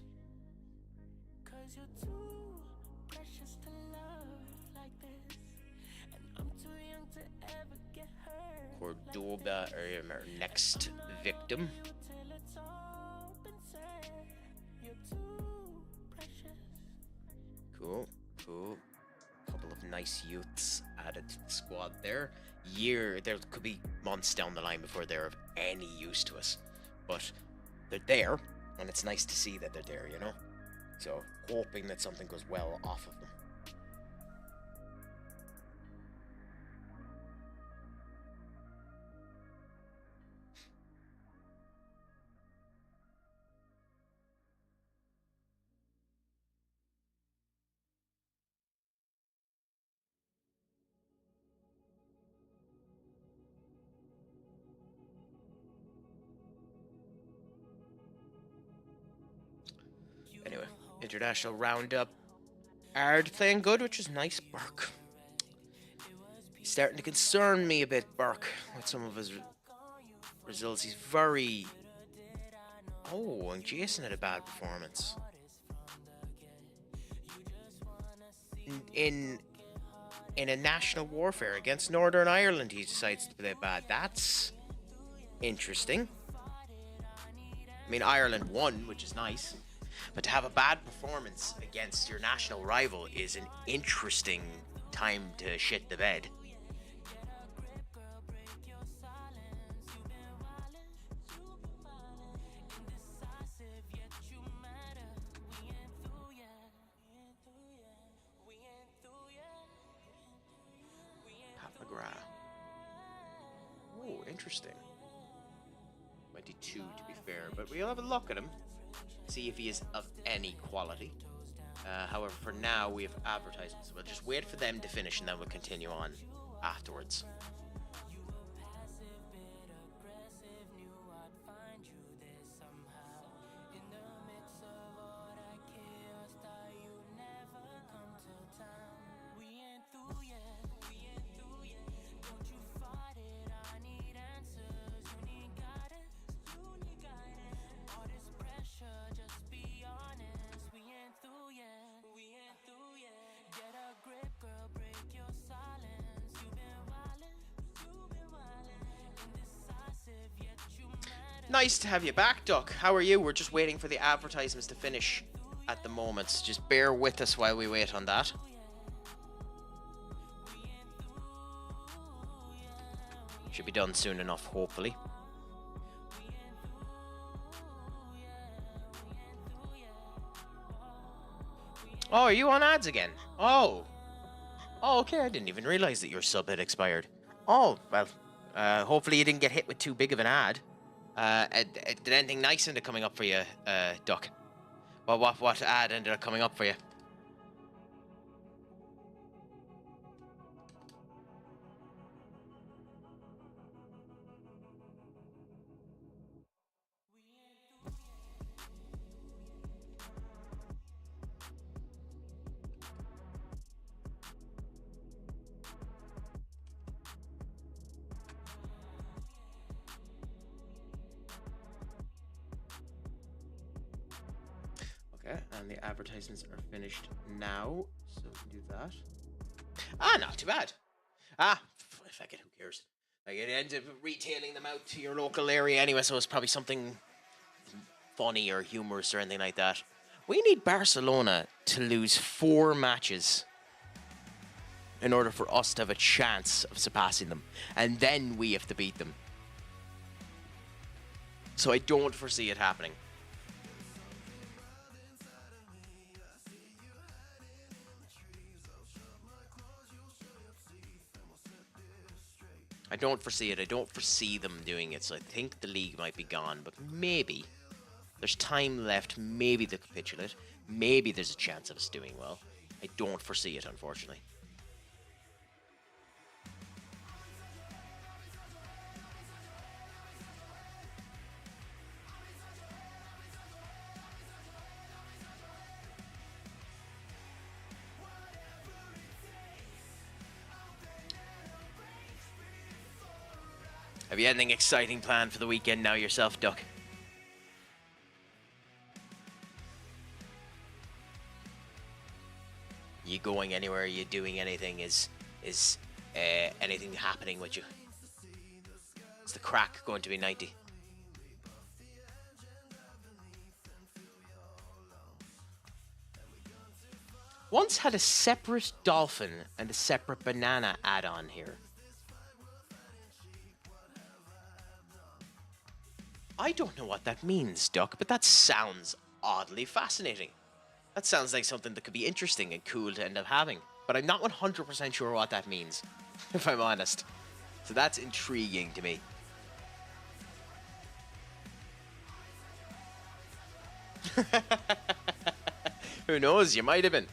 Speaker 7: Cordoba, our next victim. Cool. Couple of nice youths added to the squad there. There could be months down the line before they're of any use to us, but they're there, and it's nice to see that they're there, you know? So, hoping that something goes well off of them.
Speaker 1: international roundup. Ard playing good, which is nice. Burke. He's starting to concern me a bit, Burke, with some of his results. He's very... Oh, and Jason had a bad performance. In a national warfare against Northern Ireland, he decides to play bad. That's interesting. I mean, Ireland won, which is nice. But to have a bad performance against your national rival is an interesting time to shit the bed. Oh, interesting. 22 to be fair, but we'll have a look at him, see if he is of any quality. However, for now we have advertisements, so we'll just wait for them to finish and then we'll continue on afterwards. Nice to have you back, Duck. How are you? We're just waiting for the advertisements to finish at the moment. Just bear with us while we wait on that. Should be done soon enough, hopefully. Oh, are you on ads again? Oh. Oh, okay. I didn't even realize that your sub had expired. Oh, well. Hopefully you didn't get hit with too big of an ad. Did anything nice end up coming up for you, Duck? Well, what ad ended up coming up for you? Okay, and the advertisements are finished now, so we can do that. Ah, not too bad. Ah, fuck it, who cares? Like, it ends up retailing them out to your local area anyway, so it's probably something funny or humorous or anything like that. We need Barcelona to lose 4 matches in order for us to have a chance of surpassing them, and then we have to beat them. So I don't foresee it happening. I don't foresee it. I don't foresee them doing it. So I think the league might be gone. But maybe there's time left. Maybe they'll capitulate. Maybe there's a chance of us doing well. I don't foresee it, unfortunately. Have you anything exciting planned for the weekend now yourself, Duck? You going anywhere? Are you doing anything? Is anything happening with you? Is the crack going to be 90? Once had a separate dolphin and a separate banana add-on here. I don't know what that means, Duck, but that sounds oddly fascinating. That sounds like something that could be interesting and cool to end up having, but I'm not 100% sure what that means, if I'm honest. So that's intriguing to me. Who knows, you might have been.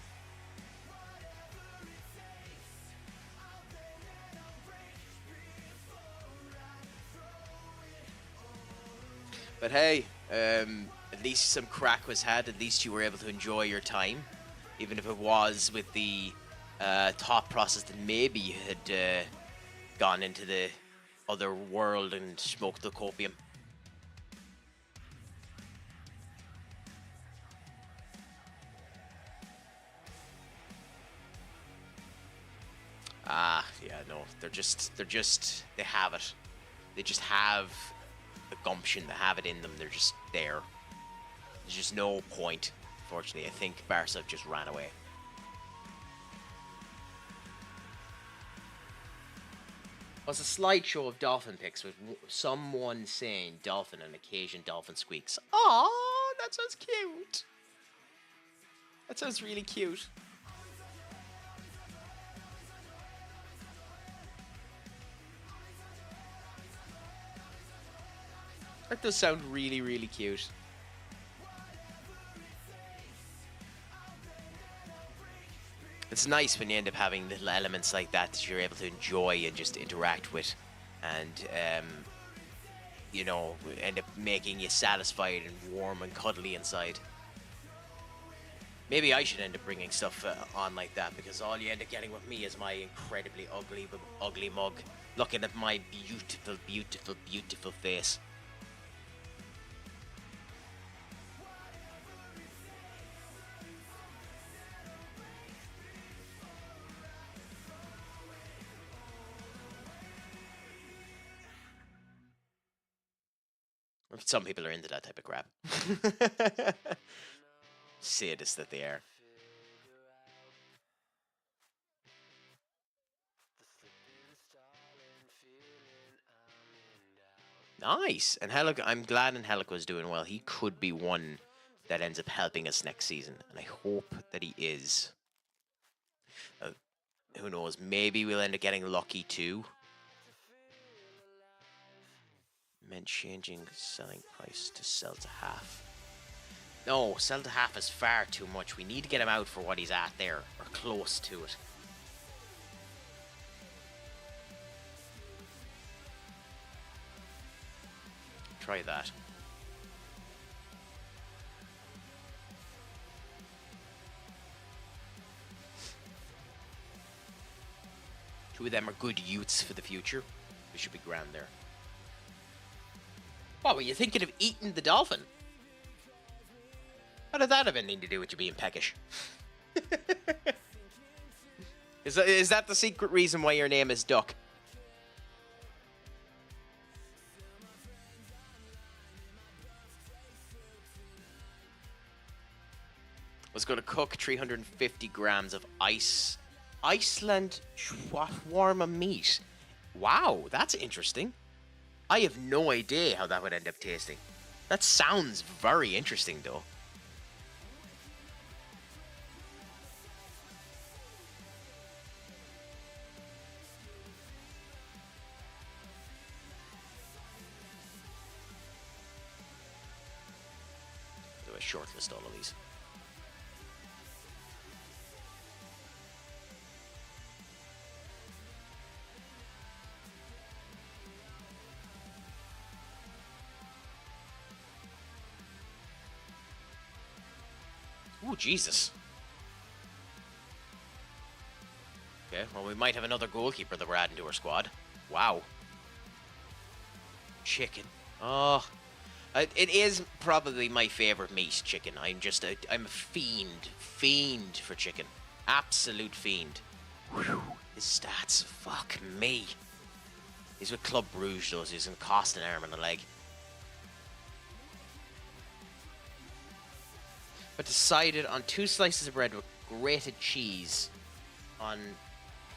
Speaker 1: But hey,
Speaker 7: At least some crack was had. At least you were able to enjoy your time, even if it was with the thought process that maybe you had gone into the other world and smoked the copium. Ah, yeah, no, they have it. They just have the gumption, they have it in them, they're just there. There's just no point, unfortunately. I think Barca just ran away. It was a slideshow of dolphin pics with someone saying dolphin and occasion dolphin squeaks. Oh, that sounds cute. That sounds really cute. That does sound really, really cute. It's nice when you end up having little elements like that you're able to enjoy and just interact with, and you know, end up making you satisfied and warm and cuddly inside. Maybe I should end up bringing stuff on like that, because all you end up getting with me is my incredibly ugly mug, looking at my beautiful, beautiful, beautiful face. Some people are into that type of crap. Sadists that they are. Nice. And Helic, I'm glad Angelico's doing well. He could be one that ends up helping us next season, and I hope that he is. Who knows? Maybe we'll end up getting lucky too. Meant changing selling price to sell to half. No, sell to half is far too much. We need to get him out for what he's at there, or close to it. Try that. Two of them are good youths for the future. We should be grand there. What, were you thinking of eating the dolphin? How did that have anything to do with you being peckish? Is that the secret reason why your name is Duck? Was going to cook 350 grams of Iceland shawarma meat. Wow, that's interesting. I have no idea how that would end up tasting. That sounds very interesting, though. Do a shortlist all of these. Ooh, Jesus. Okay, well, we might have another goalkeeper that we're adding to our squad. Wow. Chicken. Oh. It is probably my favorite meat, chicken. I'm a fiend for chicken. Absolute fiend. Whew. His stats, fuck me. He's with Club Bruges, though, so he's going to cost an arm and a leg. But decided on 2 slices of bread with grated cheese on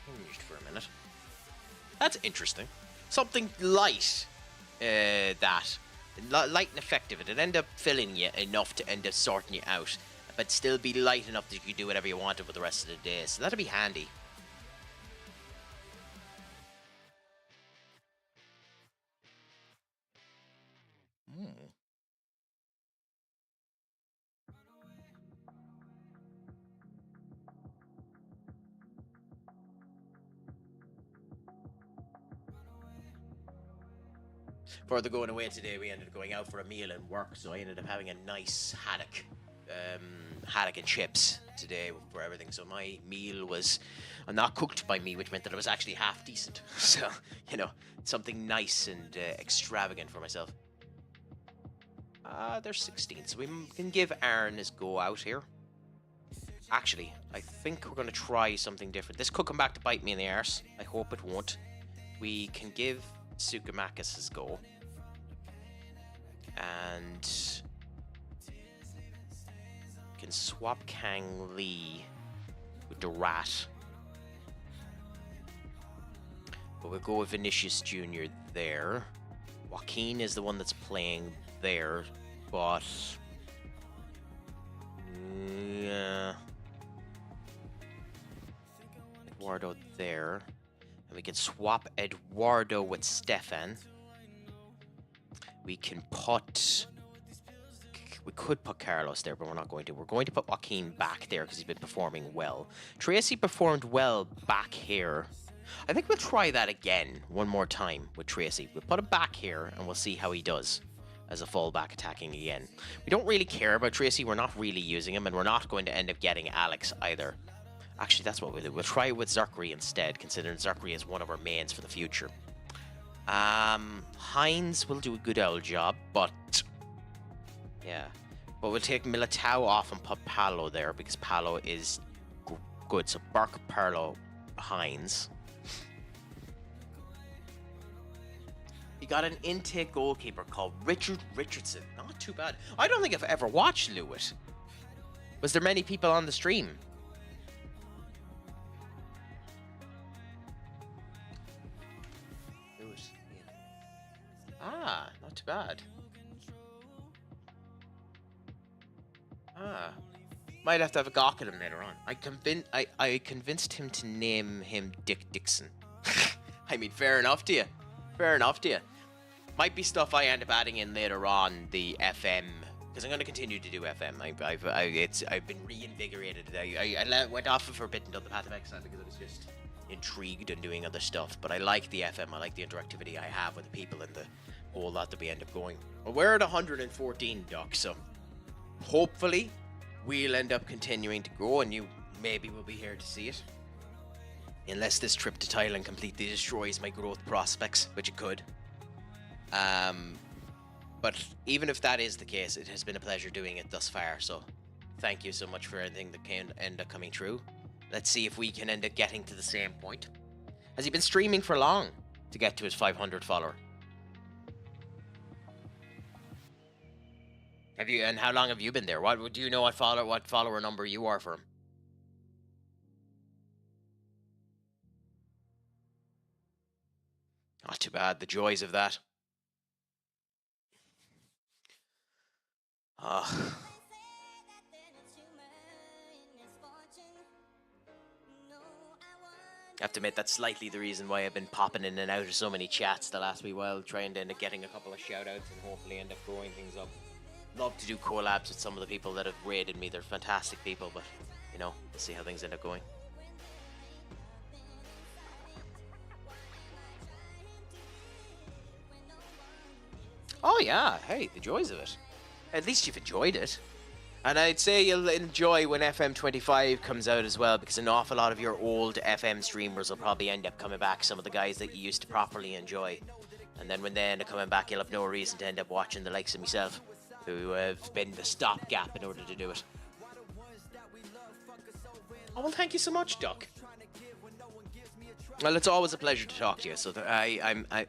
Speaker 7: hinged for a minute. That's interesting. Something light, light and effective. It'd end up filling you enough to end up sorting you out, but still be light enough that you could do whatever you wanted for the rest of the day. So that'd be handy. further going away today, we ended up going out for a meal and work, so I ended up having a nice haddock and chips today for everything. So my meal was not cooked by me, which meant that it was actually half decent. So, you know, something nice and extravagant for myself. They're 16, so we can give Aaron his go out here. Actually, I think we're going to try something different. This could come back to bite me in the arse. I hope it won't. We can give Sukamakis his go. And can swap Kang Lee with the Rat. But we'll go with Vinicius Jr. there. Joaquin is the one that's playing there, but yeah, Eduardo there, and we can swap Eduardo with Stefan. We could put Carlos there, but we're not going to. We're going to put Joaquin back there because he's been performing well. Tracy performed well back here. I think we'll try that again one more time with Tracy. We'll put him back here and we'll see how he does as a fullback attacking again. We don't really care about Tracy. We're not really using him, and we're not going to end up getting Alex either. Actually, that's what we'll do. We'll try with Zachary instead, considering Zachary is one of our mains for the future. Hines will do a good old job, but yeah. But we'll take Militao off and put Paolo there because Paolo is good. So Burke, Paolo, Hines. He got an intake goalkeeper called Richard Richardson. Not too bad. I don't think I've ever watched Lewis. Was there many people on the stream? Lewis. Yeah. Ah, not too bad. Ah. Might have to have a gawk at him later on. I convinced him to name him Dick Dixon. I mean, fair enough to you. Fair enough to you. Might be stuff I end up adding in later on, the FM, because I'm going to continue to do FM. I've been reinvigorated. I went off of Forbidden Down the Path of Exile because I was just intrigued and doing other stuff. But I like the FM. I like the interactivity I have with the people and the whole lot that we end up going. Well, we're at 114, Doc, so hopefully we'll end up continuing to grow, and you maybe will be here to see it. Unless this trip to Thailand completely destroys my growth prospects, which it could. But even if that is the case, it has been a pleasure doing it thus far, so thank you so much for everything that can end up coming true. Let's see if we can end up getting to the same point. Has he been streaming for long to get to his 500 follower? Have you, and how long have you been there? What do you know what follower number you are for him? Not too bad, the joys of that. I have to admit, that's slightly the reason why I've been popping in and out of so many chats the last wee while, trying to end up getting a couple of shout-outs and hopefully end up growing things up. Love to do collabs with some of the people that have rated me. They're fantastic people, but, you know, we'll see how things end up going. Oh yeah, hey, the joys of it. At least you've enjoyed it. And I'd say you'll enjoy when FM25 comes out as well, because an awful lot of your old FM streamers will probably end up coming back, some of the guys that you used to properly enjoy. And then when they end up coming back, you'll have no reason to end up watching the likes of myself, who have been the stopgap in order to do it. Oh, well, thank you so much, Doc. Well, it's always a pleasure to talk to you, so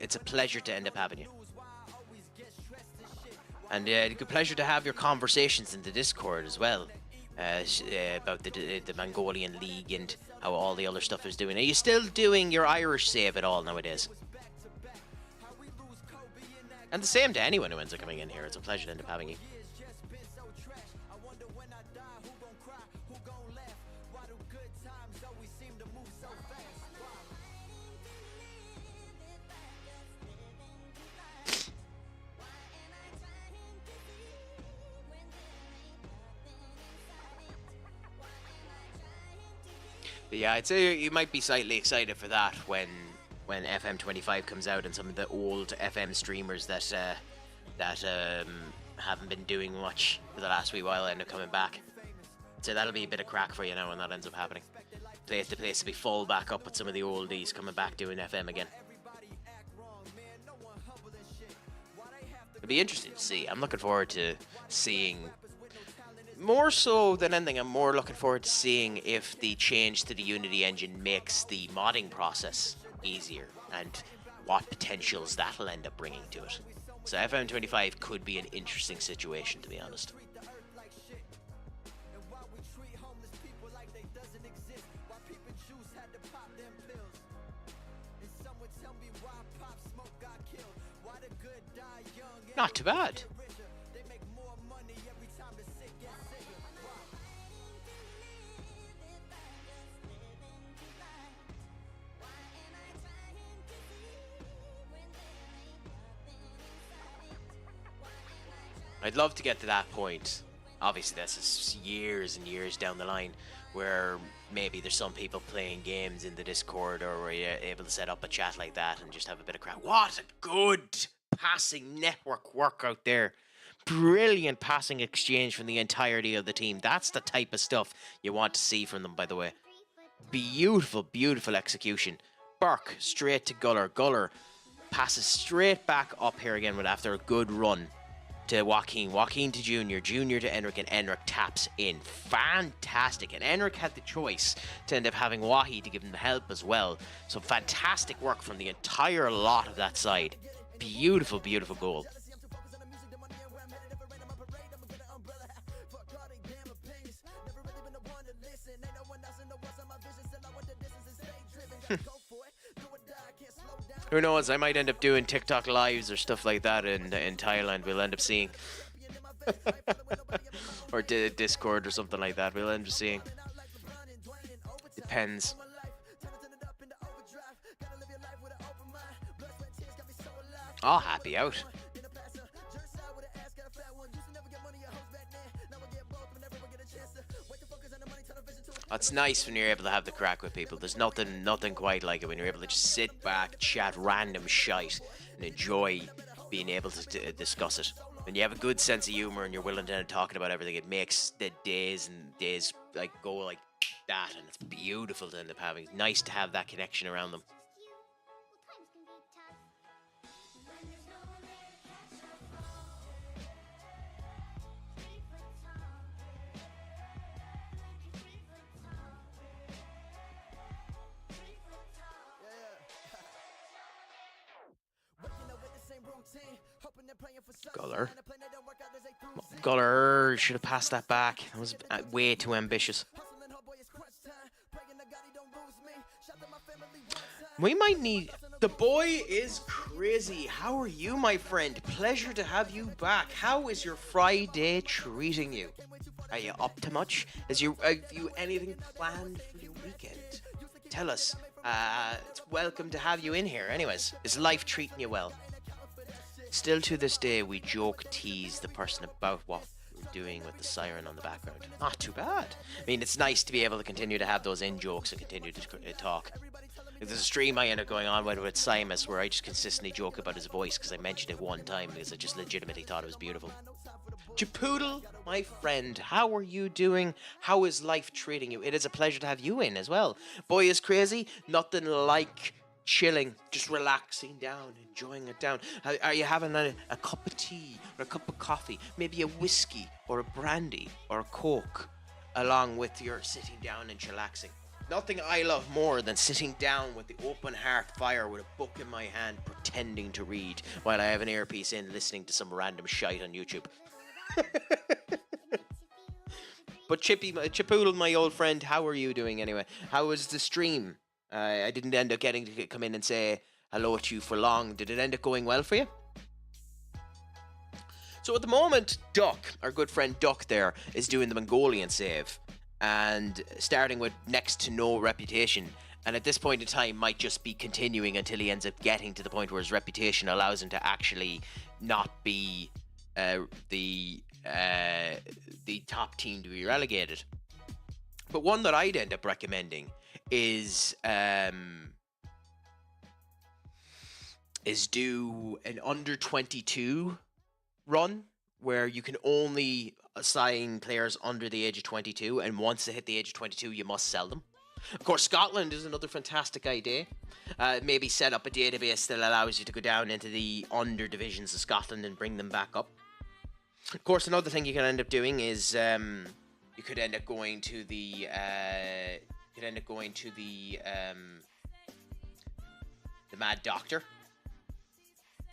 Speaker 7: it's a pleasure to end up having you. And it's a pleasure to have your conversations in the Discord as well, about the Mongolian League and how all the other stuff is doing. Are you still doing your Irish save at all nowadays? And the same to anyone who ends up coming in here. It's a pleasure to end up having you. But yeah, I'd say you might be slightly excited for that when when FM25 comes out, and some of the old FM streamers that haven't been doing much for the last wee while end up coming back. So that'll be a bit of crack for you now when that ends up happening. The place will be full back up with some of the oldies coming back doing FM again. It'll be interesting to see. I'm looking forward to seeing, more so than anything, I'm more looking forward to seeing if the change to the Unity engine makes the modding process easier and what potentials that'll end up bringing to it. So FM25 could be an interesting situation, to be honest. Not too bad. I'd love to get to that point. Obviously, this is years and years down the line, where maybe there's some people playing games in the Discord, or where you're able to set up a chat like that and just have a bit of crowd. What a good passing network work out there. Brilliant passing exchange from the entirety of the team. That's the type of stuff you want to see from them, by the way. Beautiful, beautiful execution. Burke straight to Guller. Guller passes straight back up here again with after a good run to Joaquin. Joaquin to Junior. Junior to Enric, and Enric taps in. Fantastic. And Enric had the choice to end up having Wahi to give him the help as well. So fantastic work from the entire lot of that side. Beautiful, beautiful goal. Who knows, I might end up doing TikTok lives or stuff like that in Thailand. We'll end up seeing. Or Discord or something like that. We'll end up seeing. Depends. I'll happy out. It's nice when you're able to have the crack with people. There's nothing quite like it when you're able to just sit back, chat random shite, and enjoy being able to discuss it. When you have a good sense of humor and you're willing to talk about everything, it makes the days like go like that, and it's beautiful to end up having. It's nice to have that connection around them. Guller. Guller should have passed that back. That was way too ambitious. We might need... The boy is crazy. How are you, my friend? Pleasure to have you back. How is your Friday treating you? Are you up to much? Have you anything planned for your weekend? Tell us. It's welcome to have you in here. Anyways, is life treating you well? Still to this day, we joke, tease the person about what we're doing with the siren on the background. Not too bad. I mean, it's nice to be able to continue to have those in-jokes and continue to talk. There's a stream I end up going on with Simus where I just consistently joke about his voice because I mentioned it one time because I just legitimately thought it was beautiful. Japoodle, my friend, how are you doing? How is life treating you? It is a pleasure to have you in as well. Boy is crazy. Nothing like chilling, just relaxing down, enjoying it down. Are you having a cup of tea or a cup of coffee, maybe a whiskey or a brandy or a coke along with your sitting down and chillaxing? Nothing I love more than sitting down with the open heart fire with a book in my hand pretending to read while I have an earpiece in listening to some random shite on YouTube. But Chipoodle, my old friend, how are you doing anyway? How was the stream? I didn't end up getting to come in and say hello to you for long. Did it end up going well for you? So at the moment, Duck, our good friend Duck there, is doing the Mongolian save and starting with next to no reputation. And at this point in time, might just be continuing until he ends up getting to the point where his reputation allows him to actually not be the top team to be relegated. But one that I'd end up recommending is is do an under 22 run where you can only assign players under the age of 22, and once they hit the age of 22, you must sell them. Of course, Scotland is another fantastic idea. Maybe set up a database that allows you to go down into the under divisions of Scotland and bring them back up. Of course, another thing you can end up doing is you could end up going to the Mad Doctor.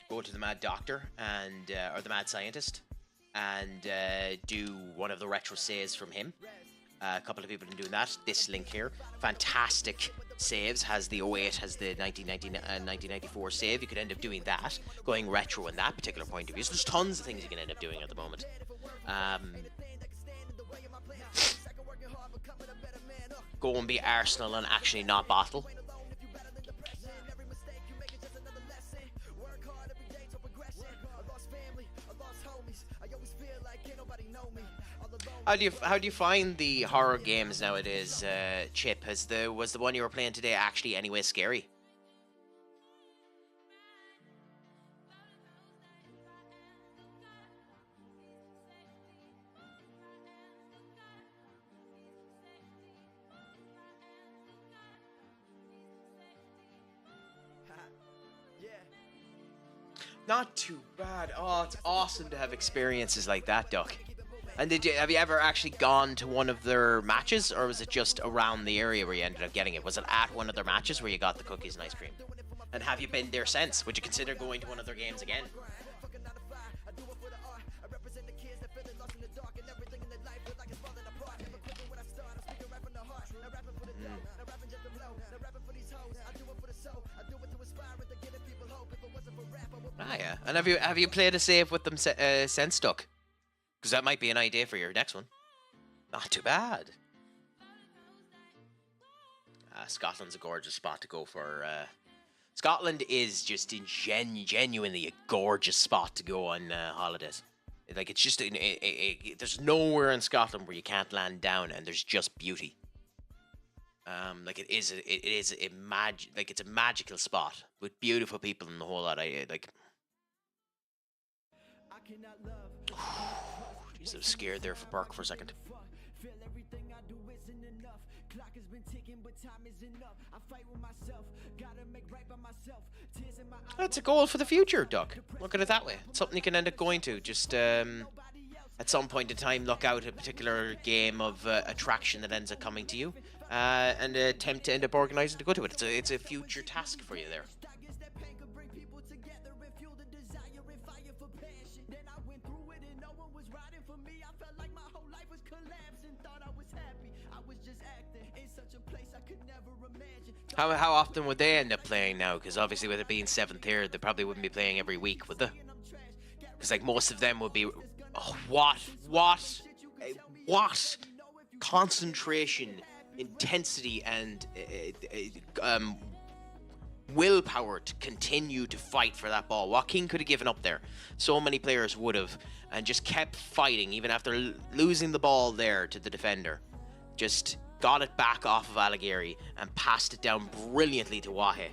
Speaker 7: Go to the Mad Doctor and or the Mad Scientist and do one of the retro saves from him. A couple of people have been doing that. This link here, fantastic saves, has the 08, has the 1994 save. You could end up doing that, going retro in that particular point of view. So there's tons of things you can end up doing at the moment. Go and be Arsenal and actually not Bottle. How do you find the horror games nowadays, Chip? Was the one you were playing today actually anyway scary? Not too bad. Oh, it's awesome to have experiences like that, Duck. And have you ever actually gone to one of their matches, or was it just around the area where you ended up getting it? Was it at one of their matches where you got the cookies and ice cream? And have you been there since? Would you consider going to one of their games again? Ah, yeah. And have you played a save with them since, Duck? Because that might be an idea for your next one. Not too bad. Scotland's a gorgeous spot to go for. Scotland is just genuinely a gorgeous spot to go on holidays. Like, it's just there's nowhere in Scotland where you can't land down, and there's just beauty. Like it's a magical spot with beautiful people and the whole lot. Like. Jeez, I was scared there for Burke for a second. That's a goal for the future, Duck. Look at it that way. It's something you can end up going to. Just at some point in time, look out a particular game of attraction that ends up coming to you, and attempt to end up organising to go to it. It's a future task for you there. How often would they end up playing now? Because obviously with it being 7th here, they probably wouldn't be playing every week, would they? Because like most of them would be... Oh, what concentration, intensity, and willpower to continue to fight for that ball. Joaquin could have given up there. So many players would have, and just kept fighting even after losing the ball there to the defender. Just got it back off of Alighieri and passed it down brilliantly to Wahe.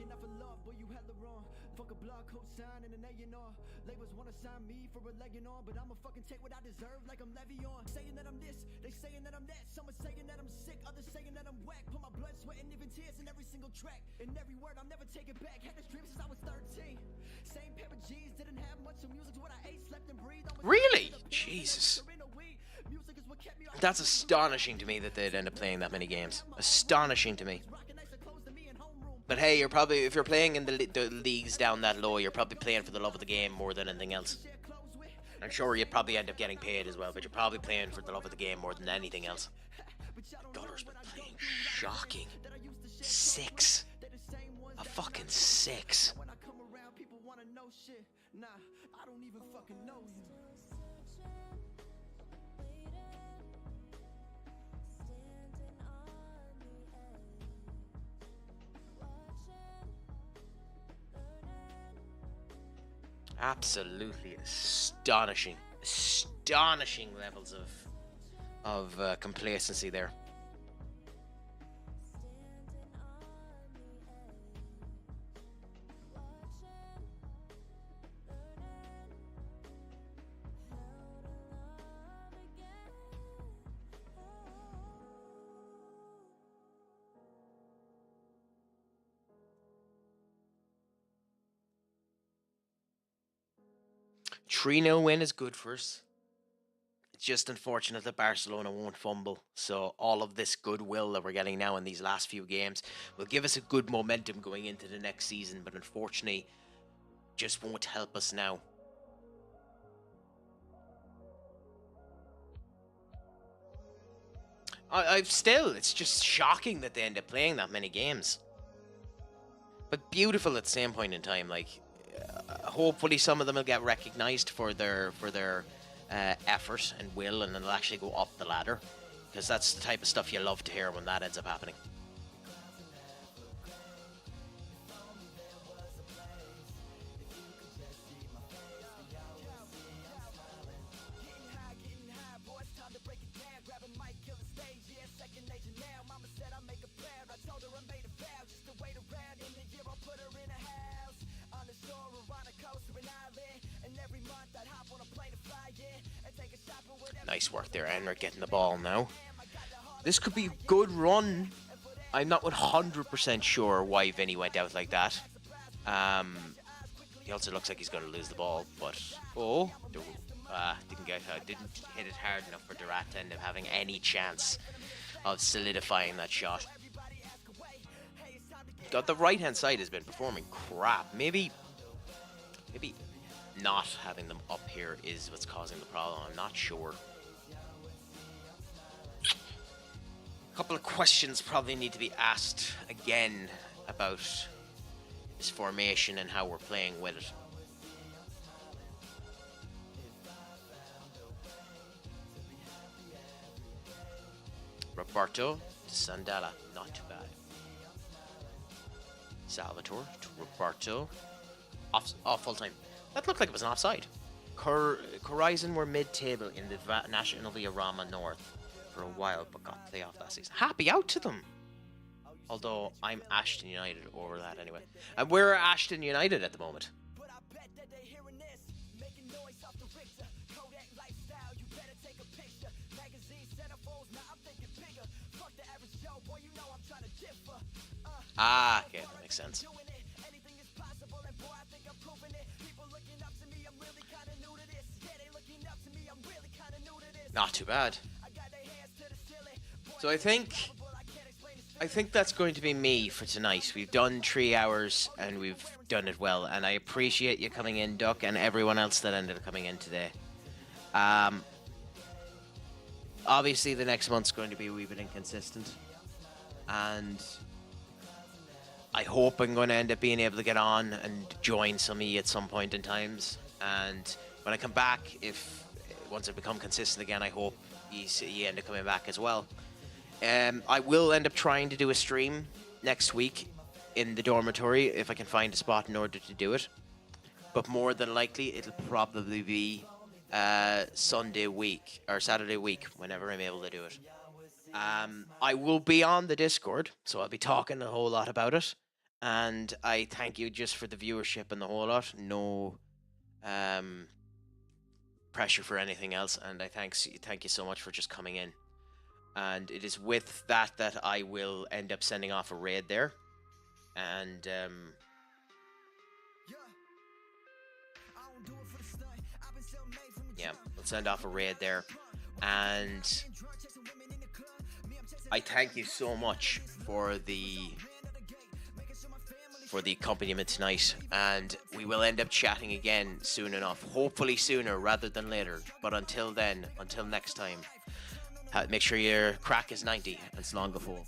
Speaker 7: Really? Jesus. That's astonishing to me that they'd end up playing that many games. Astonishing to me. But hey, if you're playing in the leagues down that low, you're probably playing for the love of the game more than anything else. I'm sure you'd probably end up getting paid as well, but you're probably playing for the love of the game more than anything else. Gutter's been playing shocking. 6. A fucking 6. Absolutely astonishing levels of complacency there. 3-0 win is good for us. It's just unfortunate that Barcelona won't fumble. So all of this goodwill that we're getting now in these last few games will give us a good momentum going into the next season, but unfortunately just won't help us now. It's just shocking that they end up playing that many games. But beautiful at the same point in time. Like, hopefully some of them will get recognized for their effort and will, and they'll actually go up the ladder, because that's the type of stuff you love to hear when that ends up happening. Nice work there, Enric, getting the ball now. This could be a good run. I'm not 100% sure why Vinny went out like that. He also looks like he's going to lose the ball, but didn't hit it hard enough for Durat to end up having any chance of solidifying that shot. God, the right hand side has been performing crap. Maybe not having them up here is what's causing the problem. I'm not sure. A couple of questions probably need to be asked again about this formation and how we're playing with it. Roberto to Sandala, not too bad. Salvatore to Roberto. Off full time. That looked like it was an offside. Horizon were mid-table in the National Via Rama North for a while, but got playoff last season. Happy out to them. Although I'm Ashton United over that anyway. And we're Ashton United at the moment. Ah, okay, that makes sense. Not too bad. So I think that's going to be me for tonight. We've done 3 hours and we've done it well, and I appreciate you coming in, Duck, and everyone else that ended up coming in today. Obviously the next month's going to be a wee bit inconsistent, and I hope I'm going to end up being able to get on and join some of you at some point in times. And when I come back, once I become consistent again, I hope you end up coming back as well. I will end up trying to do a stream next week in the dormitory if I can find a spot in order to do it. But more than likely, it'll probably be Sunday week or Saturday week whenever I'm able to do it. I will be on the Discord, so I'll be talking a whole lot about it. And I thank you just for the viewership and the whole lot. No pressure for anything else, and I thank you so much for just coming in. And it is with that I will end up sending off a raid there, and yeah, we'll send off a raid there. And I thank you so much for the accompaniment tonight, and we will end up chatting again soon enough, hopefully sooner rather than later. But until then, until next time, make sure your crack is 90 and slán go fóill.